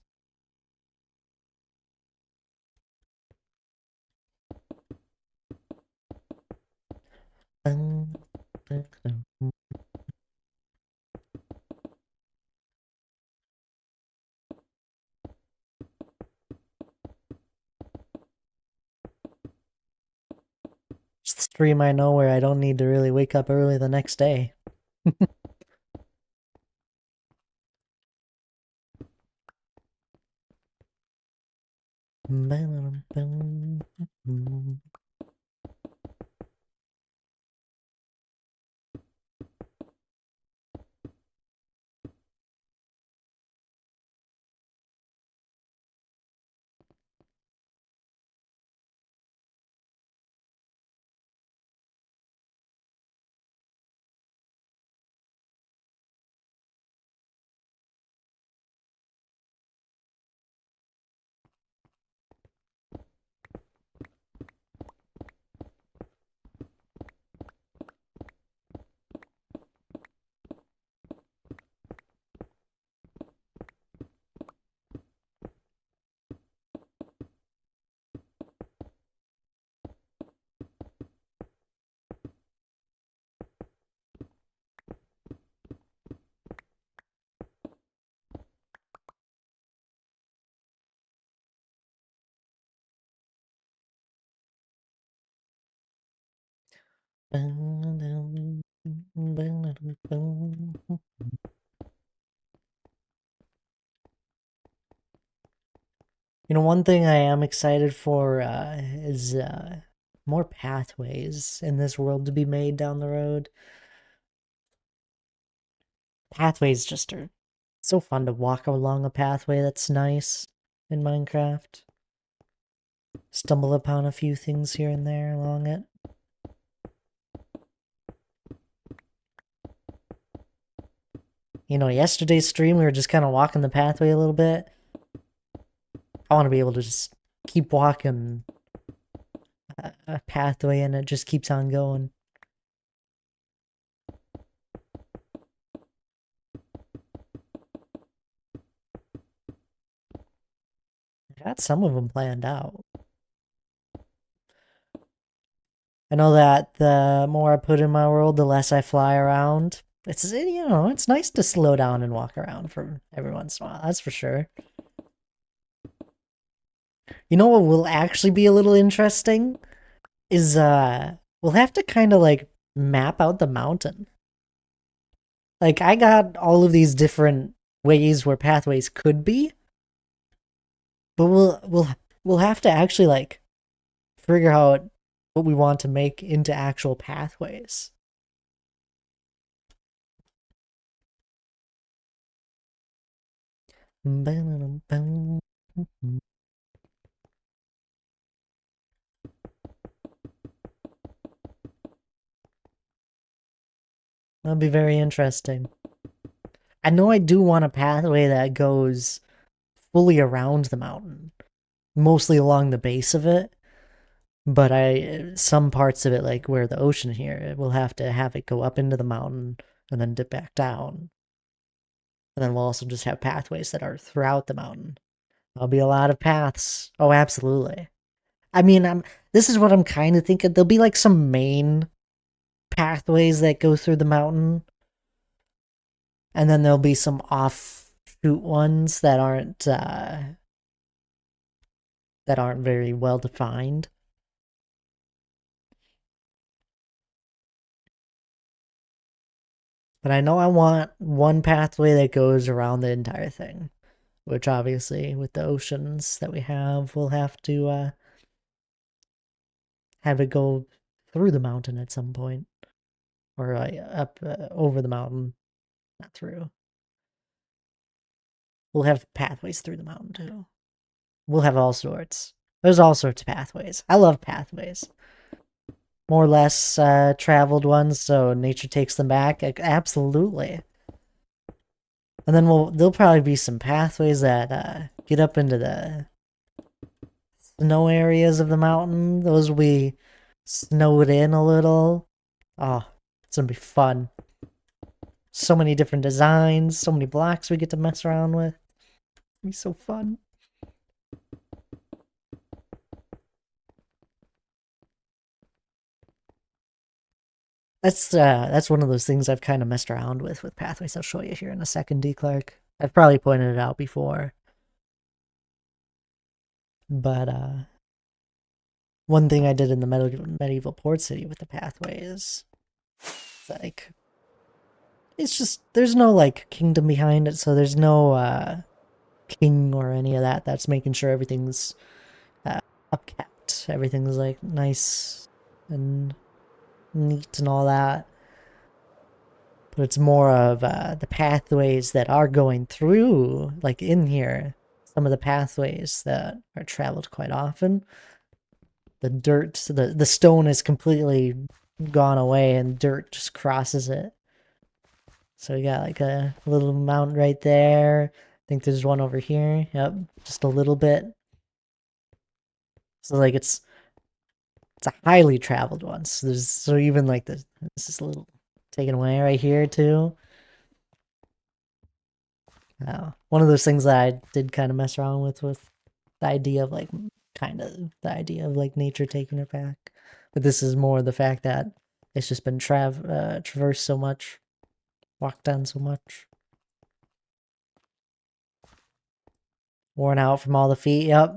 It's the stream I know where I don't need to really wake up early the next day. You know, one thing I am excited for is more pathways in this world to be made down the road. Pathways just are so fun to walk along a pathway that's nice in Minecraft. Stumble upon a few things here and there along it. You know, yesterday's stream, we were just kind of walking the pathway a little bit. I want to be able to just keep walking a pathway and it just keeps on going. I got some of them planned out. I know that the more I put in my world, the less I fly around. It's, you know, it's nice to slow down and walk around for every once in a while, that's for sure. You know what will actually be a little interesting? Is, we'll have to kind of, like, map out the mountain. Like, I got all of these different ways where pathways could be, but we'll have to actually, like, figure out what we want to make into actual pathways. That'll be very interesting. I know I do want a pathway that goes fully around the mountain, mostly along the base of it. But some parts of it, like where the ocean here, we'll have to have it go up into the mountain and then dip back down. And then we'll also just have pathways that are throughout the mountain. There'll be a lot of paths. Oh, absolutely. I mean, this is what I'm kind of thinking. There'll be like some main pathways that go through the mountain, and then there'll be some offshoot ones that aren't very well defined. But I know I want one pathway that goes around the entire thing, which obviously with the oceans that we have, we'll have it go through the mountain at some point, or up over the mountain, not through. We'll have pathways through the mountain too. We'll have all sorts. There's all sorts of pathways. I love pathways. More or less traveled ones, so nature takes them back. Absolutely. And then there'll probably be some pathways that get up into the snow areas of the mountain. Those will be snowed in a little. Oh, it's gonna be fun. So many different designs, so many blocks we get to mess around with. It'll be so fun. That's one of those things I've kind of messed around with pathways. I'll show you here in a second, D. Clark. I've probably pointed it out before. But one thing I did in the medieval port city with the pathways, like, it's just there's no like kingdom behind it, so there's no king or any of that that's making sure everything's upkept. Everything's like nice and neat and all that. But it's more of the pathways that are going through, like in here, some of the pathways that are traveled quite often. The dirt, the stone is completely gone away and dirt just crosses it. So we got like a little mountain right there. I think there's one over here. Yep, just a little bit. So like it's a highly traveled one. So even like this is a little taken away right here too. One of those things that I did kind of mess around with the idea of like kind of the idea of like nature taking it back. But this is more the fact that it's just been traversed so much, walked on so much. Worn out from all the feet, yep.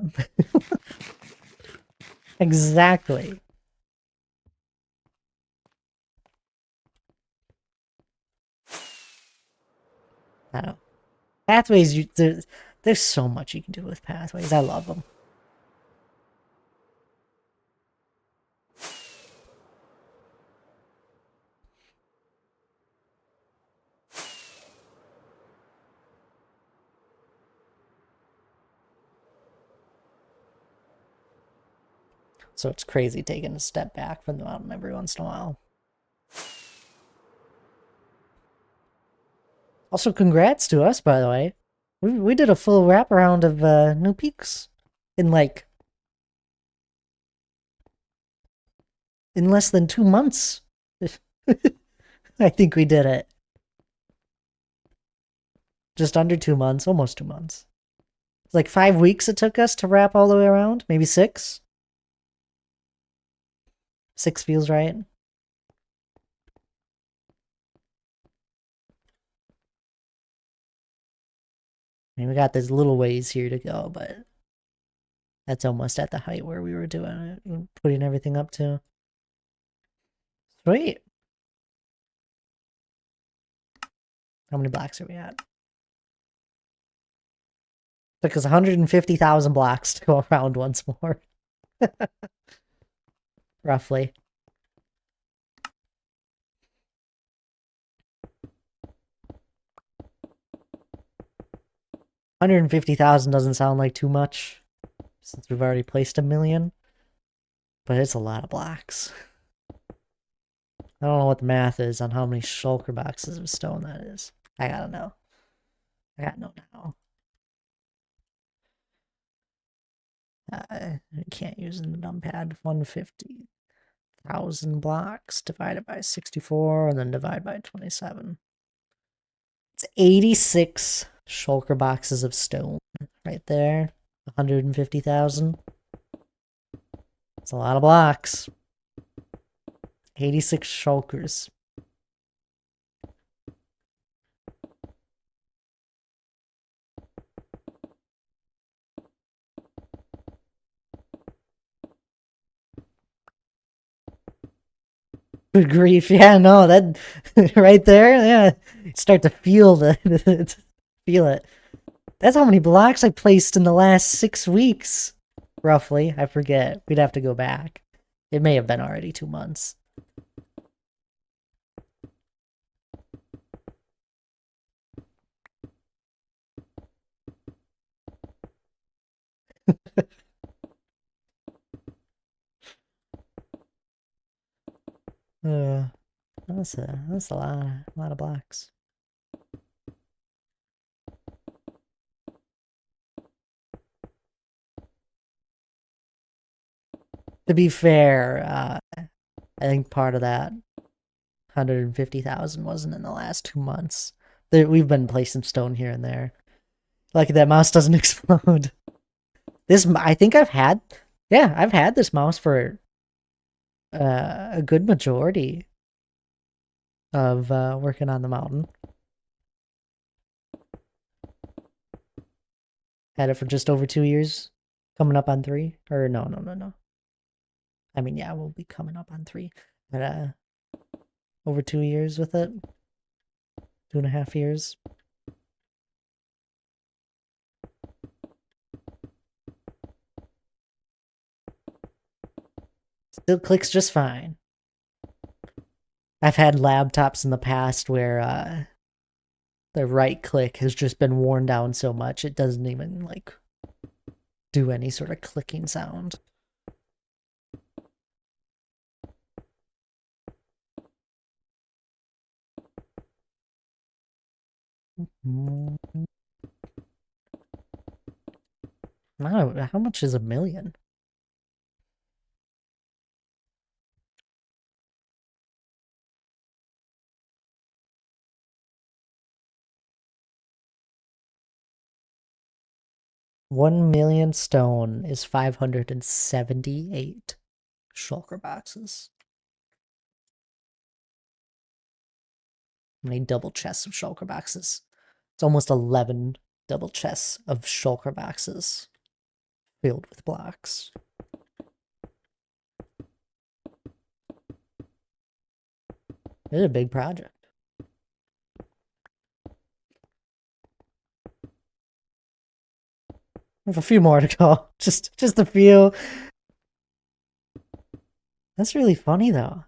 Exactly. I don't know. Pathways, there's so much you can do with pathways. I love them. So it's crazy taking a step back from the mountain every once in a while. Also, congrats to us, by the way. We did a full wraparound of new peaks in like in less than 2 months. I think we did it. Just under 2 months, almost 2 months. It's like 5 weeks it took us to wrap all the way around, maybe 6. 6 feels right. I mean, we got this little ways here to go, but that's almost at the height where we were doing it, putting everything up to. Sweet. How many blocks are we at? Took us 150,000 blocks to go around once more. Roughly. $150,000 doesn't sound like too much, since we've already placed 1 million. But it's a lot of blocks. I don't know what the math is on how many shulker boxes of stone that is. I gotta know. I gotta know now. I can't use the numpad. 150,000 blocks divided by 64 and then divide by 27. It's 86 shulker boxes of stone right there. 150,000. It's a lot of blocks. 86 shulkers. Good grief. Yeah, no, that right there, yeah. Start to feel feel it. That's how many blocks I placed in the last 6 weeks. Roughly. I forget. We'd have to go back. It may have been already 2 months. Uh, that's a lot of blocks. To be fair, I think part of that 150,000 wasn't in the last 2 months. We've been placing stone here and there. Lucky that mouse doesn't explode. I think I've had this mouse for a good majority of working on the mountain. Had it for just over 2 years, coming up on 3. Or no. I mean, yeah, we'll be coming up on 3, but over 2 years with it, 2.5 years. Still clicks just fine. I've had laptops in the past where the right click has just been worn down so much it doesn't even like do any sort of clicking sound. How much is a million? One million stone is 578 shulker boxes. How many double chests of shulker boxes? It's almost 11 double chests of shulker boxes filled with blocks. It's a big project. I have a few more to go. Just a few. That's really funny though.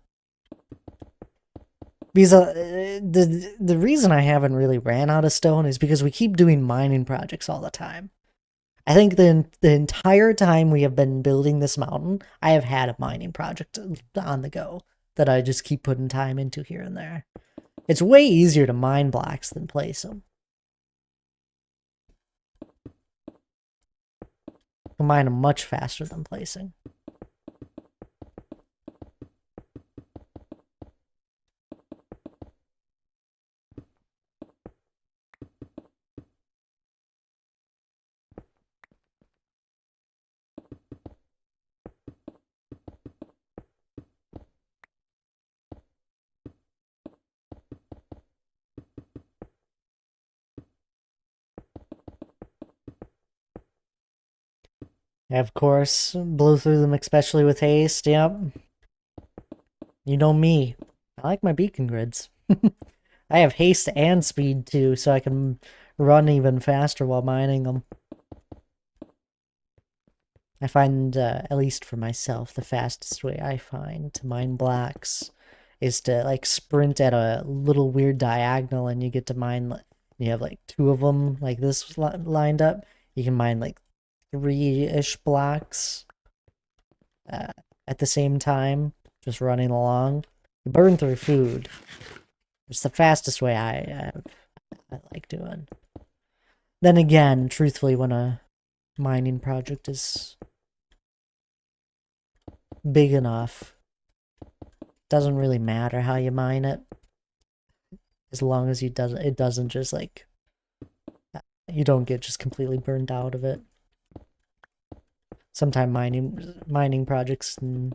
Because the reason I haven't really ran out of stone is because we keep doing mining projects all the time. I think the entire time we have been building this mountain, I have had a mining project on the go that I just keep putting time into here and there. It's way easier to mine blocks than place them. You can mine them much faster than placing. Of course, blow through them, especially with haste. Yep. You know me. I like my beacon grids. I have haste and speed too, so I can run even faster while mining them. I find, at least for myself, the fastest way I find to mine blocks is to like sprint at a little weird diagonal, and you get to mine. You have like 2 of them like this lined up. You can mine like 3-ish blocks at the same time, just running along. You burn through food. It's the fastest way I like doing. Then again, truthfully, when a mining project is big enough, it doesn't really matter how you mine it, as long as it doesn't just like you don't get just completely burned out of it. Sometimes mining projects you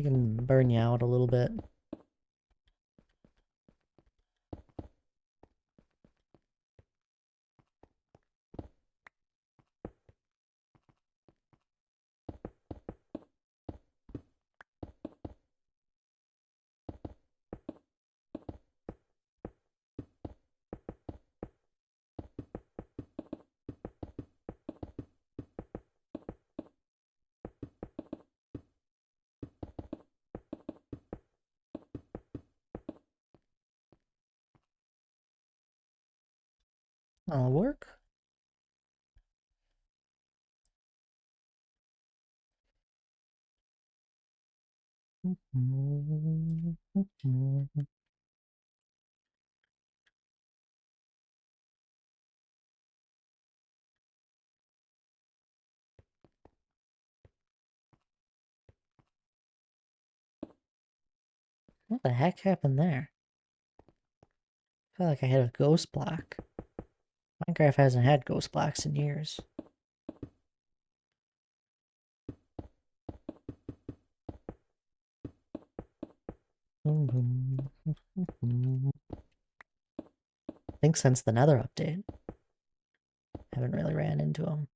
can burn you out a little bit. That'll work. What the heck happened there? I feel like I had a ghost block. Minecraft hasn't had ghost blocks in years. I think since the Nether update, haven't really ran into them.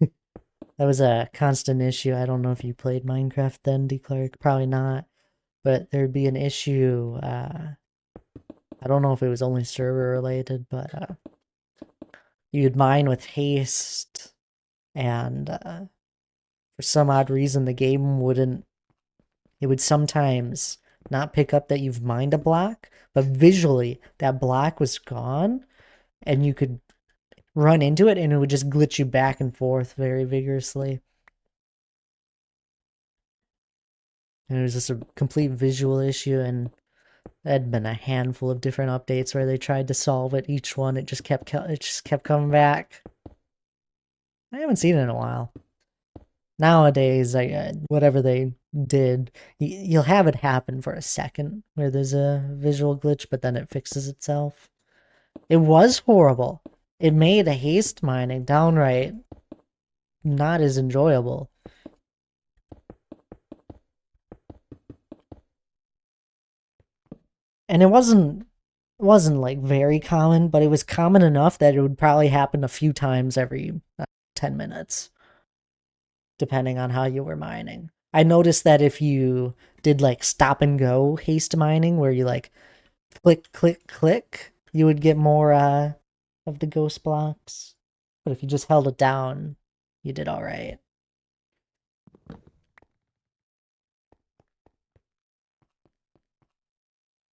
That was a constant issue. I don't know if you played Minecraft then, Declark. Probably not. But there'd be an issue. I don't know if it was only server related, but you'd mine with haste, and for some odd reason, the game wouldn't. It would sometimes not pick up that you've mined a block, but visually that block was gone, and you could run into it, and it would just glitch you back and forth very vigorously. And it was just a complete visual issue, and there had been a handful of different updates where they tried to solve it. Each one, it just kept coming back. I haven't seen it in a while. Nowadays, whatever they did, you'll have it happen for a second where there's a visual glitch, but then it fixes itself. It was horrible. It made a haste mining downright not as enjoyable. And it wasn't like very common, but it was common enough that it would probably happen a few times every 10 minutes, depending on how you were mining. I noticed that if you did like stop and go haste mining, where you like click, click, click, you would get more of the ghost blocks. But if you just held it down, you did all right.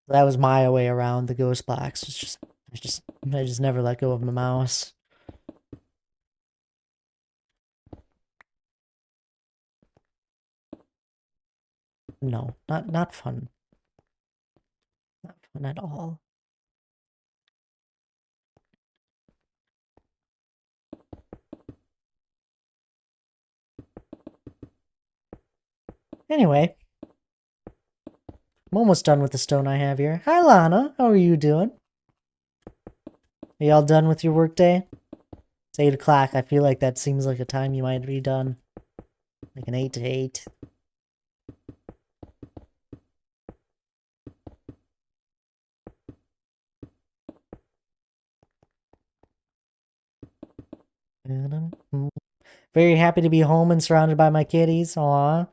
That was my way around the ghost blocks. I just never let go of my mouse. No, not fun. Not fun at all. Anyway, I'm almost done with the stone I have here. Hi, Lana. How are you doing? Are you all done with your workday? It's 8 o'clock. I feel like that seems like a time you might be done. Like an 8 to 8. Very happy to be home and surrounded by my kitties. Aw.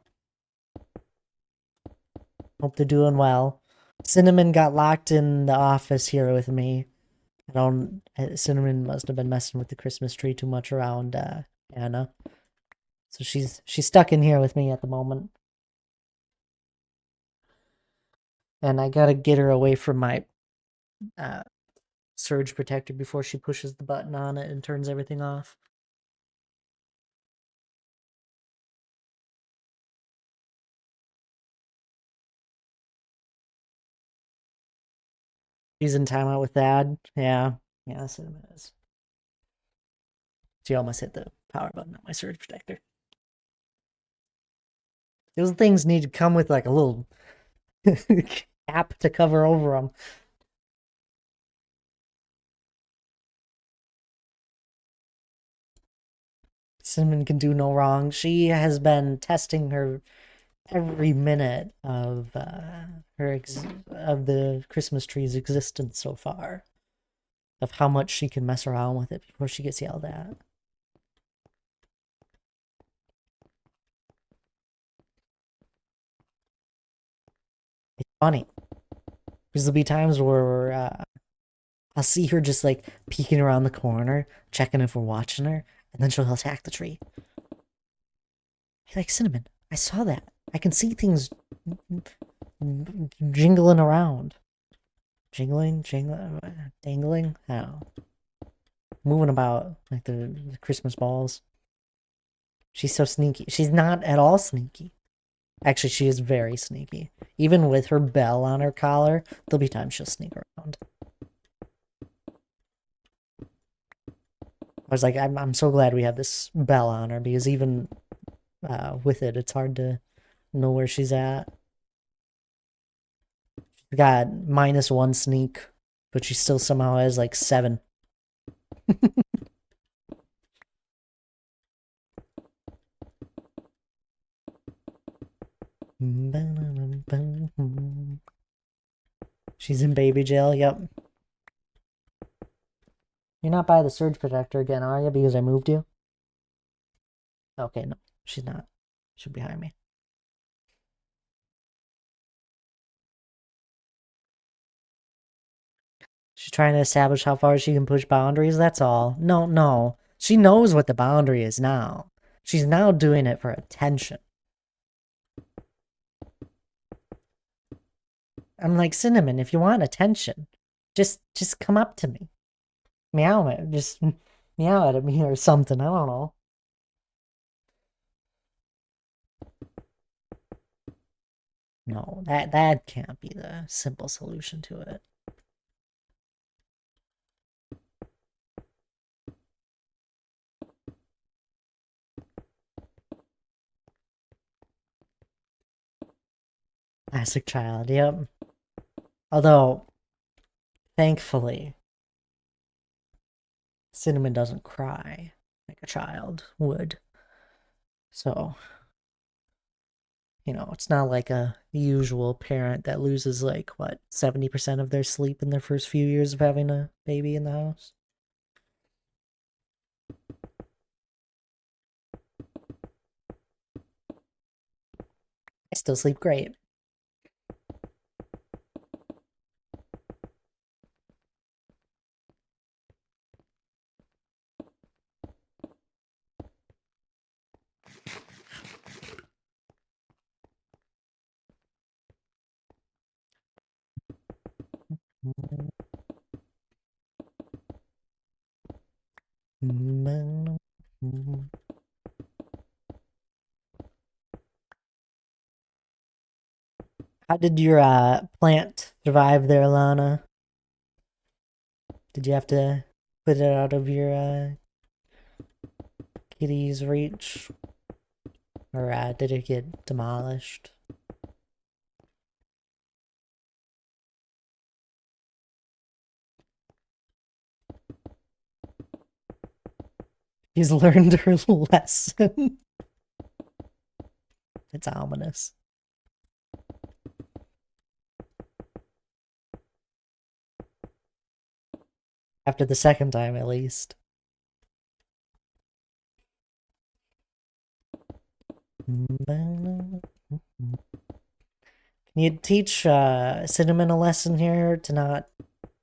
Hope they're doing well. Cinnamon got locked in the office here with me. Cinnamon must have been messing with the Christmas tree too much around Anna. So she's stuck in here with me at the moment. And I gotta get her away from my surge protector before she pushes the button on it and turns everything off. She's in timeout with Thad. Yeah. Yeah, Cinnamon is. She almost hit the power button on my surge protector. Those things need to come with like a little cap to cover over them. Cinnamon can do no wrong. She has been testing her every minute of of the Christmas tree's existence so far, of how much she can mess around with it before she gets yelled at. It's funny because there'll be times where I'll see her just like peeking around the corner, checking if we're watching her, and then she'll attack the tree. Hey, like, Cinnamon, I saw that. I can see things jingling around. Jingling? Dangling? I don't know. Moving about like the Christmas balls. She's so sneaky. She's not at all sneaky. Actually, she is very sneaky. Even with her bell on her collar, there'll be times she'll sneak around. I was like, I'm so glad we have this bell on her, because even with it, it's hard to know where she's at. She's got -1 sneak, but she still somehow has like 7. She's in baby jail, yep. You're not by the surge protector again, are you? Because I moved you? Okay, no, she's not. She's behind me. She's trying to establish how far she can push boundaries, that's all. No, no. She knows what the boundary is now. She's now doing it for attention. I'm like, Cinnamon, if you want attention, just come up to me. Meow it. Just meow at me or something. I don't know. No, that can't be the simple solution to it. Classic child, yep. Although, thankfully, Cinnamon doesn't cry like a child would. So, it's not like a usual parent that loses like, what, 70% of their sleep in their first few years of having a baby in the house. I still sleep great. How did your plant survive there, Lana? Did you have to put it out of your kitty's reach? Or did it get demolished? She's learned her lesson. It's ominous. After the second time, at least. Can you teach Cinnamon a lesson here to not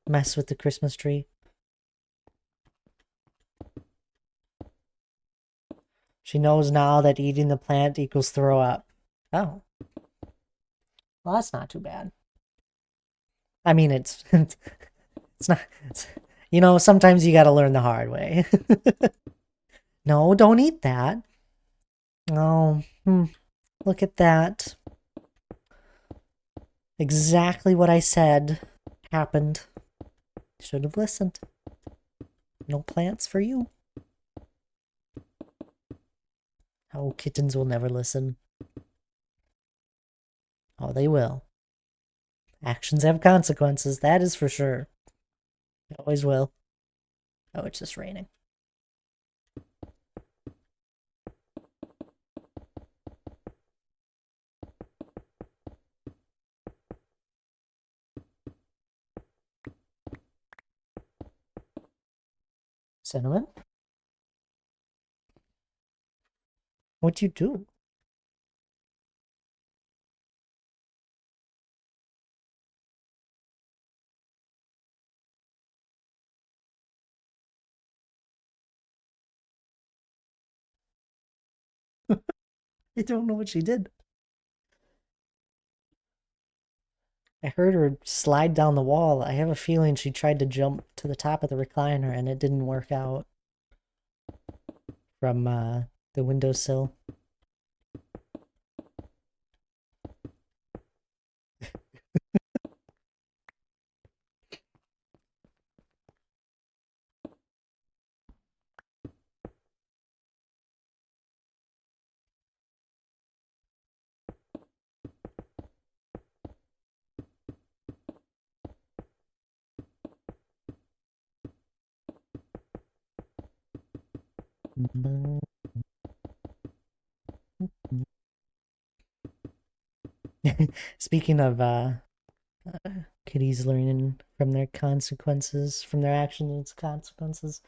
mess with the Christmas tree? She knows now that eating the plant equals throw up. Oh. Well, that's not too bad. I mean, it's not. Sometimes you gotta learn the hard way. No, don't eat that. Oh, look at that. Exactly what I said happened. Should have listened. No plants for you. Oh, kittens will never listen. Oh, they will. Actions have consequences, that is for sure. They always will. Oh, it's just raining. Cinnamon? What'd you do? I don't know what she did. I heard her slide down the wall. I have a feeling she tried to jump to the top of the recliner and it didn't work out from the windowsill. Speaking of kitties learning from their consequences, from their actions and consequences,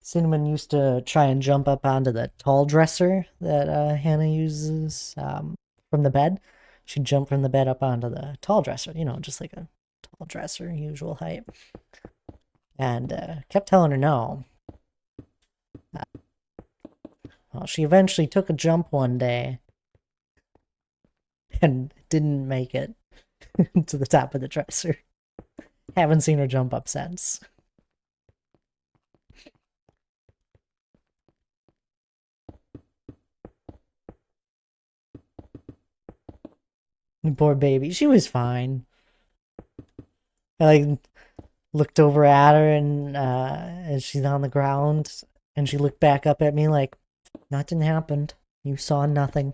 Cinnamon used to try and jump up onto the tall dresser that Hannah uses from the bed. She'd jump from the bed up onto the tall dresser, you know, just like a tall dresser, usual height. And kept telling her no. Well, she eventually took a jump one day and didn't make it to the top of the dresser. Haven't seen her jump up since. Poor baby. She was fine. I like looked over at her and as she's on the ground and she looked back up at me like nothing happened. You saw nothing.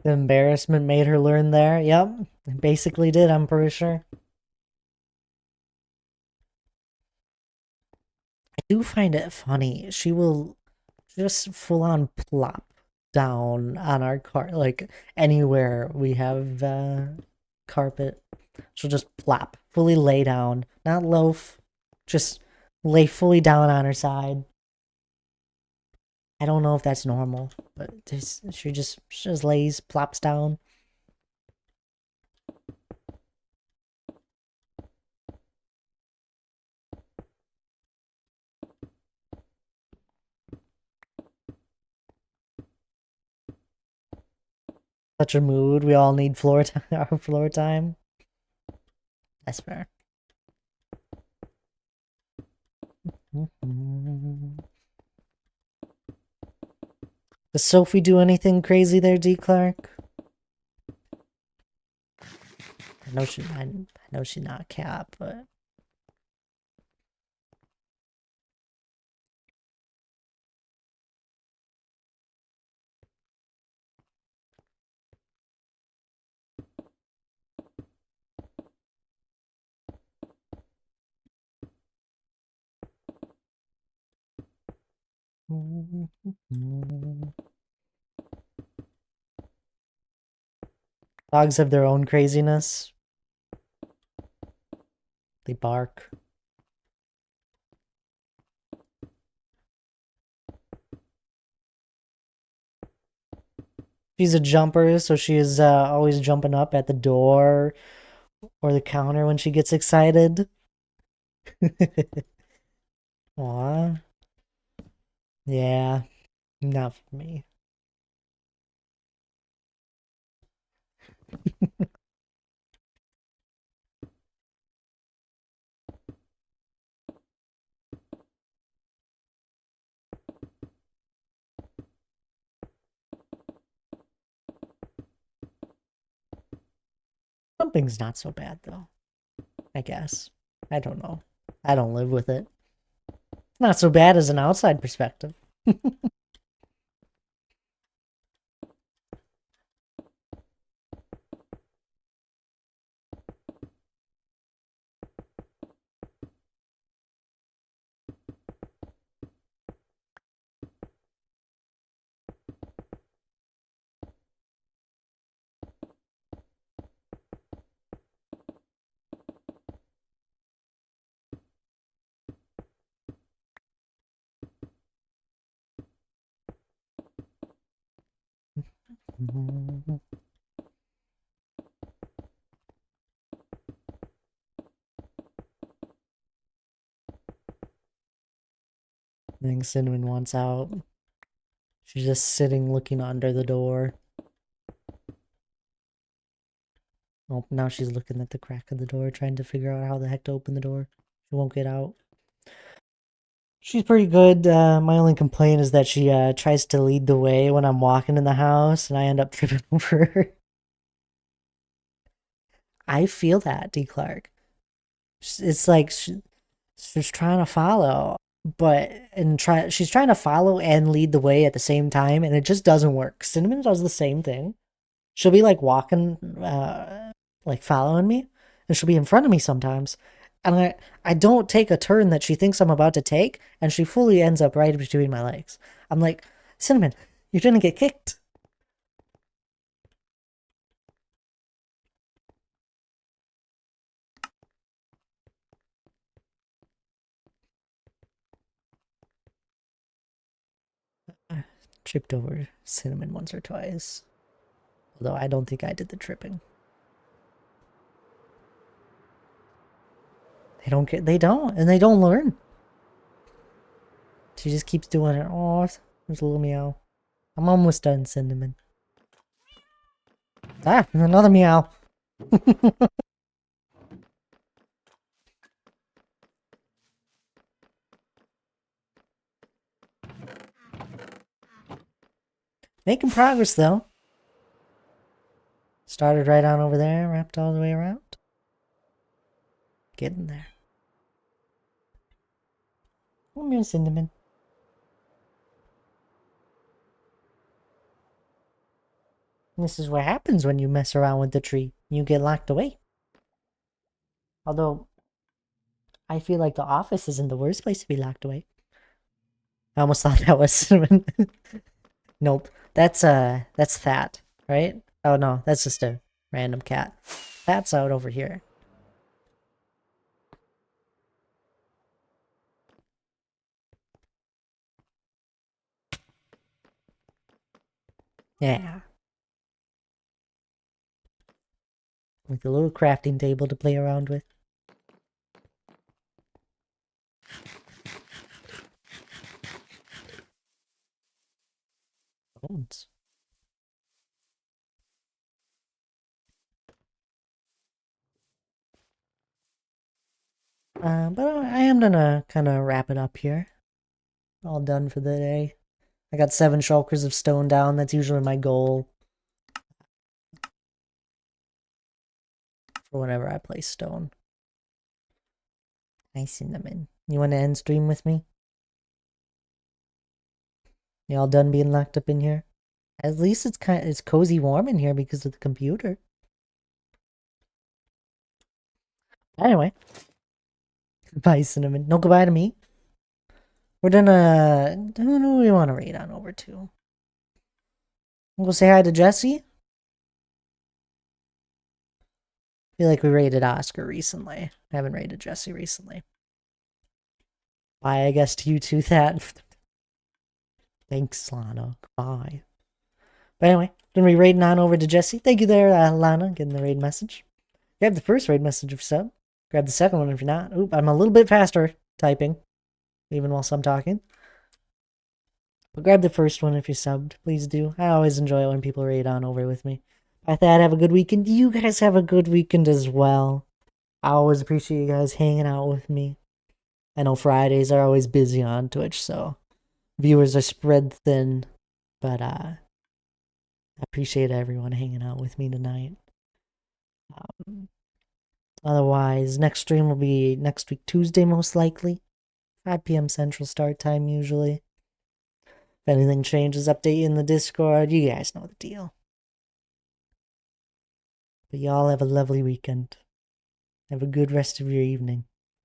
The embarrassment made her learn there. Yep. Basically did, I'm pretty sure. I do find it funny. She will just full on plop down on our car, like anywhere we have carpet. She'll just plop, fully lay down, not loaf, just lay fully down on her side. I don't know if that's normal, but she just lays, plops down. Such a mood. We all need floor time, our floor time. That's fair. Does Sophie do anything crazy there, D. Clark? I know she's not a cat, but dogs have their own craziness. They bark. She's a jumper, so she is always jumping up at the door or the counter when she gets excited. Aw. Yeah, not for me. Jumping's not so bad though, I guess. I don't know. I don't live with it. It's not so bad as an outside perspective. I think Cinnamon wants out. She's just sitting looking under the door. Oh, now she's looking at the crack of the door, trying to figure out how the heck to open the door. She won't get out. She's pretty good. My only complaint is that she tries to lead the way when I'm walking in the house, and I end up tripping over her. I feel that, D. Clark. It's like she's trying to follow, but she's trying to follow and lead the way at the same time, and it just doesn't work. Cinnamon does the same thing. She'll be like walking, like following me, and she'll be in front of me sometimes. And I don't take a turn that she thinks I'm about to take, and she fully ends up right between my legs. I'm like, Cinnamon, you're gonna get kicked. I tripped over Cinnamon once or twice. Although I don't think I did the tripping. They don't, and they don't learn. She just keeps doing it. Oh, there's a little meow. I'm almost done, Cinnamon. Ah, another meow. Making progress, though. Started right on over there, wrapped all the way around. Getting there. Come here, Cinnamon. This is what happens when you mess around with the tree. You get locked away. Although, I feel like the office isn't the worst place to be locked away. I almost thought that was Cinnamon. Nope. That's That, right? Oh no, that's just a random cat. That's out over here. Yeah. Like a little crafting table to play around with. Bones. But I am gonna kind of wrap it up here. All done for the day. I got 7 shulkers of stone down. That's usually my goal for whenever I play stone. Hi, Cinnamon. You want to end stream with me? You all done being locked up in here? At least it's cozy warm in here because of the computer. Anyway. Bye, Cinnamon. No goodbye to me. We're gonna... Who do we want to raid on over to? We'll go say hi to Jesse. I feel like we raided Oscar recently. I haven't raided Jesse recently. Bye, I guess, to you too, That. Thanks, Lana. Bye. But anyway, gonna be raiding on over to Jesse. Thank you there, Lana, getting the raid message. Grab the first raid message if sub. Grab the second one if you're not. Oop, I'm a little bit faster typing, even whilst I'm talking. But grab the first one if you're subbed. Please do. I always enjoy it when people raid on over with me. By that, have a good weekend. You guys have a good weekend as well. I always appreciate you guys hanging out with me. I know Fridays are always busy on Twitch, so viewers are spread thin. But I appreciate everyone hanging out with me tonight. Otherwise, next stream will be next week, Tuesday, most likely. 5 p.m. Central Start Time, usually. If anything changes, update in the Discord. You guys know the deal. But y'all have a lovely weekend. Have a good rest of your evening.